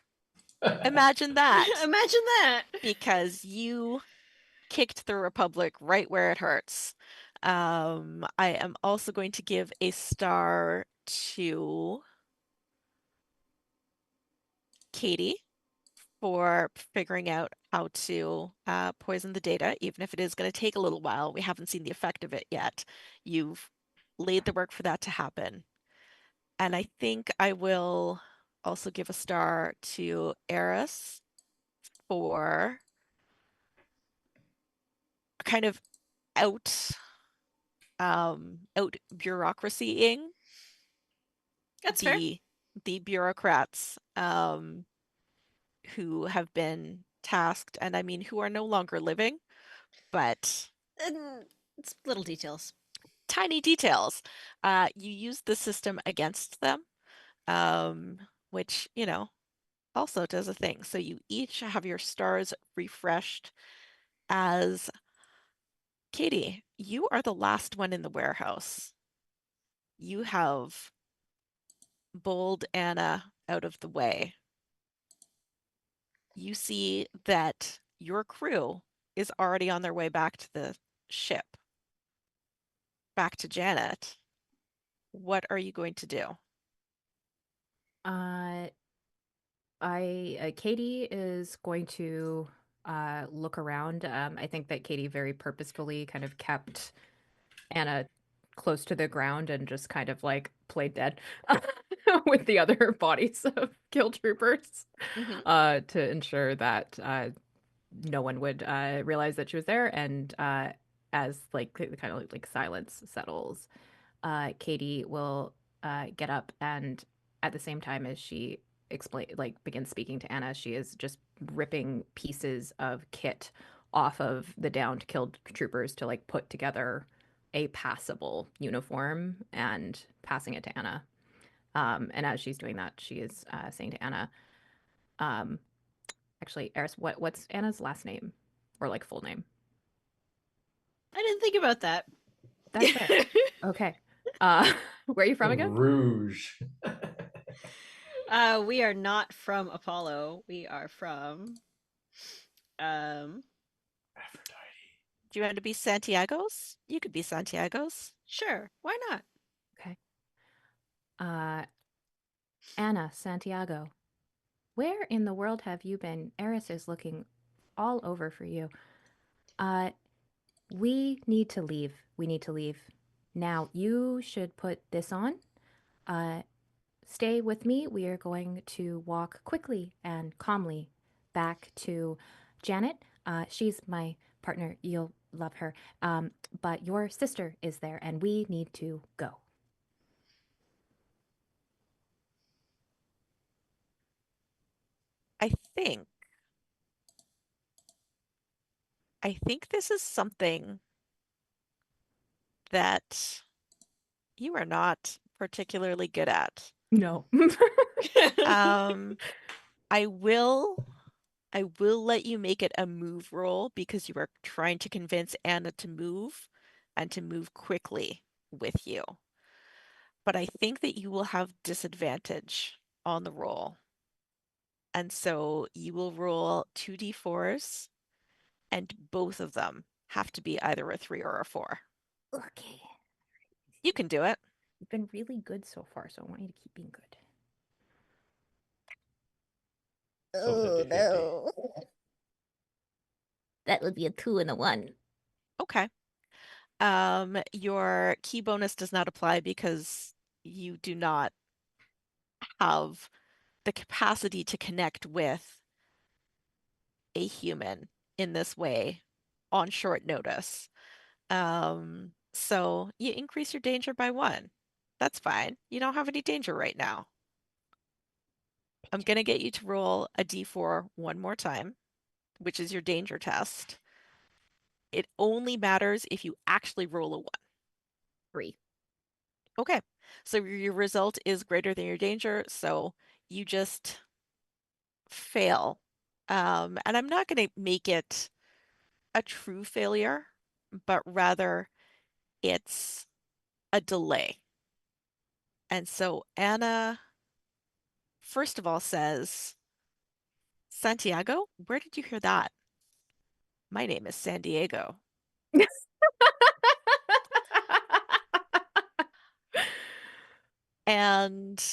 Imagine that. Imagine that. Because you kicked the Republic right where it hurts. I am also going to give a star to Katie for figuring out how to poison the data, even if it is going to take a little while. We haven't seen the effect of it yet. You've laid the work for that to happen. And I think I will also give a star to Eris for kind of out bureaucracying That's fair. the bureaucrats who have been tasked, and I mean who are no longer living, but It's little details. tiny details. You use the system against them which, also does a thing. So you each have your stars refreshed as Katie, you are the last one in the warehouse. You have bowled Anna out of the way. You see that your crew is already on their way back to the ship, back to Janet. What are you going to do? Katie is going to look around. I think that Katie very purposefully kind of kept Anna close to the ground and just kind of like played dead with the other bodies of kill troopers Mhm. to ensure that no one would realize that she was there. And as like the kind of like silence settles, Katie will get up, and at the same time as she begins speaking to Anna, she is just ripping pieces of kit off of the downed killed troopers to like put together a passable uniform and passing it to Anna. And as she's doing that, she is saying to Anna, um, actually, Eris, what's Anna's last name or like full name? I didn't think about that. That's fair. Okay. Where are you from again? Rouge. We are not from Apollo. We are from Aphrodite. Do you want to be Santiago's? You could be Santiago's. sure, why not? Okay. Anna Santiago, where in the world have you been? Eris is looking all over for you. We need to leave. We need to leave. Now, you should put this on. Uh, Stay with me. We are going to walk quickly and calmly back to Janet. She's my partner. You'll love her. But your sister is there, and we need to go. I think I think this is something that you are not particularly good at. No. Um, I will let you make it a move roll because you are trying to convince Anna to move and to move quickly with you. But I think that you will have disadvantage on the roll. And so you will roll 2d4s, and both of them have to be either a 3 or a 4. Okay. You can do it. You've been really good so far, so I want you to keep being good. So 50-50. That would be a 2 and a 1. Okay. Your key bonus does not apply because you do not have the capacity to connect with a human in this way on short notice. So you increase your danger by 1. That's fine. You don't have any danger right now. I'm gonna get you to roll a d4 one more time, which is your danger test. It only matters if you actually roll a 1. 3. Okay, so your result is greater than your danger, so you just fail. And I'm not going to make it a true failure, but rather it's a delay. And so Anna, first of all, says, Santiago, where did you hear that? My name is San Diego. And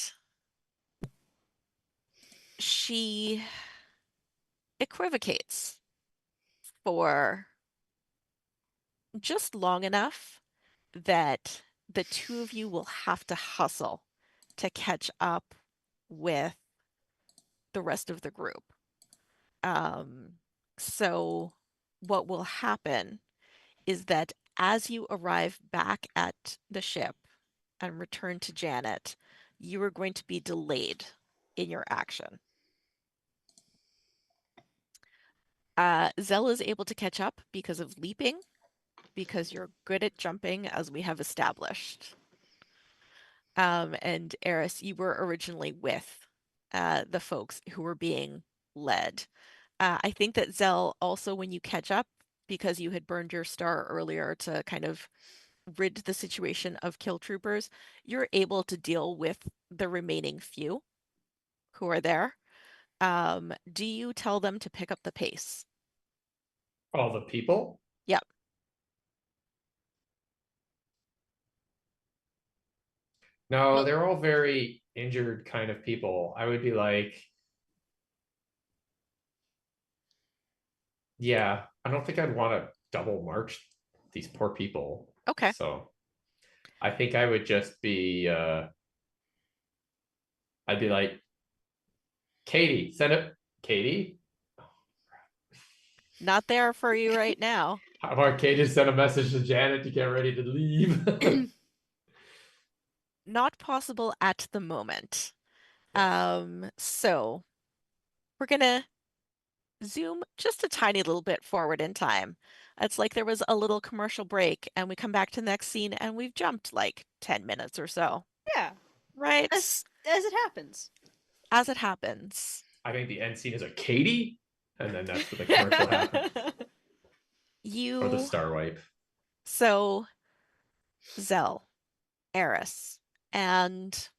she equivocates for just long enough that the two of you will have to hustle to catch up with the rest of the group. So what will happen is that as you arrive back at the ship and return to Janet, you are going to be delayed in your action. Zell is able to catch up because of leaping, because you're good at jumping, as we have established. And Eris, you were originally with the folks who were being led. I think that Zell also, when you catch up, because you had burned your star earlier to kind of rid the situation of kill troopers, you're able to deal with the remaining few who are there. Do you tell them to pick up the pace? All the people? Yep. No, Well- they're all very injured kind of people. I would be like, yeah, I don't think I'd want to double march these poor people. Okay. So I think I would just be I'd be like, Katie, send it. Katie? Not there for you right now. How about Katie send a message to Janet to get ready to leave? Not possible at the moment. Yes. So we're gonna zoom just a tiny little bit forward in time. It's like there was a little commercial break and we come back to the next scene and we've jumped like 10 minutes or so, Yeah, right? as it happens. As it happens. I think the end scene is a Katie, and then that's where the commercial happens. Or the You, star wipe. so Zell, Eris, and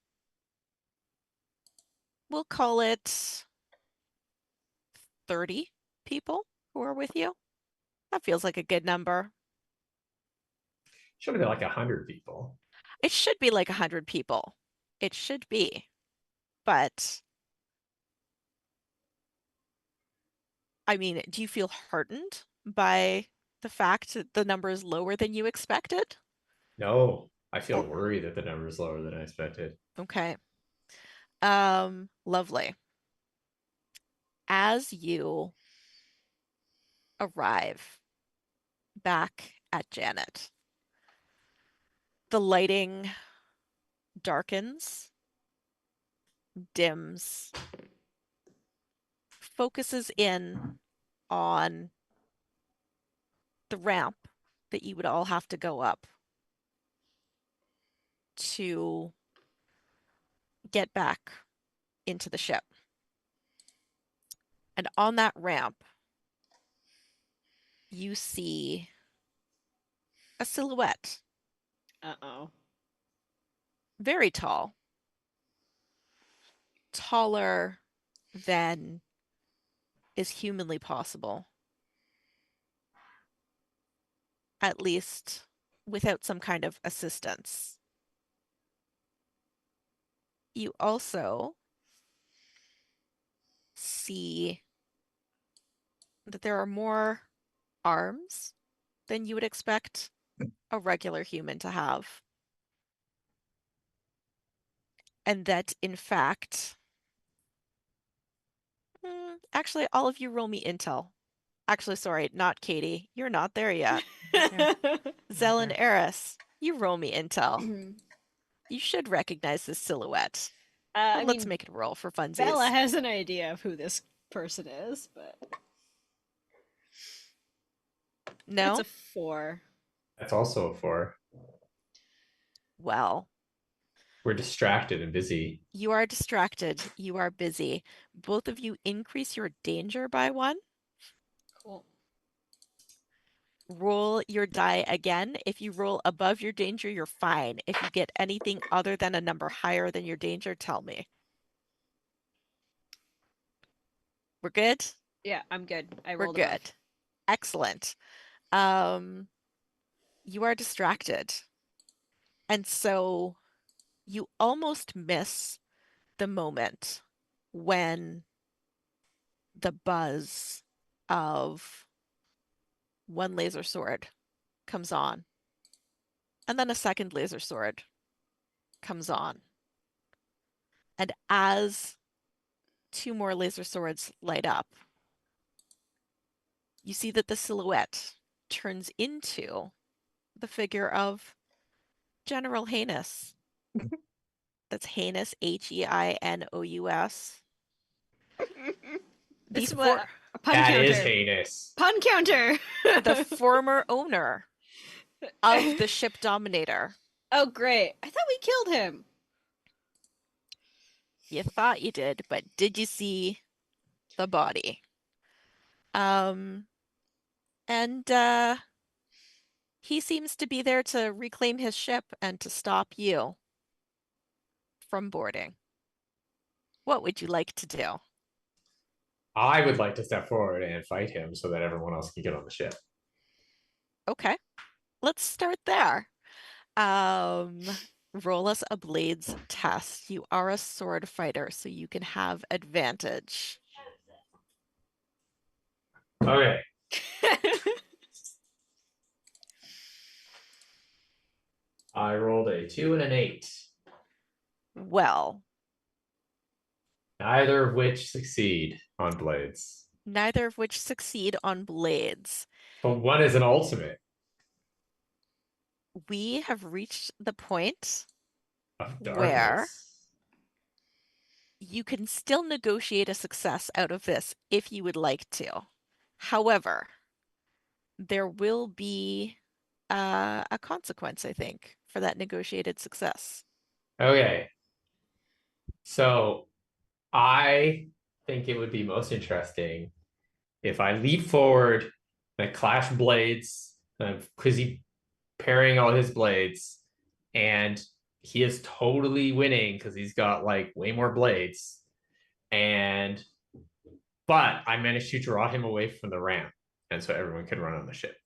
we'll call it 30 people who are with you. That feels like a good number. Should have been like 100 people. It should be like 100 people. It should be. But I mean, do you feel heartened by the fact that the number is lower than you expected? No, I feel worried that the number is lower than I expected. Okay. Lovely. As you arrive back at Janet, the lighting darkens, dims, focuses in on the ramp that you would all have to go up to get back into the ship. And on that ramp, you see a silhouette, Uh-oh. very tall, taller than is humanly possible, at least without some kind of assistance. You also see that there are more arms than you would expect a regular human to have. And that, in fact, actually, all of you roll me intel. Actually, sorry, not Katie. You're not there yet. Zell and Eris, you roll me intel. You should recognize this silhouette. I But let's mean, make it roll for funsies. Bella has an idea of who this person is, but No? that's a 4. That's also a 4. Well, We're distracted and busy. you are distracted. You are busy. Both of you increase your danger by 1. Cool. Roll your die again. If you roll above your danger, you're fine. If you get anything other than a number higher than your danger, tell me. We're good? Yeah, I'm good. I We're rolled good. above. Excellent. You are distracted. And so you almost miss the moment when the buzz of one laser sword comes on, and then a second laser sword comes on. And as 2 more laser swords light up, you see that the silhouette turns into the figure of General Heinous. That's Heinous, Heinous. This The, is what a pun That counter. is heinous. Pun counter. the former owner of the ship Dominator. Oh, great! I thought we killed him. You thought you did, but did you see the body? Um, and he seems to be there to reclaim his ship and to stop you from boarding. What would you like to do? I would like to step forward and fight him so that everyone else can get on the ship. Okay, let's start there. Um, roll us a blades test. You are a sword fighter, so you can have advantage. Okay. I rolled a 2 and an 8, Well, neither of which succeed on blades. neither of which succeed on blades. But one is an ultimate We have reached the point of where darkness. you can still negotiate a success out of this if you would like to. However, there will be a consequence, I think, for that negotiated success. Okay. So I think it would be most interesting if I leap forward and I clash blades, because he pairing all his blades, and he is totally winning because he's got like way more blades. But I managed to draw him away from the ramp, and so everyone can run on the ship.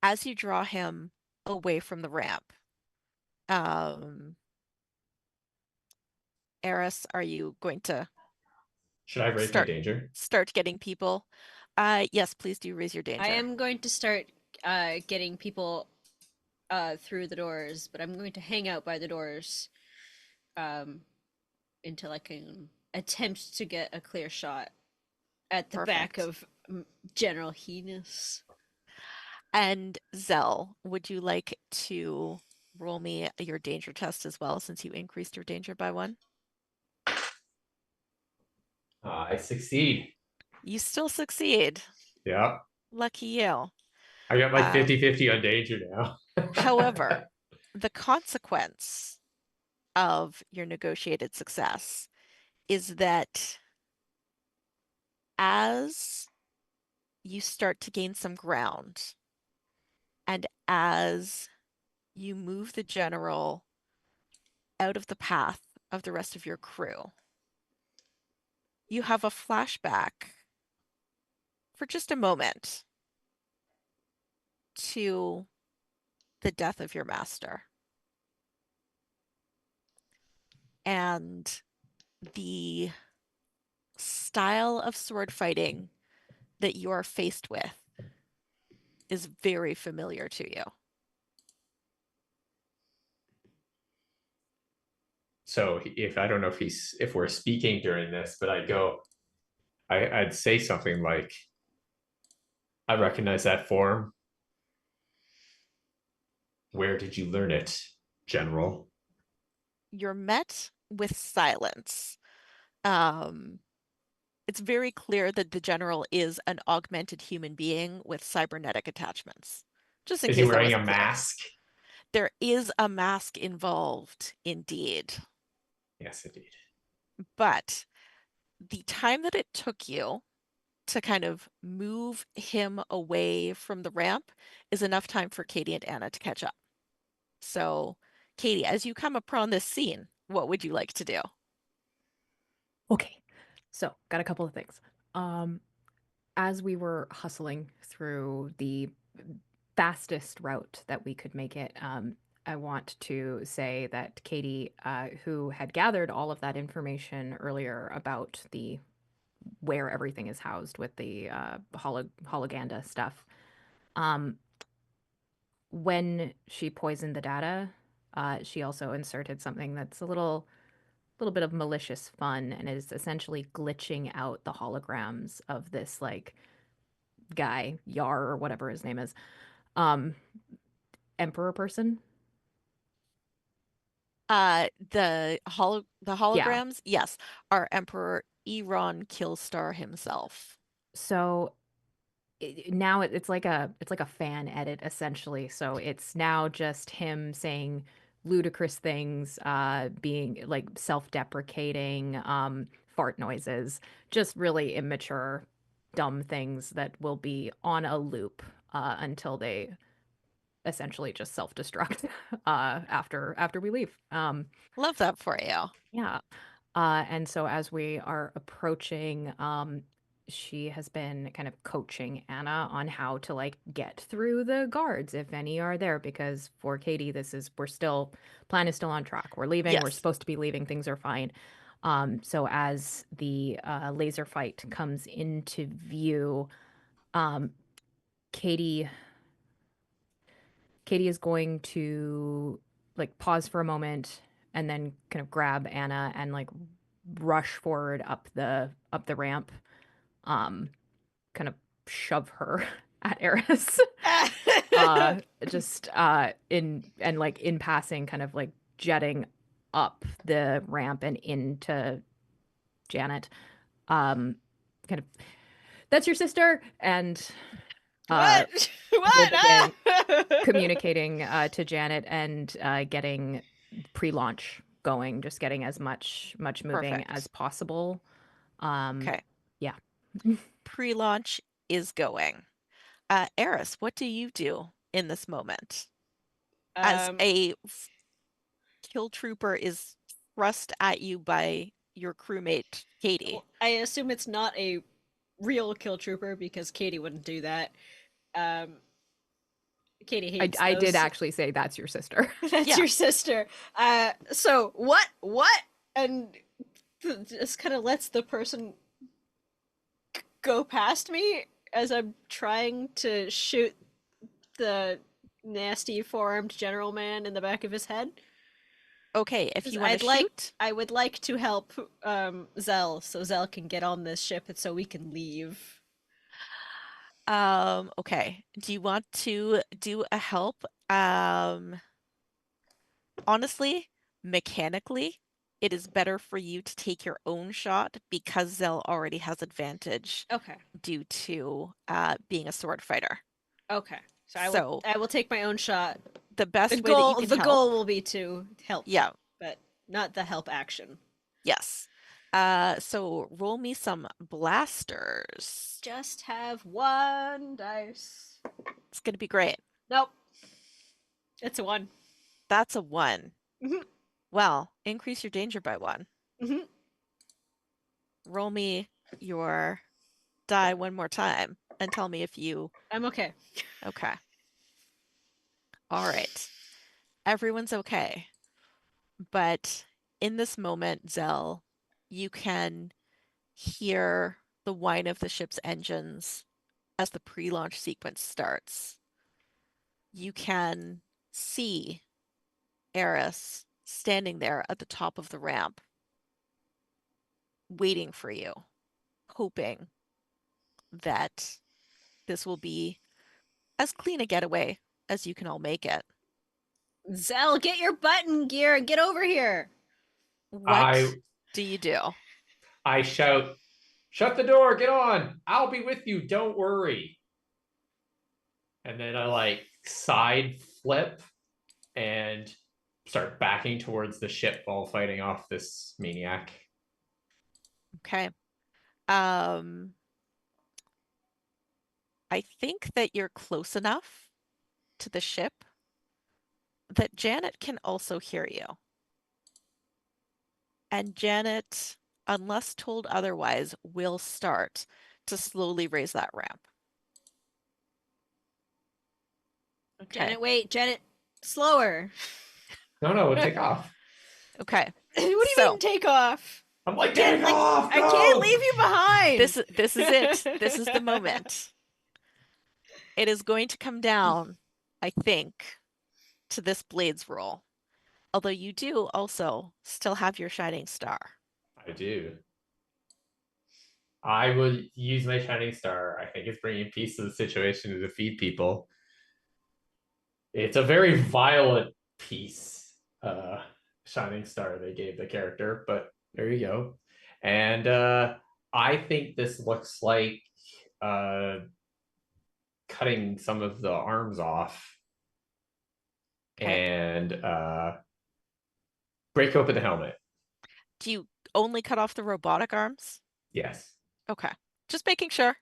As you draw him away from the ramp, um, Eris, are you going to Should I raise my start danger? start getting people? Yes, please do raise your danger. I am going to start getting people through the doors, but I'm going to hang out by the doors until I can attempt to get a clear shot at the back Perfect. of General Heenus. And Zell, would you like to roll me your danger test as well, since you increased your danger by 1? I succeed. You still succeed. Yep. Lucky you. I got like Um, 50-50 on danger now. However, the consequence of your negotiated success is that as you start to gain some ground and as you move the general out of the path of the rest of your crew, you have a flashback for just a moment to the death of your master and the style of sword fighting that you are faced with is very familiar to you. So if I don't know if we're speaking during this, but I'd say something like, I recognize that form. Where did you learn it, General? You're met with silence. It's very clear that the general is an augmented human being with cybernetic attachments. Just in Is he case that wearing a wasn't clear. mask? There is a mask involved, indeed. Yes, indeed. But the time that it took you to kind of move him away from the ramp is enough time for Katie and Anna to catch up. So, Katie, as you come upon this scene, what would you like to do? Okay, so got a couple of things. As we were hustling through the fastest route that we could make it, I want to say that Katie, who had gathered all of that information earlier about the where everything is housed with the hologanda stuff, when she poisoned the data, she also inserted something that's a little bit of malicious fun and is essentially glitching out the holograms of this like guy, Yar or whatever his name is, um, emperor person. The Yeah. holograms, yes, are Emperor Eron Killstar himself. So now it's like a fan edit essentially. So it's now just him saying ludicrous things, being like self-deprecating, fart noises, just really immature, dumb things that will be on a loop until they essentially just self-destruct after we leave. Love that for you. Yeah. And so as we are approaching, she has been kind of coaching Anna on how to like get through the guards if any are there, because for Katie, plan is still on track. We're leaving, we're Yes. supposed to be leaving, things are fine. So as the laser fight comes into view, um, Katie is going to like pause for a moment and then kind of grab Anna and like rush forward up the ramp, kind of shove her at Eris. Just in passing, kind of like jetting up the ramp and into Janet. Kind of, that's your sister, and What? What? begin Ah! communicating to Janet and getting pre-launch going, just getting as much moving Perfect. as possible. Okay. Yeah. Pre-launch is going. Eris, what do you do in this moment? As a kill trooper is thrust at you by your crewmate, Katie. Well, I assume it's not a real kill trooper because Katie wouldn't do that. Katie hates I did those. actually say that's your sister. That's Yeah. your sister. So what? And just kind of lets the person go past me as I'm trying to shoot the nasty four-armed general man in the back of his head. Okay, if you want I'd to like, shoot, I would like to help Zell, so Zell can get on this ship and so we can leave. okay. Do you want to do a help? Honestly, mechanically, it is better for you to take your own shot because Zell already has advantage Okay. due to being a sword fighter. Okay. So So- I will take my own shot. The best The way that you goal can the help, goal will be to help. yeah, But not the help action. yes. So roll me some blasters. Just have one dice. It's gonna be great. Nope. It's a 1. That's a 1. Mhm. Well, increase your danger by 1. Mhm. Roll me your die one more time and tell me if you. I'm okay. Okay. All right. Everyone's okay. But in this moment, Zell, you can hear the whine of the ship's engines as the pre-launch sequence starts. You can see Eris standing there at the top of the ramp, waiting for you, hoping that this will be as clean a getaway as you can all make it. Zell, get your button gear and get over here. What do you do? I shout, "Shut the door, get on. I'll be with you, don't worry." And then I like side flip and start backing towards the ship while fighting off this maniac. Okay. I think that you're close enough to the ship that Janet can also hear you. And Janet, unless told otherwise, will start to slowly raise that ramp. Okay. Janet, wait. Janet, slower. No, we'll take off. Okay. What do you So- mean take off? I'm like, take off! I go!" can't leave you behind. This is it. This is the moment. It is going to come down, I think, to this blades roll. Although you do also still have your shining star. I do. I would use my shining star. I think it's bringing peace to the situation to defeat people. It's a very violent piece, shining star they gave the character, but there you go. And I think this looks like cutting some of the arms off. Okay. And break open the helmet. Do you only cut off the robotic arms? Yes. Okay. Just making sure.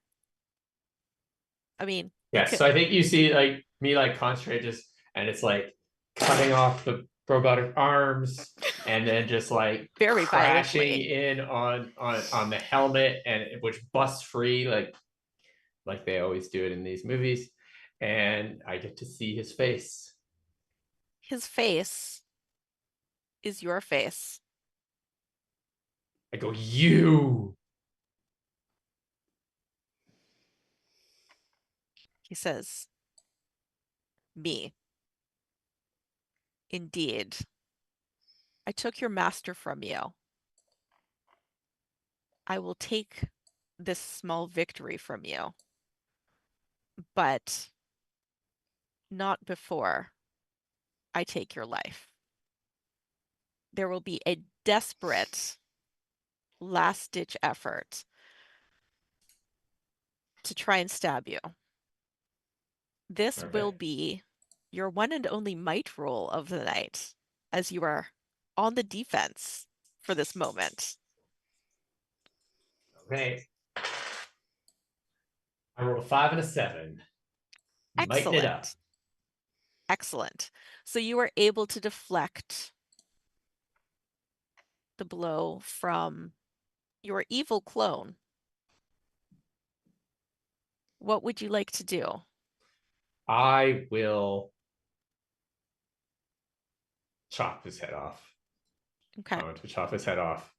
I mean, Yes. So I think you see like me like concentrate just, and it's like cutting off the robotic arms and then just like very crashing violently in on the helmet, and which busts free like they always do it in these movies, and I get to see his face. His face is your face. I go, you. He says, me. Indeed. I took your master from you. I will take this small victory from you, but not before I take your life. There will be a desperate last-ditch effort to try and stab you. This will be your one and only might roll of the night, as you are on the defense for this moment. Okay. I rolled a 5 and a 7. Mighting it up. Excellent. Excellent. So you are able to deflect the blow from your evil clone. What would you like to do? I will chop his head off. Okay. I want to chop his head off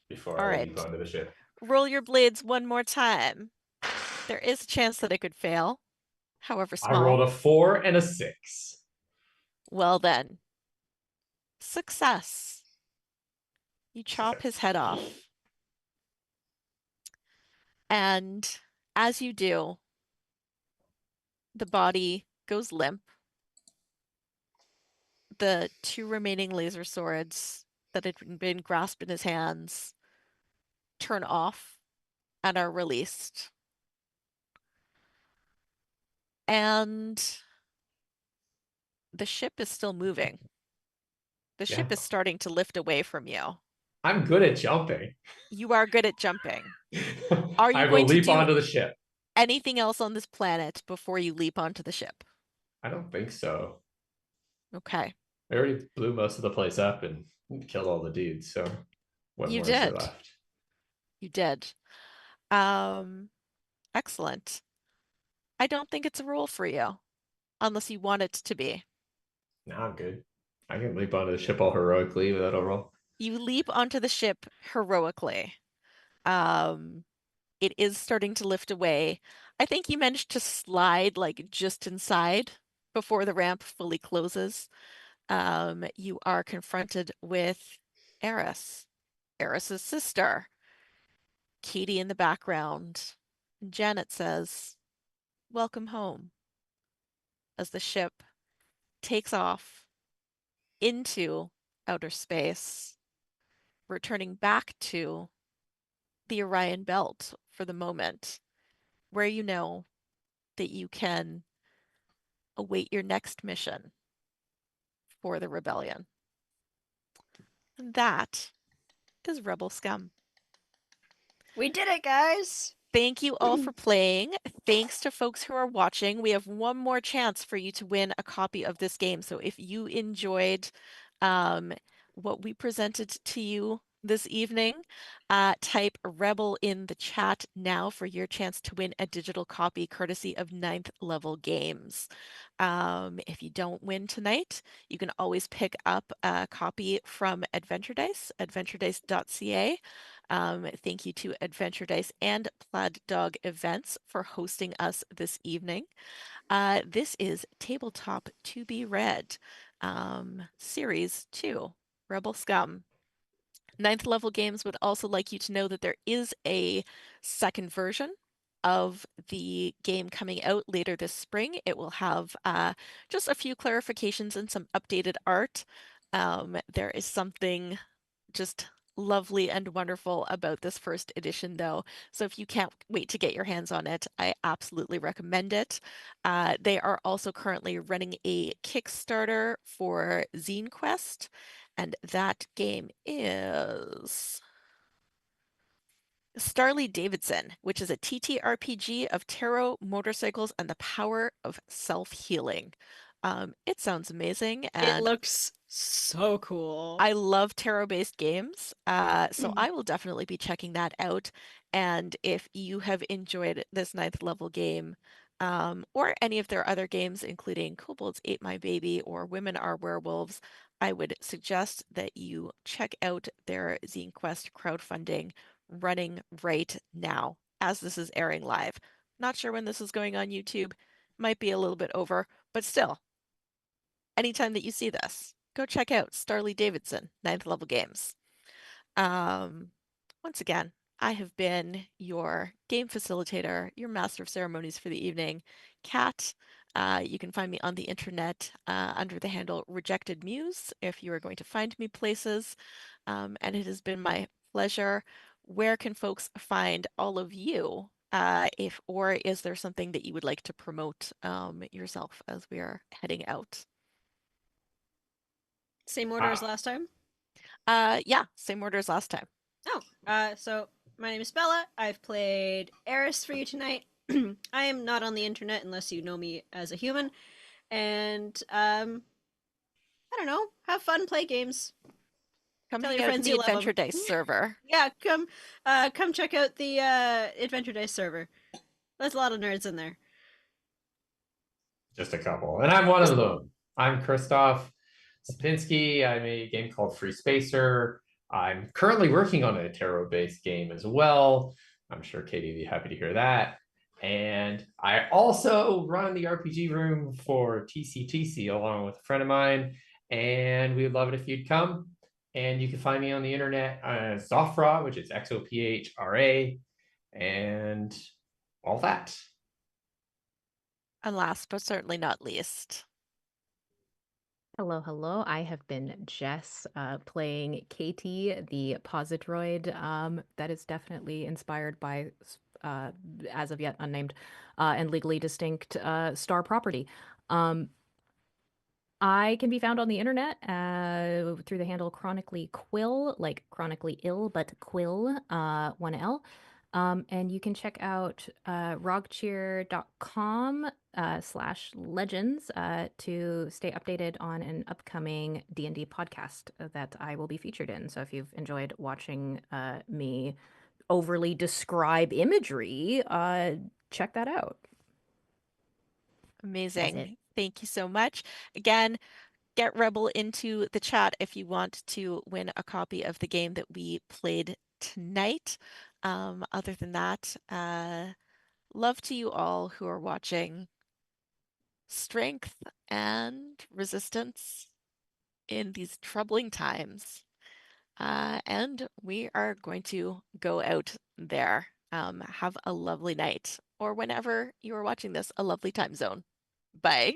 before All I right. leave onto the ship. Roll your blades one more time. There is a chance that it could fail, however I rolled small. a 4 and a 6. Well then, success. You chop his head off. And as you do, the body goes limp. The 2 remaining laser swords that had been grasped in his hands turn off and are released. And the ship is still moving. The ship is starting to lift away from you. I'm good at jumping. You are good at jumping. Are you I will going to leap do onto the ship. anything else on this planet before you leap onto the ship? I don't think so. Okay. I already blew most of the place up and killed all the dudes, so what You more is there did. left? You did. Excellent. I don't think it's a rule for you, unless you want it to be. No, I'm good. I can leap onto the ship all heroically without a roll. You leap onto the ship heroically. It is starting to lift away. I think you managed to slide like just inside before the ramp fully closes. You are confronted with Eris, Eris's sister. Katie in the background. Janet says, "Welcome home," as the ship takes off into outer space, returning back to the Orion Belt for the moment, where you know that you can await your next mission for the rebellion. And that is Rebel Scum. We did it, guys! Thank you all for playing. Thanks to folks who are watching. We have one more chance for you to win a copy of this game. So if you enjoyed what we presented to you this evening, type Rebel in the chat now for your chance to win a digital copy courtesy of 9th Level Games. If you don't win tonight, you can always pick up a copy from Adventure Dice, adventuredice.ca. Thank you to Adventure Dice and Plaid Dog Events for hosting us this evening. This is Tabletop to be Read, Series 2, Rebel Scum. 9th Level Games would also like you to know that there is a second version of the game coming out later this spring. It will have just a few clarifications and some updated art. There is something just lovely and wonderful about this first edition, though. So if you can't wait to get your hands on it, I absolutely recommend it. They are also currently running a Kickstarter for Zine Quest, And that game is Starley Davidson, which is a TTRPG of tarot, motorcycles, and the power of self-healing. It sounds amazing, It and looks so cool. I love tarot-based games, so I will definitely be checking that out. And if you have enjoyed this ninth level game, or any of their other games, including Kobolds Ate My Baby or Women Are Werewolves, I would suggest that you check out their Zine Quest crowdfunding running right now as this is airing live. Not sure when this is going on YouTube, might be a little bit over, but still, anytime that you see this, go check out Starley Davidson, ninth level games. Um, Once again, I have been your game facilitator, your master of ceremonies for the evening, Kat. You can find me on the internet under the handle Rejected Muse if you are going to find me places. And it has been my pleasure. Where can folks find all of you? Or is there something that you would like to promote yourself as we are heading out? Same order as last time. Yeah, same order as last time. Oh, so my name is Bella. I've played Eris for you tonight. I am not on the internet unless you know me as a human. And I don't know, have fun, play games. Come Tell hang your out in friends the you love them. Adventure Dice server. Yeah, come check out the Adventure Dice server. There's a lot of nerds in there. Just a couple. And I'm one of them. I'm Christoph Sapinski. I made a game called Free Spacer. I'm currently working on a tarot-based game as well. I'm sure Katie would be happy to hear that. And I also run the RPG room for TCTC along with a friend of mine. And we would love it if you'd come. And you can find me on the internet as Zophra, which is XOPHRA, and all that. And last but certainly not least, Hello, hello. I have been Jess, playing Katie, the Positoroid. That is definitely inspired by, as of yet unnamed, and legally distinct Star property. I can be found on the internet through the handle Chronically Quill, like chronically ill, but Quill, 1L. And you can check out rogcheer.com /legends to stay updated on an upcoming D&D podcast that I will be featured in. So if you've enjoyed watching me overly describe imagery, check that out. amazing. Thank you so much. Again, get Rebel into the chat if you want to win a copy of the game that we played tonight. Other than that, love to you all who are watching. Strength and resistance in these troubling times. And we are going to go out there. Have a lovely night, or whenever you are watching this, a lovely time zone. Bye.